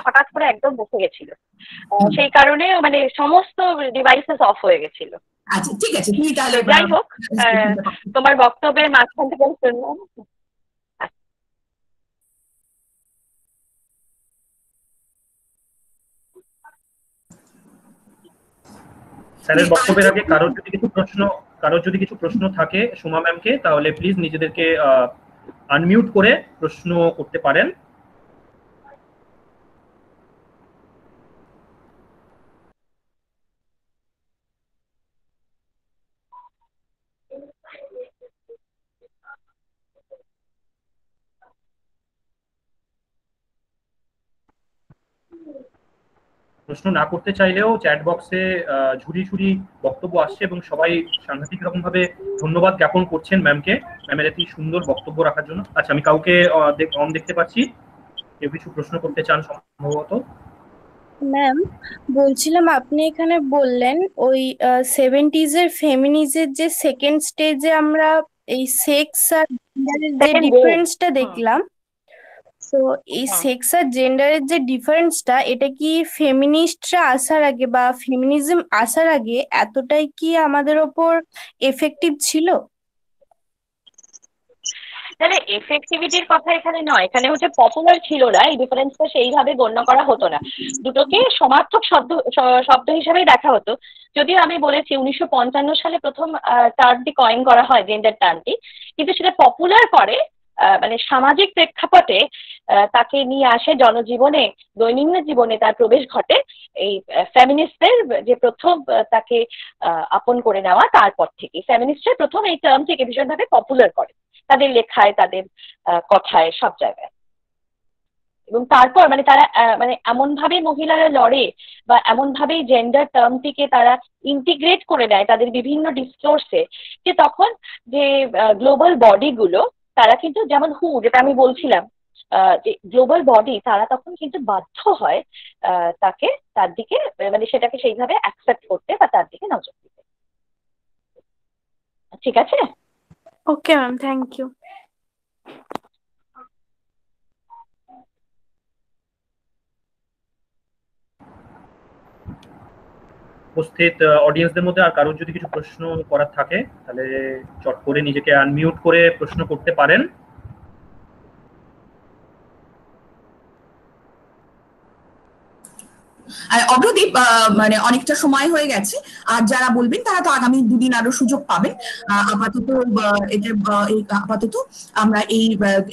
Speaker 3: হঠাৎ করে একদম বসে গেছিল, সেই কারণে মানে সমস্ত ডিভাইসেস অফ হয়ে গেছিল।
Speaker 2: আচ্ছা, ঠিক আছে, তুমি তাহলে
Speaker 3: যাই হোক, তোমার বক্তব্যের মাঝখান থেকে শুনলাম।
Speaker 1: স্যারের বক্তব্যের আগে কারোর যদি কিছু প্রশ্ন থাকে সোমা ম্যামকে, তাহলে প্লিজ নিজেদেরকে আনমিউট করে প্রশ্ন করতে পারেন। প্রশ্ন না করতে চাইলেও চ্যাট বক্সে ঝুড়ি ঝুড়ি বক্তব্য আসছে এবং সবাই সাংঘাতিক রকম ভাবে ধন্যবাদ জ্ঞাপন করছেন ম্যামকে, ম্যামের এত সুন্দর বক্তব্য রাখার জন্য। আচ্ছা, আমি কাউকে অন দেখতে পাচ্ছি, কেউ কিছু প্রশ্ন করতে চান সম্ভবত।
Speaker 5: ম্যাম, বলছিলাম আপনি এখানে বললেন ওই 70s এর ফেমিনিজের যে সেকেন্ড স্টেজে আমরা এই সেক্স আর জেন্ডারের যে ডিফারেন্সটা দেখলাম, তো এই সেক্স আর জেন্ডারের যে ডিফারেন্সটা, এটা কি ফেমিনিস্টরা আসার আগে বা ফেমিনিজম আসার আগে এতটাই কি আমাদের ওপর এফেক্টিভ ছিল?
Speaker 3: তাহলে এফেক্টিভিটির কথা এখানে নয়, এখানে হচ্ছে পপুলার ছিল না, এই ডিফারেন্সটা সেইভাবে গণ্য করা হতো না, দুটোকে সমার্থক শব্দ শব্দ হিসেবেই দেখা হতো। যদিও আমি বলেছি 1955 সালে প্রথম টার্মটি কয়েন করা হয়, জেন্ডার টার্মটি, কিন্তু সেটা পপুলার করে মানে সামাজিক প্রেক্ষাপটে তাকে নিয়ে আসে জনজীবনে, দৈনন্দিন জীবনে তার প্রবেশ ঘটে এই ফেমিনিস্টদের যে প্রথম তাকে আপন করে নেওয়া, তারপর থেকে ফেমিনিস্টরা প্রথম এই টার্মটিকে ভীষণভাবে পপুলার করে তাদের লেখায়, তাদের কথায়, সব জায়গায়। এবং তারপর মানে তারা মানে এমন ভাবে মহিলারা লড়ে বা এমন ভাবেই জেন্ডার টার্মটিকে তারা ইন্টিগ্রেট করে দেয় তাদের বিভিন্ন ডিসকোর্সে, যে তখন যে গ্লোবাল বডিগুলো তারা কিন্তু, যেমন যেটা আমি বলছিলাম, যে গ্লোবাল বডি তারা তখন কিন্তু বাধ্য হয় তাকে তার দিকে মানে সেটাকে সেইভাবে অ্যাকসেপ্ট করতে বা তার দিকে নজর দিতে। ঠিক আছে?
Speaker 5: Okay ma'am, thank you.
Speaker 1: উপস্থিত অডিয়েন্সদের মধ্যে আর কারোর যদি কিছু প্রশ্ন করার থাকে তাহলে চট করে নিজেকে আনমিউট করে প্রশ্ন করতে পারেন।
Speaker 2: আর অগ্রদীপ, মানে অনেকটা সময় হয়ে গেছে, আর যারা বলবেন তারা তো আগামী দুদিন আরো সুযোগ পাবেন। আপাতত আপাতত আমরা এই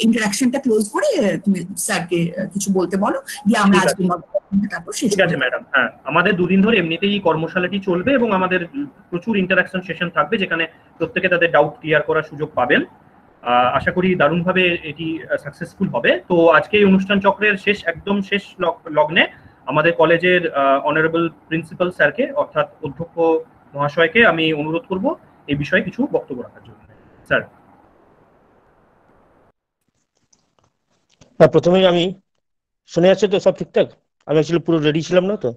Speaker 2: ইন্টারাকশনটা ক্লোজ করে তুমি স্যারকে কিছু বলতে বলো, দিয়ে আমরা
Speaker 1: ঠিক
Speaker 2: আজকে শেষ
Speaker 1: ঠিক আছে ম্যাডাম। হ্যাঁ, আমাদের দুদিন ধরে এমনিতেই কর্মশালাটি চলবে এবং আমাদের প্রচুর ইন্টারাকশন সেশন থাকবে যেখানে প্রত্যেকে তাদের ডাউট ক্লিয়ার করার সুযোগ পাবেন। আশা করি দারুণভাবে এটি সাকসেসফুল হবে। তো আজকে এই অনুষ্ঠান চক্রের একদম শেষ লগ্নে আমাদের কলেজের অনারেবল প্রিন্সিপাল স্যারকে অর্থাৎ অধ্যক্ষ মহাশয়কে আমি অনুরোধ করব এই বিষয়ে কিছু বক্তব্য রাখার জন্য। স্যার।
Speaker 6: প্রথমেই আমি, শুনে যাচ্ছে তো সব ঠিকঠাক? আমি অ্যাকচুয়ালি পুরো রেডি ছিলাম না তো।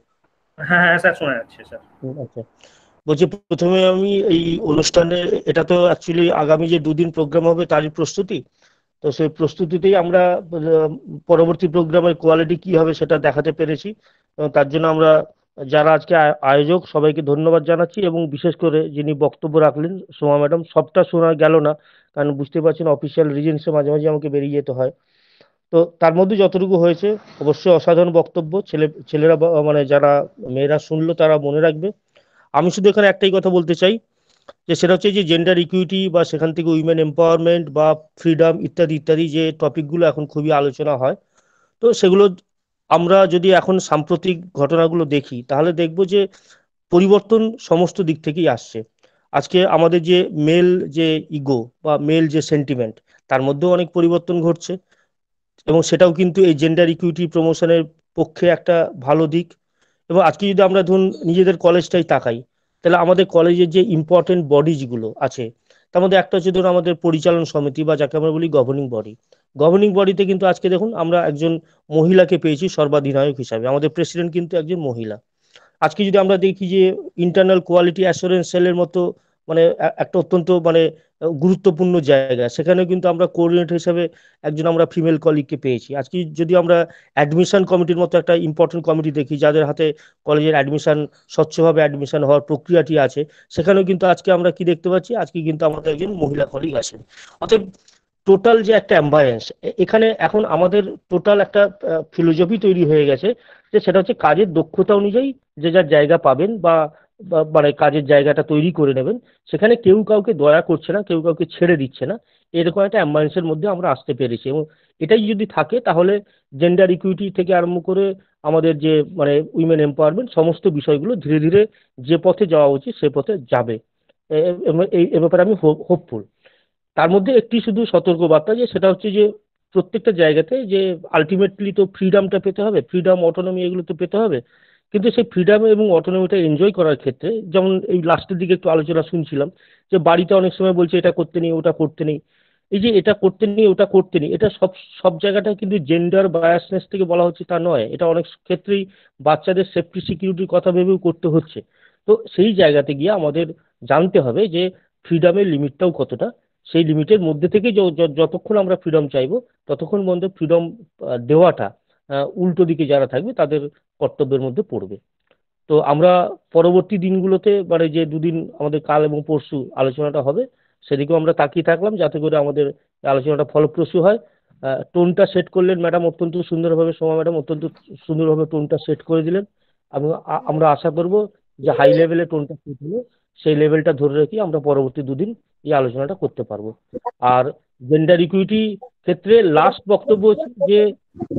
Speaker 1: হ্যাঁ হ্যাঁ স্যার, শোনা যাচ্ছে স্যার।
Speaker 6: আচ্ছা, বলছি প্রথমে আমি এই অনুষ্ঠানে, এটা তো অ্যাকচুয়ালি আগামী যে দুদিন প্রোগ্রাম হবে তারই প্রস্তুতি, তো সেই প্রস্তুতিতেই আমরা পরবর্তী প্রোগ্রামের কোয়ালিটি কি হবে সেটা দেখাতে পেরেছি। তার জন্য আমরা যারা আজকে আয়োজক সবাইকে ধন্যবাদ জানাচ্ছি, এবং বিশেষ করে যিনি বক্তব্য রাখলেন সোমা ম্যাডাম, সবটা শোনা গেল না কারণ বুঝতে পারছেন অফিসিয়াল রিজনসে মাঝে মাঝে আমাকে বেরিয়ে যেতে হয়। তো তার মধ্যে যতটুকু হয়েছে অবশ্যই অসাধারণ বক্তব্য, ছেলেরা মানে যারা মেয়েরা শুনলো তারা মনে রাখবে। আমি শুধু এখানে একটাই কথা বলতে চাই, যে সেটা হচ্ছে যে জেন্ডার ইকুইটি বা সেখান থেকে উইমেন এম্পাওয়ারমেন্ট বা ফ্রিডম ইত্যাদি ইত্যাদি যে টপিকগুলো এখন খুবই আলোচনা হয়, তো সেগুলো আমরা যদি এখন সাম্প্রতিক ঘটনাগুলো দেখি তাহলে দেখব যে পরিবর্তন সমস্ত দিক থেকেই আসছে। আজকে আমাদের যে মেল যে ইগো বা মেল যে সেন্টিমেন্ট, তার মধ্যেও অনেক পরিবর্তন ঘটছে, এবং সেটাও কিন্তু এই জেন্ডার ইকুইটি প্রমোশনের পক্ষে একটা ভালো দিক। এবং আজকে যদি আমরা ধরুন নিজেদের কলেজটাই তাকাই, তাহলে আমাদের কলেজের যে ইম্পর্টেন্ট বডিজগুলো আছে তার মধ্যে একটা হচ্ছে ধরুন আমাদের পরিচালন সমিতি বা যাকে আমরা বলি গভর্নিং বডি। গভর্নিং বডিতে কিন্তু আজকে দেখুন আমরা একজন মহিলাকে পেয়েছি সর্বাধিনায়ক হিসাবে, আমাদের প্রেসিডেন্ট কিন্তু একজন মহিলা। আজকে যদি আমরা দেখি যে ইন্টারনাল কোয়ালিটি অ্যাসুরেন্স সেলের মতো মানে একটা অত্যন্ত মানে গুরুত্বপূর্ণ জায়গা, সেখানে কিন্তু আমরা কোঅর্ডিনেটর হিসেবে একজন আমরা ফিমেল কলিগকে পেয়েছি। আজকে যদি আমরা অ্যাডমিশন কমিটির মতো একটা ইম্পর্টেন্ট কমিটি দেখি যাদের হাতে কলেজের অ্যাডমিশন, স্বচ্ছভাবে অ্যাডমিশন হওয়ার প্রক্রিয়াটি আছে, সেখানেও কিন্তু আজকে আমরা কি দেখতে পাচ্ছি, আজকে কিন্তু আমাদের একজন মহিলা কলিগ আছেন। অতএব টোটাল যে একটা অ্যাম্বায়েন্স এখানে এখন আমাদের টোটাল একটা ফিলোসফি তৈরি হয়ে গেছে, যে সেটা হচ্ছে কাজের দক্ষতা অনুযায়ী যে যার জায়গা পাবেন বা মানে কাজের জায়গাটা তৈরি করে নেবেন, সেখানে কেউ কাউকে দয়া করছে না, কেউ কাউকে ছেড়ে দিচ্ছে না, এরকম একটা অ্যাম্বায়েন্সের মধ্যে আমরা আসতে পেরেছি। এবং এটাই যদি থাকে তাহলে জেন্ডার ইকুইটি থেকে আরম্ভ করে আমাদের যে মানে উইমেন এম্পাওয়ারমেন্ট সমস্ত বিষয়গুলো ধীরে ধীরে যে পথে যাওয়া উচিত সে পথে যাবে। এই ব্যাপারে আমি হোপফুল। তার মধ্যে একটি শুধু সতর্কবার্তা, যে সেটা হচ্ছে যে প্রত্যেকটা জায়গাতে যে আলটিমেটলি তো ফ্রিডমটা পেতে হবে, ফ্রিডম অটোনমি এগুলো তো পেতে হবে, কিন্তু সেই ফ্রিডম এবং অটোনমিটা এনজয় করার ক্ষেত্রে যেমন এই লাস্টের দিকে একটু আলোচনা শুনছিলাম যে বাড়িতে অনেক সময় বলছে এটা করতে নেই ওটা করতে নেই, এই যে এটা করতে নেই ওটা করতে নেই, এটা সব সব জায়গাটা কিন্তু জেন্ডার বায়াসনেস থেকে বলা হচ্ছে তা নয়, এটা অনেক ক্ষেত্রেই বাচ্চাদের সেফটি সিকিউরিটির কথা ভেবেও করতে হচ্ছে। তো সেই জায়গাতে গিয়ে আমাদের জানতে হবে যে ফ্রিডমের লিমিটটাও কতটা, সেই লিমিটের মধ্যে থেকে যতক্ষণ আমরা ফ্রিডম চাইবো ততক্ষণ পর্যন্ত ফ্রিডম দেওয়াটা উল্টো দিকে যারা থাকবে তাদের কর্তব্যের মধ্যে পড়বে। তো আমরা পরবর্তী দিনগুলোতে মানে যে দুদিন আমাদের কাল এবং পরশু আলোচনাটা হবে, সেদিকেও আমরা তাকিয়ে থাকলাম যাতে করে আমাদের আলোচনাটা ফলপ্রসূ হয়। টোনটা সেট করলেন ম্যাডাম অত্যন্ত সুন্দরভাবে, সোমা ম্যাডাম অত্যন্ত সুন্দরভাবে টোনটা সেট করে দিলেন। আমরা আশা করব যে হাই লেভেলে টোনটা সেট হলো, সেই লেভেলটা ধরে রেখে আমরা পরবর্তী দুদিন এই আলোচনাটা করতে পারবো। আর জেন্ডার ইকুইটি ক্ষেত্রে লাস্ট বক্তব্য হচ্ছে যে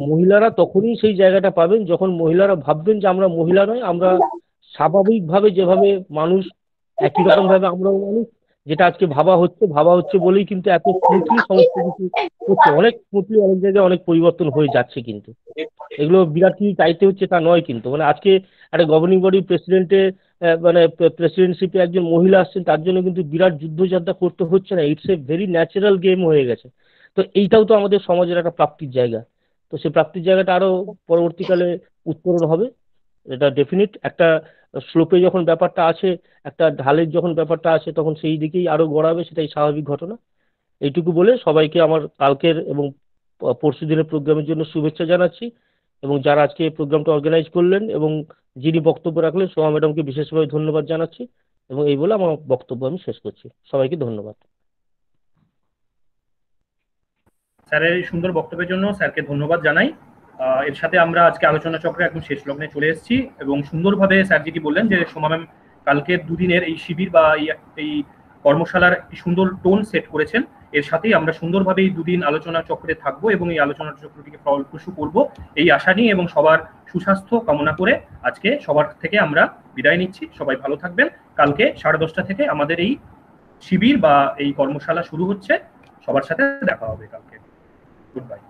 Speaker 6: মহিলারা তখনই সেই জায়গাটা পাবেন যখন মহিলারা ভাববেন যে আমরা মহিলা নয়, আমরা স্বাভাবিকভাবে যেভাবে মানুষ একই রকম ভাবে আমরাও মানুষ, যেটা আজকে ভাবা হচ্ছে বলেই কিন্তু এত স্মুথলি সমস্ত কিছু হচ্ছে। অনেক স্মুথলি অনেক জায়গায় অনেক পরিবর্তন হয়ে যাচ্ছে, কিন্তু এগুলো বিরাট কিছু চাইতে হচ্ছে তা নয়। কিন্তু মানে আজকে একটা গভর্নিং বডি প্রেসিডেন্টে মানে প্রেসিডেন্টশিপে একজন মহিলা আসছেন, তার জন্য কিন্তু বিরাট যুদ্ধযাত্রা করতে হচ্ছে না। It's a very natural game হয়ে গেছে। তো এইটাও তো আমাদের সমাজের একটা প্রাপ্তির জায়গা। তো সেই প্রাপ্তির জায়গাটা আরো পরবর্তীকালে উত্তরণ হবে, এটা ডেফিনিট। একটা স্লোপে যখন ব্যাপারটা আছে, একটা ঢালের যখন ব্যাপারটা আছে, তখন সেই দিকেই আরো গড়াবে, সেটাই স্বাভাবিক ঘটনা। এইটুকু বলে সবাইকে আমার কালকের এবং পরশু দিনের প্রোগ্রামের জন্য শুভেচ্ছা জানাচ্ছি, এবং যারা আজকে এই প্রোগ্রামটা অর্গানাইজ করলেন এবং যিনি বক্তব্য রাখলেন সোমা ম্যাডামকে বিশেষভাবে ধন্যবাদ জানাচ্ছি। এবং এই বলে আমার বক্তব্য আমি শেষ করছি। সবাইকে ধন্যবাদ।
Speaker 1: স্যারের এই সুন্দর বক্তব্যের জন্য স্যারকে ধন্যবাদ জানাই। এর সাথে আমরা আজকে আলোচনা চক্রে একদম শেষ লগ্নে চলে এসেছি, এবং সুন্দরভাবে স্যার যেটি বললেন যে সোমা ম্যাম কালকের দুদিনের এই শিবির বা এই কর্মশালার একটি সুন্দর টোন সেট করেছেন। এর সাথেই আমরা সুন্দরভাবে এই দুদিন আলোচনা চক্রে থাকবো এবং এই আলোচনা চক্রটিকে ফলপ্রসূ করব এই আশা নিয়ে, এবং সবার সুস্বাস্থ্য কামনা করে আজকে সবার থেকে আমরা বিদায় নিচ্ছি। সবাই ভালো থাকবেন। কালকে 10:30 থেকে আমাদের এই শিবির বা এই কর্মশালা শুরু হচ্ছে। সবার সাথে দেখা হবে কালকে। Good bye.